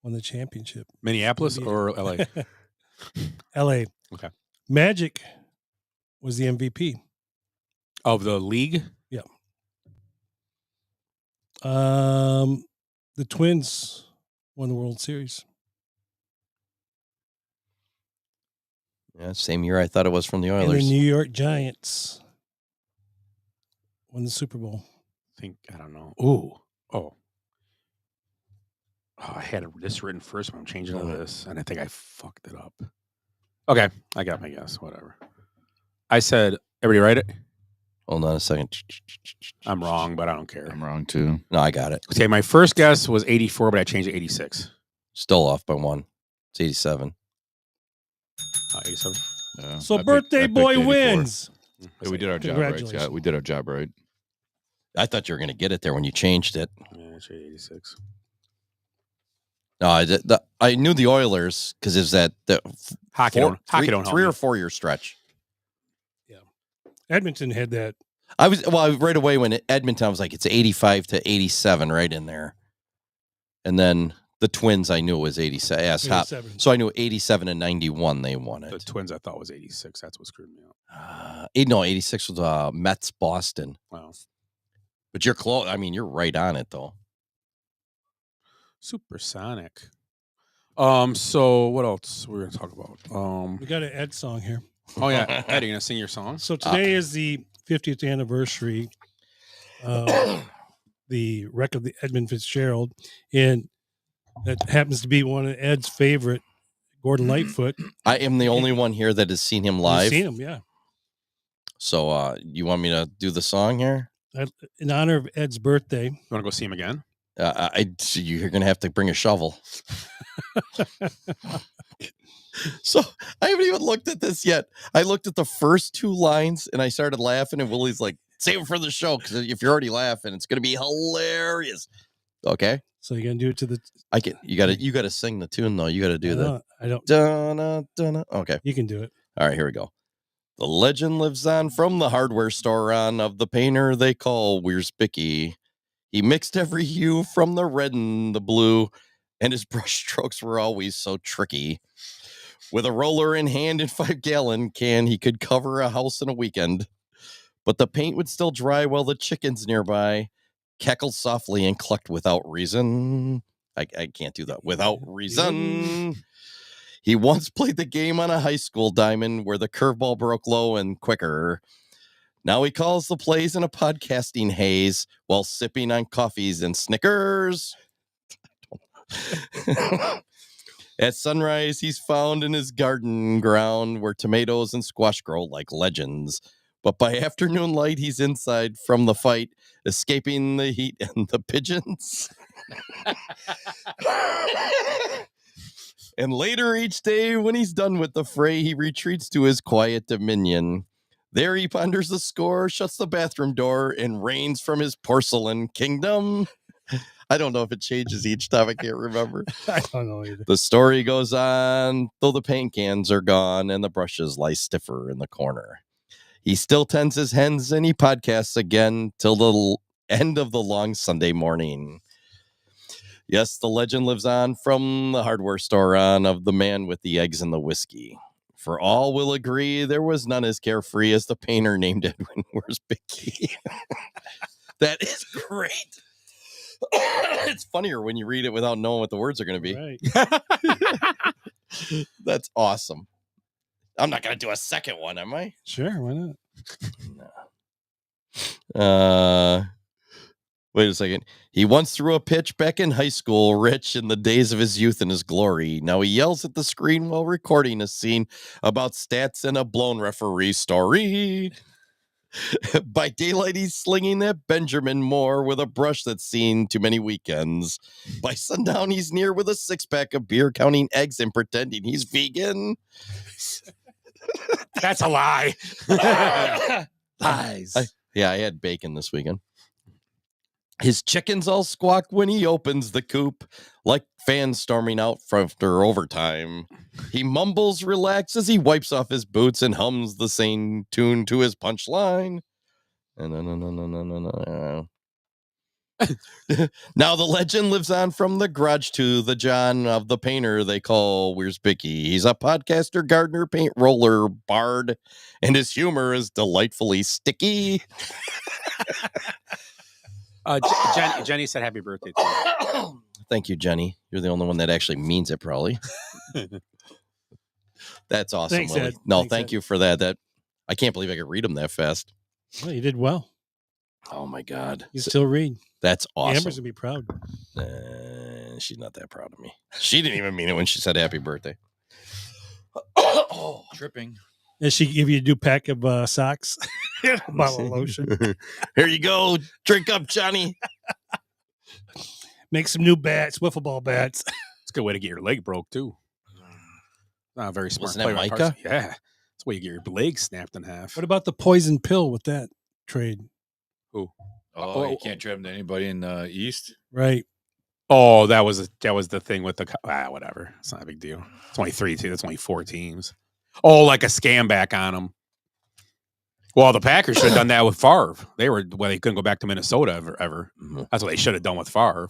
won the championship. Minneapolis or LA? LA. Okay. Magic was the MVP of the league. Yeah. The Twins won the World Series. Yeah, same year I thought it was from the And Oilers. the New York Giants won the Super Bowl. I don't know. Ooh. Oh, I had this written first, but I'm changing to this, and I think I fucked it up. Okay, I got my guess. Whatever. I said, everybody write it? Hold on a second. I'm wrong, but I don't care. I'm wrong, too. No, I got it. Okay, my first guess was 84, but I changed it to 86. Still off by 1. It's 87. 87. So birthday boy 84. wins. Yeah, we did our job right, Congratulations. Scott. We did our job right. I thought you were going to get it there when you changed it. Yeah, actually 86. No, I knew the Oilers because it was that the Hockey don't help 3 me. or 4 year stretch. Edmonton had that. Right away when Edmonton, I was like, it's 85 to 87 right in there. And then the Twins, I knew it was 87. Yes, 87. so I knew 87 and 91 they won it. The Twins, I thought was 86. That's what screwed me up. 86 was Mets Boston. Wow. But you're close. I mean, you're right on it though. Supersonic. So what else we're gonna talk about? We got an Ed song here. Oh yeah, Ed, you gonna sing your song? So today is the 50th anniversary of the wreck of the Edmund Fitzgerald, and that happens to be one of Ed's favorite, Gordon Lightfoot. I am the only one here that has seen him live. You've seen him, yeah. So you want me to do the song here? In honor of Ed's birthday. You want to go see him again? You're going to have to bring a shovel. So I haven't even looked at this yet. I looked at the first 2 lines and I started laughing, and Willy's like, save it for the show, because if you're already laughing, it's going to be hilarious. Okay. So you're going to do it to the... You got to sing the tune though. You got to do that. I don't. Dun, dun, okay. You can do it. All right, here we go. The legend lives on from the hardware store on of the painter they call Wiersbicky. He mixed every hue from the red and the blue, and his brush strokes were always so tricky. With a roller in hand and 5-gallon can, he could cover a house in a weekend. But the paint would still dry while the chickens nearby cackled softly and clucked without reason. I can't do that. Without reason. He once played the game on a high school diamond where the curveball broke low and quicker. Now he calls the plays in a podcasting haze while sipping on coffees and Snickers. At sunrise, he's found in his garden ground where tomatoes and squash grow like legends. But by afternoon light, he's inside from the fight, escaping the heat and the pigeons. And later each day, when he's done with the fray, he retreats to his quiet dominion. There he ponders the score, shuts the bathroom door, and reigns from his porcelain kingdom. I don't know if it changes each time. I can't remember. I don't know either. The story goes on, though the paint cans are gone and the brushes lie stiffer in the corner. He still tends his hens and he podcasts again till the end of the long Sunday morning. Yes, the legend lives on from the hardware store on of the man with the eggs and the whiskey. For all will agree, there was none as carefree as the painter named Edwin Wiersbicky. That is great. It's funnier when you read it without knowing what the words are going to be. Right. That's awesome. I'm not going to do a second one, am I? Sure, why not? No. Wait a second. He once threw a pitch back in high school, rich in the days of his youth and his glory. Now he yells at the screen while recording a scene about stats and a blown referee story. By daylight, he's slinging that Benjamin Moore with a brush that's seen too many weekends. By sundown, he's near with a 6-pack of beer, counting eggs and pretending he's vegan. That's a lie. Lies. I had bacon this weekend. His chickens all squawk when he opens the coop, like fans storming out after overtime. He mumbles relax as he wipes off his boots and hums the same tune to his punchline. Now the legend lives on from the garage to the John of the painter they call Wiersbicky. He's a podcaster, gardener, paint roller, bard, and his humor is delightfully sticky. Jenny said happy birthday to you. Thank you, Jenny. You're the only one that actually means it, probably. That's awesome. Thanks, Willy. Ed. No, Thanks, thank Ed. you for that. That I can't believe I could read them that fast. Well, you did well. Oh my God. You still read. That's awesome. Amber's gonna be proud. She's not that proud of me. She didn't even mean it when she said happy birthday. Tripping. And she give you a new pack of socks, a bottle of lotion. Here you go. Drink up, Johnny. Make some new bats, wiffle ball bats. It's a good way to get your leg broke too. Not a very smart Wasn't that play by Micah? Parsons. Yeah. That's where you get your leg snapped in half. What about the poison pill with that trade? Who? Oh, you can't trade him to anybody in the East. Right. Oh, that was the thing with the whatever. It's not a big deal. It's only 3 teams. It's only 4 teams. Oh, like a scam back on them. Well, the Packers should have done that with Favre. They couldn't go back to Minnesota ever. Mm-hmm. That's what they should have done with Favre.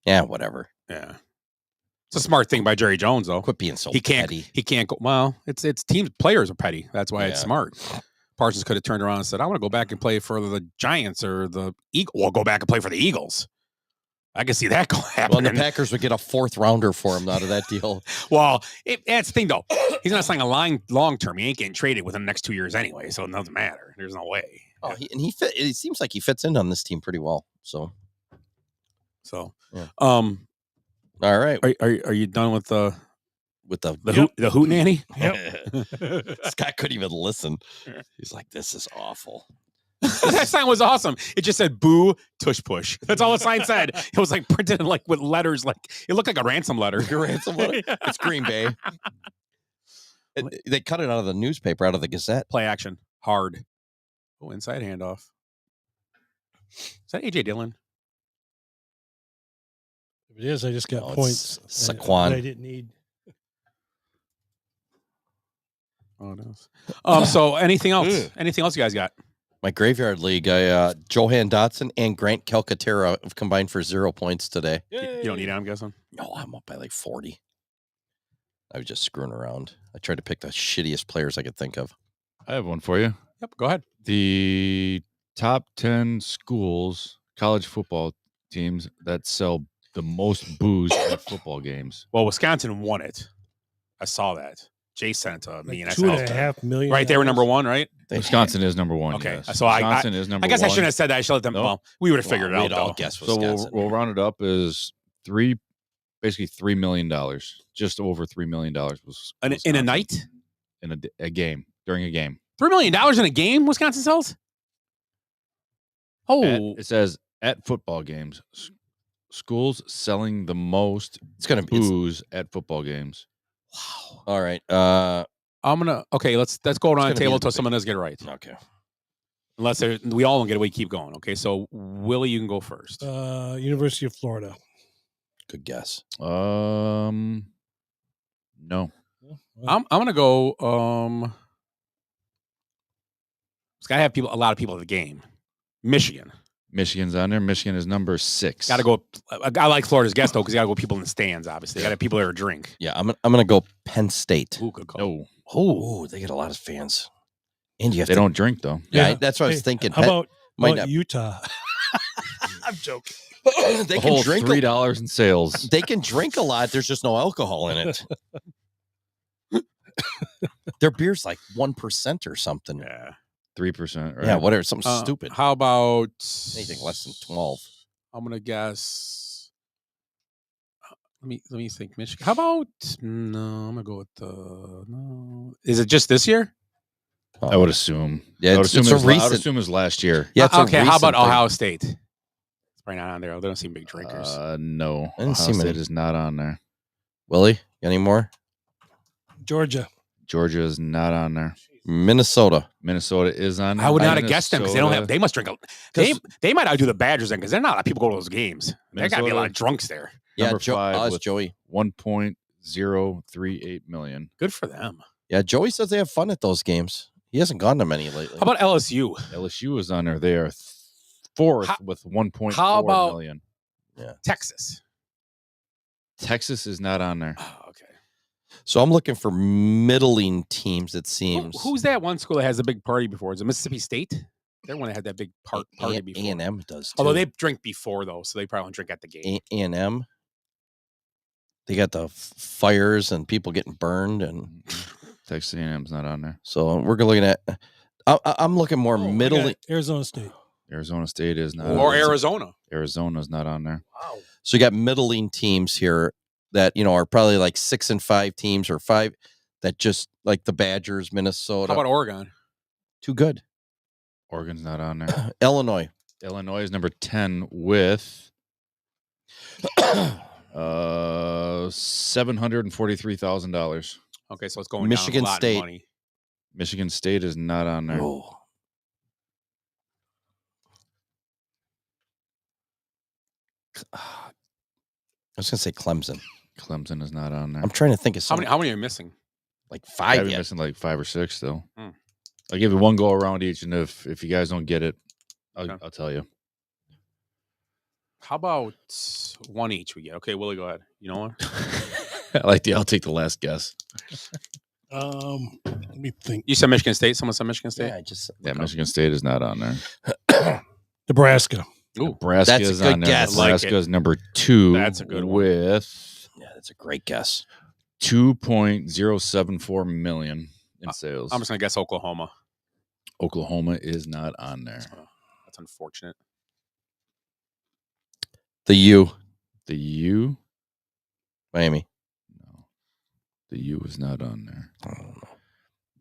Yeah, whatever. Yeah. It's a smart thing by Jerry Jones, though. Quit being so petty. He can't go. Well, it's teams. Players are petty. That's why it's smart. Parsons could have turned around and said, "I want to go back and play for the Giants or the Eagles. Well, go back and play for the Eagles." I can see that going happen. Well, and the Packers would get a 4th rounder for him out of that deal. Well, that's the thing, though. He's not signing a long term. He ain't getting traded within the next 2 years anyway, so it doesn't matter. There's no way. Oh, it seems like he fits in on this team pretty well. So, yeah. All right. Are you done with the hoot nanny? Yep. Scott couldn't even listen. He's like, "This is awful." That sign was awesome. It just said "boo, tush push." That's all the sign said. It was like printed in with letters, like it looked like a ransom letter. A ransom letter. It's Green Bay. They cut it out of the newspaper, out of the Gazette. Play action, hard. Oh, inside handoff. Is that AJ Dillon? If it is, I just got points. Saquon. That I didn't need. Oh, it is. So anything else? Anything else you guys got? My graveyard league, Johan Dotson and Grant Calcaterra have combined for 0 points today. You don't need it, I'm guessing? No, I'm up by like 40. I was just screwing around. I tried to pick the shittiest players I could think of. I have one for you. Yep, go ahead. The top 10 schools, college football teams that sell the most booze at football games. Well, Wisconsin won it. I saw that. Jay sent me, and I said $2.5 million. Right, they were number 1, right? Wisconsin is number 1. Okay, yes. so Wisconsin is number 1. I guess I shouldn't have said that. I should let them. Nope. Well, we would have figured it out. We'd all guess So we'll round it up as basically $3 million, just over $3 million was in a night, in a game during a game. $3 million in a game. Wisconsin sells. Oh, It says at football games, schools selling the most. It's gonna be booze at football games. Wow. All right. I'm gonna. Okay, let's go around the table until big. someone does get it right. Okay. Unless we all don't get it, we keep going. Okay, so Willie, you can go first. University of Florida. Good guess. No. I'm gonna go. It's gotta have a lot of people at the game. Michigan's on there. Michigan is number 6. Got to go. I like Florida's guess though because you got to go people in the stands. Obviously, got to have people there to drink. Yeah, I'm gonna go Penn State. Ooh, good call. No. Oh, they get a lot of fans. And They don't drink though. Yeah, that's what I was thinking. How Might about not- Utah? I'm joking. They A can whole drink $3 in sales. They can drink a lot. There's just no alcohol in it. Their beer's like 1% or something. Yeah. 3%. Right? Yeah, whatever. Something stupid. How about Anything less than 12. I'm gonna guess. Let me think. Michigan. How about no? I'm gonna go with no. Is it just this year? I would assume. Yeah, I would it's assume a I would recent. assume it was last year. Yeah, it's okay. How about thing. Ohio State? It's probably not on there. They don't seem big drinkers. No. I didn't see Ohio many. State is not on there. Willie, any more? Georgia. Georgia is not on there. Minnesota. Minnesota is on there. I would not have guessed them because they don't have. Minnesota- They must drink. They might outdo the Badgers then because they're not a lot of people go to those games. There got to be a lot of drunks there. Yeah, Number 5 with Joey. 1.038 million. Good for them. Yeah, Joey says they have fun at those games. He hasn't gone to many lately. How about LSU? LSU is on there. They are 4th with 1.4 how about- million. Yeah. Texas. Texas is not on there. Oh, okay. So I'm looking for middling teams, it seems. Who's that one school that has a big party before? Is it Mississippi State? They're one that had that big party before. A&M does too. Although they drink before though, so they probably don't drink at the game. A&M. They got the fires and people getting burned, and Texas A&M's not on there. so we're looking at. I'm looking more middling. Arizona State. Arizona State is not. Or Arizona. Arizona's not on there. Wow. So you got middling teams here that are probably like 6 and 5 teams or 5 that just like the Badgers, Minnesota. How about Oregon? Too good. Oregon's not on there. Illinois. Illinois is number 10 with $743,000. Okay, so it's going Michigan down a lot State. in money. Michigan State is not on there. Oh. I was gonna say Clemson. Clemson is not on there. I'm trying to think of How something. many are you missing? Like I've 5 been yet. missing like 5 or 6 still. Hmm. I'll give you one go around each, and if you guys don't get it, Okay. I'll tell you. How about one each we get? Okay, Willie, go ahead. You know what? I'll take the last guess. Let me think. You said Michigan State. Someone said Michigan State. Yeah, I just Michigan State is not on there. Nebraska. Ooh, Nebraska that's a is good on there. guess. Nebraska is number 2. That's a good one. With that's a great guess. $2.074 million in sales. I'm just gonna guess Oklahoma. Oklahoma is not on there. That's unfortunate. The U. The U? Miami. No. The U is not on there. I don't know.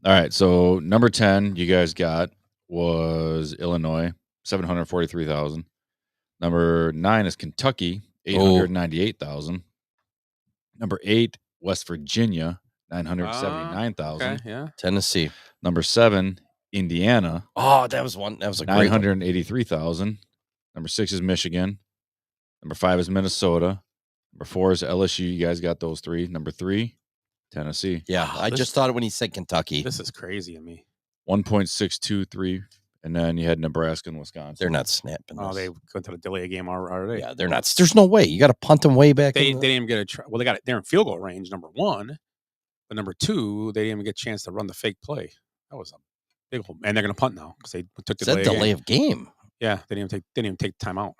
All right. So number 10 you guys got was Illinois, 743,000. Number 9 is Kentucky, 898,000. Number 8, West Virginia, 979,000. Okay, yeah. Tennessee. Number 7, Indiana. Oh, that was one. That was a great one. 983,000. Number 6 is Michigan. Number 5 is Minnesota. Number 4 is LSU. You guys got those 3. Number 3, Tennessee. Yeah, I just thought it when he said Kentucky. This is crazy to me. 1.623. And then you had Nebraska and Wisconsin. They're not snapping. Oh, they went to the delay game already. Yeah, they're not. There's no way. You got to punt them way back. They didn't even get a try. Well, they got it. They're in field goal range. Number 1, but number 2, they didn't even get a chance to run the fake play. That was a big hole, and they're going to punt now because they took the delay of game. Yeah, they didn't even take time out.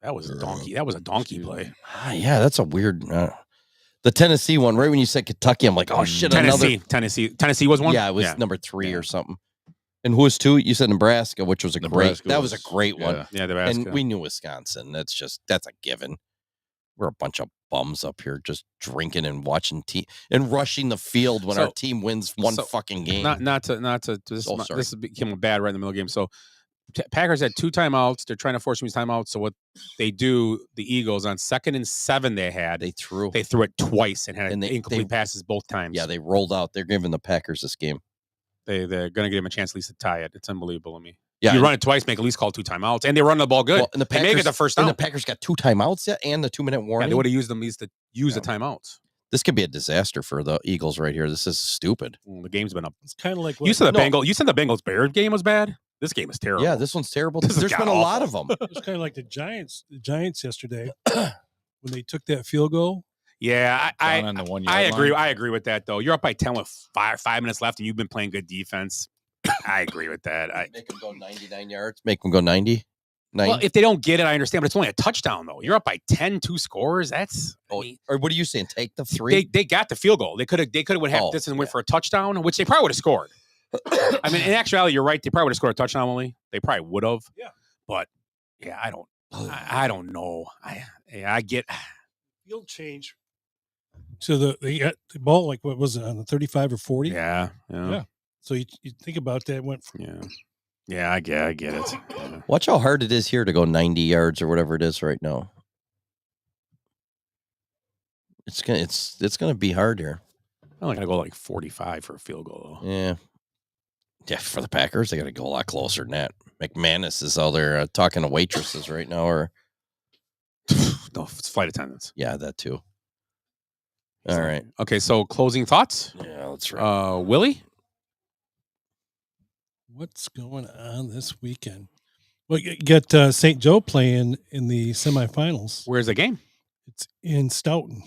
That was a donkey. That was a donkey play. Yeah, that's a weird. The Tennessee one, right when you said Kentucky, I'm like, oh shit, Tennessee was one. Yeah, it was number 3 or something. And who was 2? You said Nebraska, which was that was a great one. Yeah, Nebraska. And we knew Wisconsin. That's a given. We're a bunch of bums up here just drinking and watching and rushing the field when our team wins one fucking game. Not to this became bad right in the middle of the game. So Packers had 2 timeouts. They're trying to force these timeouts. So what they do, the Eagles on 2nd and 7 they threw it twice and had incomplete passes both times. Yeah, they rolled out. They're giving the Packers this game. They're going to give them a chance at least to tie it. It's unbelievable to me. Yeah, you run it twice, make at least call 2 timeouts, and they run the ball good. Well, and the Packers, they make it the first down. And the Packers got 2 timeouts yet, and the 2-minute warning. Yeah, they would have used them at least to use the timeouts. This could be a disaster for the Eagles right here. This is stupid. The game's been up. It's kind of like You said the Bengals Bears game was bad. This game is terrible. Yeah, this one's terrible. There's been a lot of them. It's kind of like the Giants yesterday when they took that field goal. Yeah, I agree. line. I agree with that though. You're up by 10 with 5 minutes left, and you've been playing good defense. I agree with that. Make them go 99 yards. Make them go 90. Well, if they don't get it, I understand, but it's only a touchdown though. You're up by 10, 2 scores. That's or what are you saying? Take the 3. They got the field goal. They could have went this and went for a touchdown, which they probably would have scored. I mean, in actuality, you're right. They probably would have scored a touchdown. Only they probably would have. Yeah, but yeah, I don't know. I get field change. So they got the ball, like, what was it, on the 35 or 40? Yeah. So you think about that, went from I get it. Yeah. Watch how hard it is here to go 90 yards or whatever it is right now. It's gonna be hard here. I'm not gonna go like 45 for a field goal though. Yeah, for the Packers, they got to go a lot closer than that. McManus is out there talking to waitresses right now, or no, it's flight attendants. Yeah, that too. All right. Okay, so closing thoughts. Yeah, that's right. Willie, what's going on this weekend? Well, you got St. Joe playing in the semifinals. Where's the game? It's in Stoughton.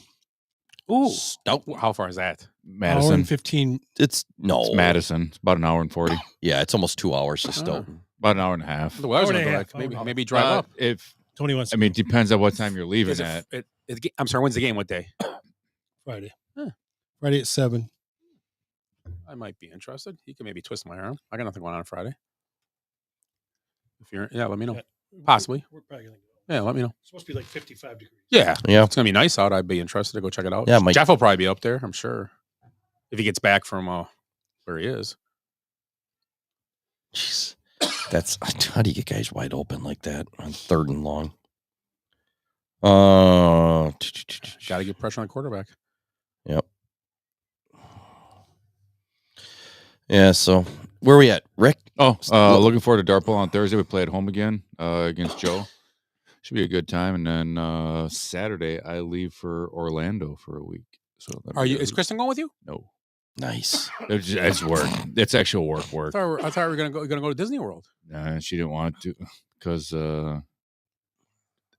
Ooh, Stoughton. How far is that? Madison. Hour and 15. It's Madison. It's about an hour and 40. Yeah, it's almost 2 hours to Stoughton. About an hour and a half. The weather's gonna go like maybe drive up. If 21. I mean, it depends on what time you're leaving at. I'm sorry. When's the game? What day? Friday. Huh. Friday at 7. I might be interested. You can maybe twist my arm. I got nothing going on Friday. If you're, let me know. Possibly. We're probably gonna go. Yeah, let me know. It's supposed to be like 55 degrees. Yeah. Yeah. It's gonna be nice out. I'd be interested to go check it out. Yeah, Jeff will probably be up there, I'm sure. If he gets back from where he is. Jeez. How do you get guys wide open like that on 3rd and long? Got to get pressure on quarterback. Yep. Yeah. So where are we at, Rick? Looking forward to Dartpool on Thursday. We play at home again against Joe. Should be a good time. And then Saturday I leave for Orlando for a week. So Is Kristen going with you? No. Nice. It's work. It's actual work. I thought we were gonna go to Disney World. Nah, she didn't want to because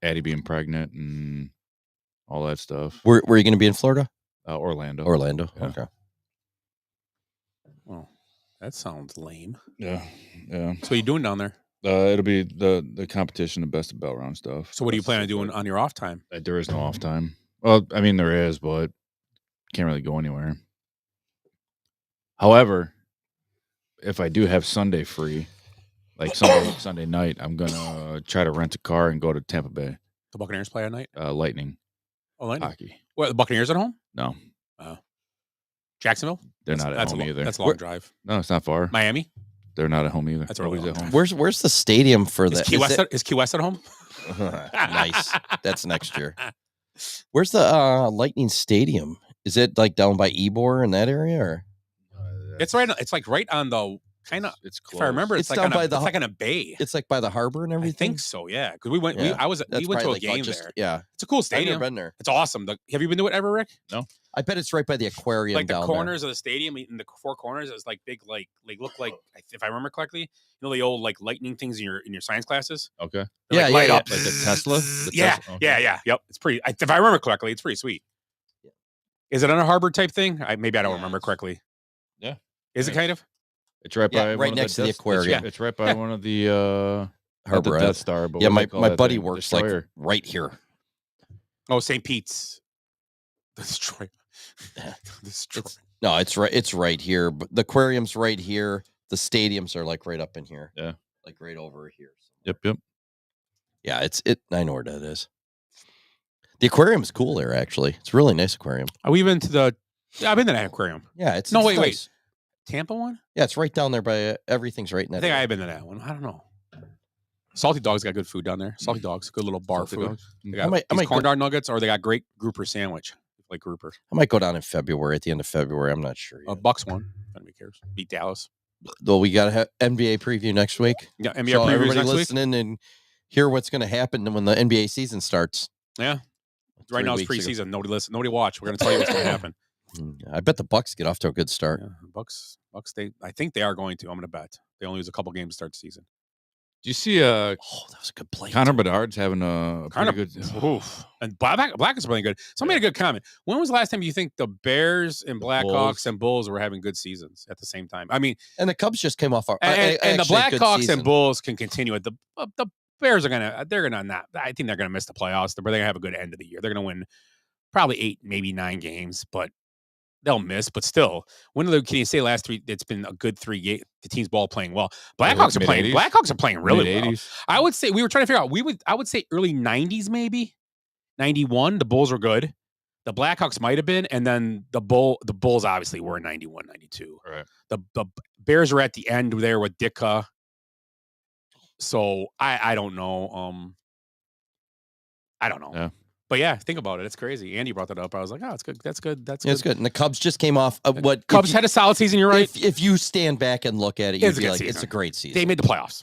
Addie being pregnant and all that stuff. Where are you going to be in Florida? Orlando. Yeah. Okay. Oh, that sounds lame. Yeah. So what are you doing down there? It'll be the competition, the best of bell round stuff. So what do you plan on doing on your off time? There is no off time. Well, I mean there is, but can't really go anywhere. However, if I do have Sunday free, like Sunday night, I'm gonna try to rent a car and go to Tampa Bay. The Buccaneers play at night? Lightning. Oh, Lightning. Hockey. What, the Buccaneers at home? No. Jacksonville? They're not at home either. That's a long drive. No, it's not far. Miami? They're not at home either. That's Nobody's at home. Where's the stadium for that? Is Key West at home? Nice. That's next year. Where's the Lightning Stadium? Is it like down by Ybor in that area, or? It's right. It's like right on the kind of. It's close. If I remember, it's like down on by a, the. it's like on a bay. It's like by the harbor and everything. I think so. Yeah, because we went. Yeah. We went to a game there. Yeah, it's a cool I've stadium. never been there. It's awesome. Have you been to it ever, Rick? No. I bet it's right by the aquarium. Like the down corners of the stadium, in the four corners, it's like big, like look like, if I remember correctly, you know the old like lightning things in your science classes. Okay. They're, like, light up like the Tesla. Yeah. Okay. Yeah. Yep. It's pretty. If I remember correctly, it's pretty sweet. Is it on a harbor type thing? Maybe I don't remember correctly. Yeah. Is it kind of? It's right by right next to the aquarium. It's right by one of the harbor the Death Star. But yeah, what do my they call buddy that thing? works Destroyer. like right here. Oh, St. Pete's. The Destroyer. No, it's right. It's right here. But the aquarium's right here. The stadiums are like right up in here. Yeah, like right over here. Yep. Yeah, it's. I know where that is. The aquarium is cool there. Actually, it's a really nice aquarium. Are we even to the? Yeah, I've been to that aquarium. Yeah, it's. No, it's wait. nice. Tampa one? Yeah, it's right down there by everything's right in that. I think area. I've been to that one. I don't know. Salty Dog's got good food down there. Salty Dog's good little bar Salty food. Dogs? They I got might these corn go- dog nuggets, or they got great grouper sandwich, like grouper. I might go down in February at the end of February. I'm not sure. Bucks won. If anybody cares, beat Dallas. Though we got to have NBA preview next week. Yeah, NBA so previews everybody next week. listening and hear what's going to happen when the NBA season starts. Yeah, 3 right now it's weeks ago. preseason. Nobody listen. Nobody watch. We're going to tell you what's going to happen. I bet the Bucks get off to a good start. Yeah, Bucks. I think they are going to. I'm going to bet they only lose a couple games to start the season. Do you see? Oh, that was a good play. Connor Bedard's having a Kind pretty of good. Oof. And Black is really good. Somebody made a good comment. When was the last time you think the Bears and Blackhawks Bulls. and Bulls were having good seasons at the same time? I mean, And the Cubs just came off. and the actually a good Blackhawks season. and Bulls can continue it. The Bears are they're gonna not. I think they're gonna miss the playoffs, but they're gonna have a good end of the year. They're gonna win probably 8, maybe 9 games, but they'll miss. But still, when can you say last 3? It's been a good 3 games. The team's ball playing well. Blackhawks are playing. Mid-80s? Blackhawks are playing really well. Mid-80s? I would say we were trying to figure out. I would say early 90s, maybe 91. The Bulls were good. The Blackhawks might have been, and then the Bulls obviously were in 91, 92. Right. The Bears are at the end there with Ditka. So I don't know. I don't know. Yeah. But yeah, think about it. It's crazy. Andy brought that up. I was like, oh, it's good. That's good. That's Yeah, good. it's good. And the Cubs just came off what Cubs had a solid season. You're right. If you stand back and look at it, you'd It's a be good like, season. it's a great season. They made the playoffs,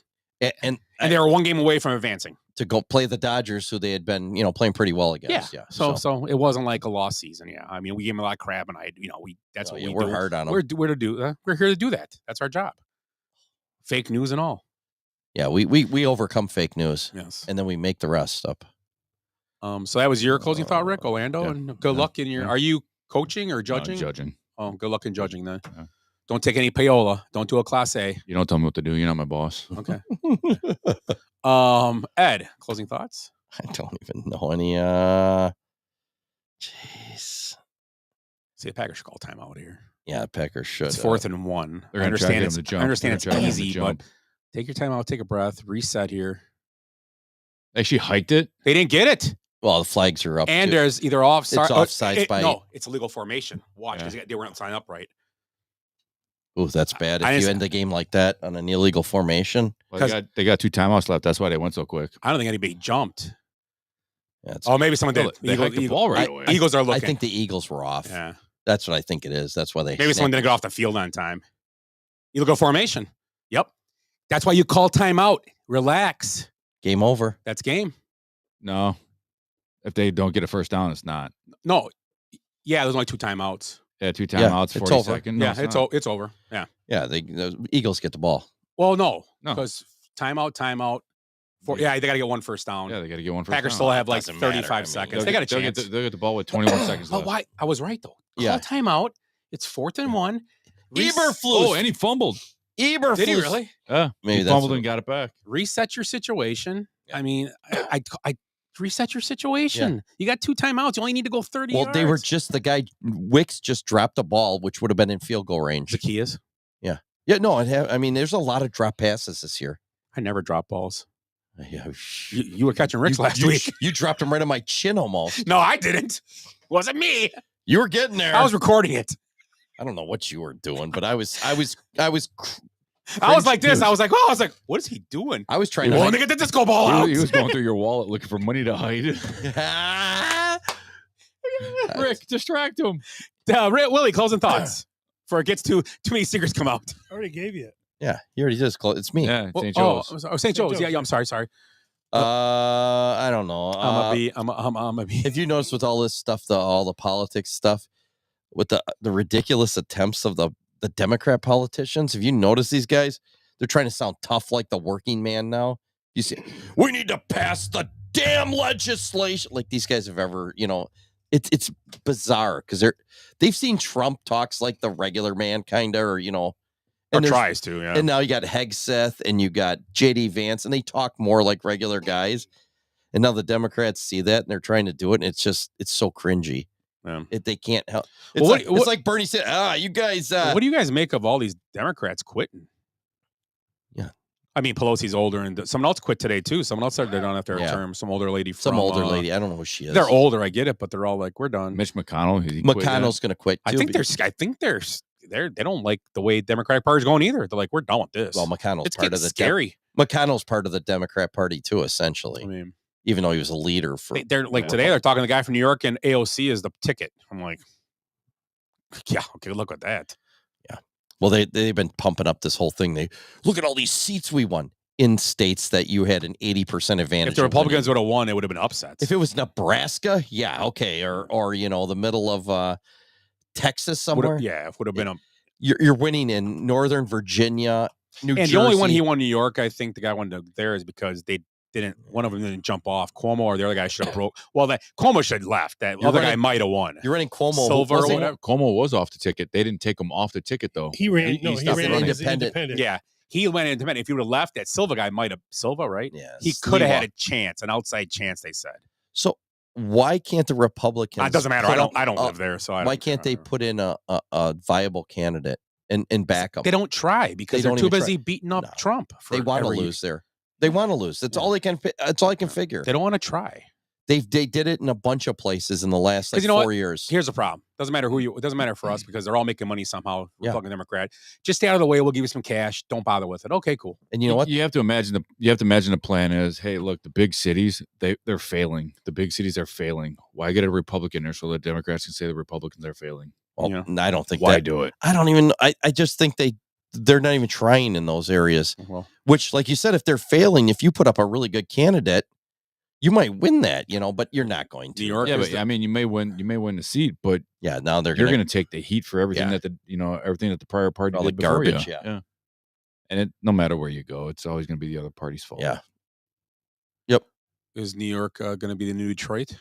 and they were 1 game away from advancing. to go play the Dodgers, who they had been, playing pretty well against. Yeah. Yeah. So it wasn't like a lost season. Yeah. I mean, we gave them a lot of crap, and that's Oh, what yeah, we we're do. hard on 'em. We're here to do that. That's our job. Fake news and all. Yeah, we overcome fake news. Yes. And then we make the rest up. So that was your closing thought, Rick? Orlando, yeah. and good luck in your. Yeah. Are you coaching or judging? Judging. Oh, good luck in judging then. Yeah. Don't take any payola. Don't do a class A. You don't tell me what to do. You're not my boss. Okay. Ed, closing thoughts? I don't even know any. Jeez. See, the Packers should call timeout here. Yeah, Packers should. It's 4th and 1. They're I gonna try to understand get it's him to jump. I understand They're it's gonna try to get him to easy, but jump. take your time out, take a breath, reset here. They actually hiked it. They didn't get it. Well, the flags are up. And too. there's either offside. It's offsides by. No, it's illegal formation. Watch, Yeah. because they weren't signed up right. Ooh, that's bad. I If you just- end the game like that on an illegal formation. Well, they got 2 timeouts left. That's why they went so quick. I don't think anybody jumped. Oh, maybe someone did. They hiked the ball right away. Eagles are looking. I think the Eagles were off. Yeah. That's what I think it is. That's why they maybe someone didn't get off the field on time. Eagle go formation. Yep. That's why you call timeout. Relax. Game over. That's game. No. If they don't get a first down, it's not. No. Yeah, there's only 2 timeouts. Yeah, 2 timeouts, 40 over. seconds. No, it's over. Yeah. Yeah, the Eagles get the ball. Well, no. No. Because timeout. They got to get 1 first down. Yeah, they got to get 1 first Packers down. still have like Doesn't 35 matter. I mean, seconds. They got a chance. They'll get the ball with 21 seconds Oh, left. why? I was right, though. Yeah. Call timeout. It's 4th and 1. Eberflus. Oh, and he fumbled. Eberflus. Did he really? Yeah, Maybe he that's fumbled what- and got it back. Reset your situation. I mean, I reset your situation. You got 2 timeouts. You only need to go 30 Well, yards. they were just the guy Wicks just dropped the ball, which would have been in field goal range. Zacchaeus. Yeah. No, I mean, there's a lot of drop passes this year. I never drop balls. Yeah, You were catching Rick's last week. You dropped him right on my chin almost. No, I didn't. Wasn't me. You were getting there. I was recording it. I don't know what you were doing, but I was I was like this. I was like, what is he doing? I was trying Well, to to get the disco ball out. He was going through your wallet looking for money to hide. Rick, distract him. Willie, closing thoughts. Before it gets too many secrets come out. I already gave you it. Yeah, you already just close. It's me. Yeah, St. Joe's. St. Joe's. Yeah, I'm sorry. I don't know. I'm a be. If you notice with all this stuff, all the politics stuff, with the ridiculous attempts of the Democrat politicians, have you noticed these guys? They're trying to sound tough like the working man now. You see, we need to pass the damn legislation. Like these guys have ever, it's bizarre because they've seen Trump talks like the regular man kind of, or Or tries to, yeah. And now you got Hegseth and you got JD Vance, and they talk more like regular guys. And now the Democrats see that and they're trying to do it, and it's so cringy. Yeah. They can't help. It's, Well, it's like Bernie said, you guys. What do you guys make of all these Democrats quitting? Yeah. I mean, Pelosi's older, and someone else quit today, too. Someone else said they're done after a term. Some older lady. Some older lady. I don't know who she is. They're older, I get it, but they're all like, we're done. Mitch McConnell. McConnell's going to quit, too. They don't like the way Democratic Party's going either. They're like, we're done with this. Well, McConnell's it's part of the scary. McConnell's part of the Democrat Party too, essentially. I mean, even though he was a leader for. They're like today. They're talking to the guy from New York, and AOC is the ticket. I'm like, yeah, okay, look at that. Yeah. Well, they've been pumping up this whole thing. They look at all these seats we won in states that you had an 80% advantage. If the Republicans would have won, it would have been upsets. If it was Nebraska, yeah, okay, or the middle of Texas somewhere, it would have been a. You're winning in Northern Virginia, New Jersey. The only one he won New York, I think the guy won there is because one of them didn't jump off. Cuomo or the other guy should have broke. Well, Cuomo should have left. That other guy might have won. You're running Cuomo. Silver or whatever. Cuomo was off the ticket. They didn't take him off the ticket though. He ran. He ran independent. Yeah, he went independent. If he would have left, that Silva guy might have Silva, right? Yeah, he could have had a chance, an outside chance. They said. So why can't the Republicans? It doesn't matter. I don't live there, so why can't they put in a viable candidate and back them? They don't try because they're too busy beating up Trump. They want to lose there. They want to lose. That's all they can. That's all I can figure. They don't want to try. They did it in a bunch of places in the last 4 years. Here's the problem. Doesn't matter it doesn't matter for us because they're all making money somehow. Republican, Democrat. Just stay out of the way. We'll give you some cash. Don't bother with it. Okay, cool. And you know what? You have to imagine the plan is, hey, look, the big cities, they're failing. The big cities are failing. Why get a Republican there so the Democrats can say the Republicans are failing? Well, I don't think why do it. I don't even. I just think they're not even trying in those areas. Well, which, like you said, if they're failing, if you put up a really good candidate, you might win that, but you're not going to. New York, but I mean, you may win the seat, but yeah, now you're going to take the heat for everything that everything that the prior party all did the garbage. before you. Yeah. And no matter where you go, it's always going to be the other party's fault. Yeah. Yep. Is New York going to be the new Detroit?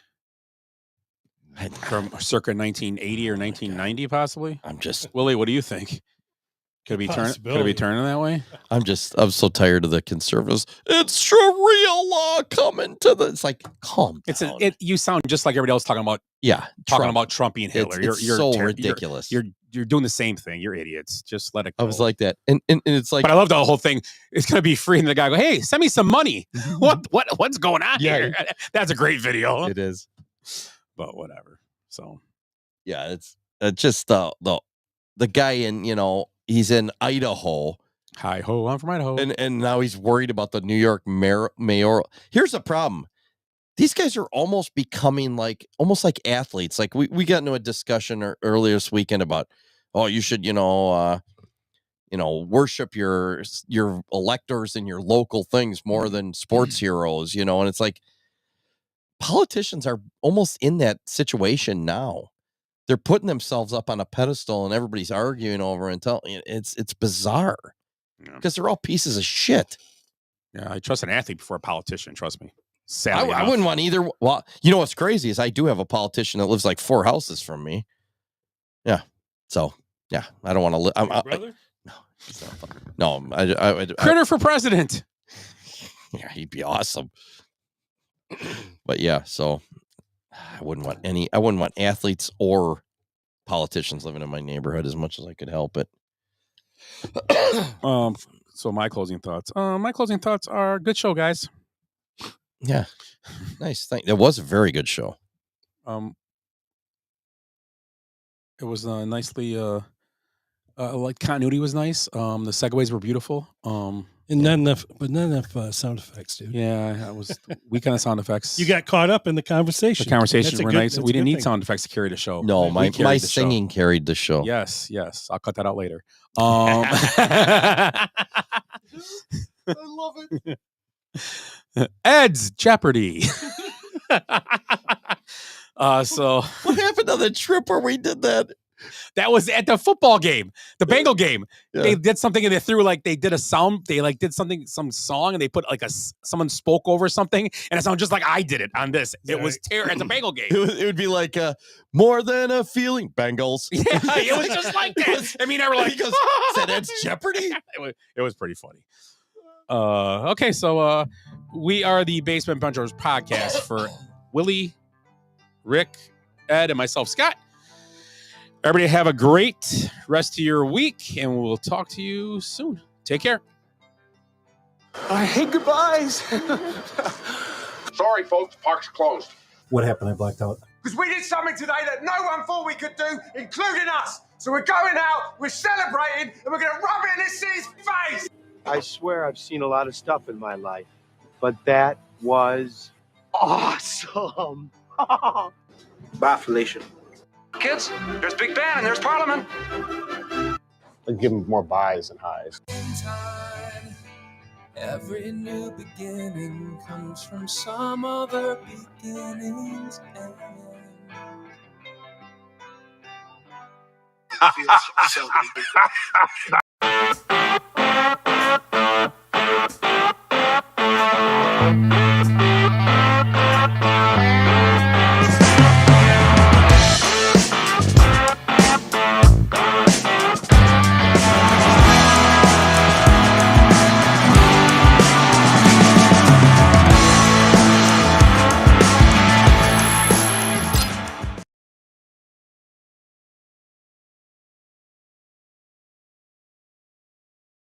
From circa 1980 or 1990, possibly. Willie. What do you think? Could it be turning that way? I'm so tired of the conservatives. It's Sharia law coming to the. It's like calm down. You sound just like everybody else talking about. Yeah, talking about Trump being Hitler. It's so ridiculous. You're doing the same thing. You're idiots. Just let it go. I was like that, and it's like. But I love the whole thing. It's gonna be free, and the guy go, "Hey, send me some money." What's going on here? That's a great video. It is. But whatever. So. Yeah, it's just the guy in he's in Idaho. Hi ho, I'm from Idaho. And now he's worried about the New York mayoral. Here's the problem. these guys are almost becoming almost like athletes. Like we got into a discussion earlier this weekend about, oh, you should, worship your electors and your local things more than sports heroes, and it's like politicians are almost in that situation now. They're putting themselves up on a pedestal and everybody's arguing over and it's bizarre because they're all pieces of shit. Yeah, I trust an athlete before a politician. Trust me. I wouldn't want either. Well, what's crazy is I do have a politician that lives like 4 houses from me. Yeah. So yeah, I don't want to live. Brother? No, Critter for president. Yeah, he'd be awesome. But yeah, so I wouldn't want athletes or politicians living in my neighborhood as much as I could help it. So my closing thoughts. My closing thoughts are good show, guys. Yeah. Nice. It was a very good show. It was nicely like continuity was nice. The segues were beautiful. And not enough sound effects, dude. Yeah, I was weak on the sound effects. You got caught up in the conversation. The conversations were nice. We didn't need sound effects to carry the show. No, my singing carried the show. Yes. I'll cut that out later. I love it. Ed's Jeopardy. So what happened on the trip where we did that? That was at the football game, the Bengal game. Yeah. They did something and they threw they did a sound. They did some song and they put someone spoke over something and it sounded just like I did it on this. It was terrible at the Bengal game. It would be like more than a feeling, Bengals. Yeah, it was just like that. I mean, I were like, he goes, said that's Jeopardy. It was pretty funny. Okay, so we are the Basement Benchwarmers podcast for Willie, Rick, Ed, and myself, Scott. Everybody have a great rest of your week, and we'll talk to you soon. Take care. I hate goodbyes. Sorry, folks. Park's closed. What happened? I blacked out. Because we did something today that no one thought we could do, including us. So we're going out, we're celebrating, and we're going to rub it in this city's face. I swear I've seen a lot of stuff in my life, but that was awesome. Bye, Felicia. Kids, there's Big Ben and there's Parliament. I'd give them more buys and highs. Every new beginning comes from some other beginning's end. Feels so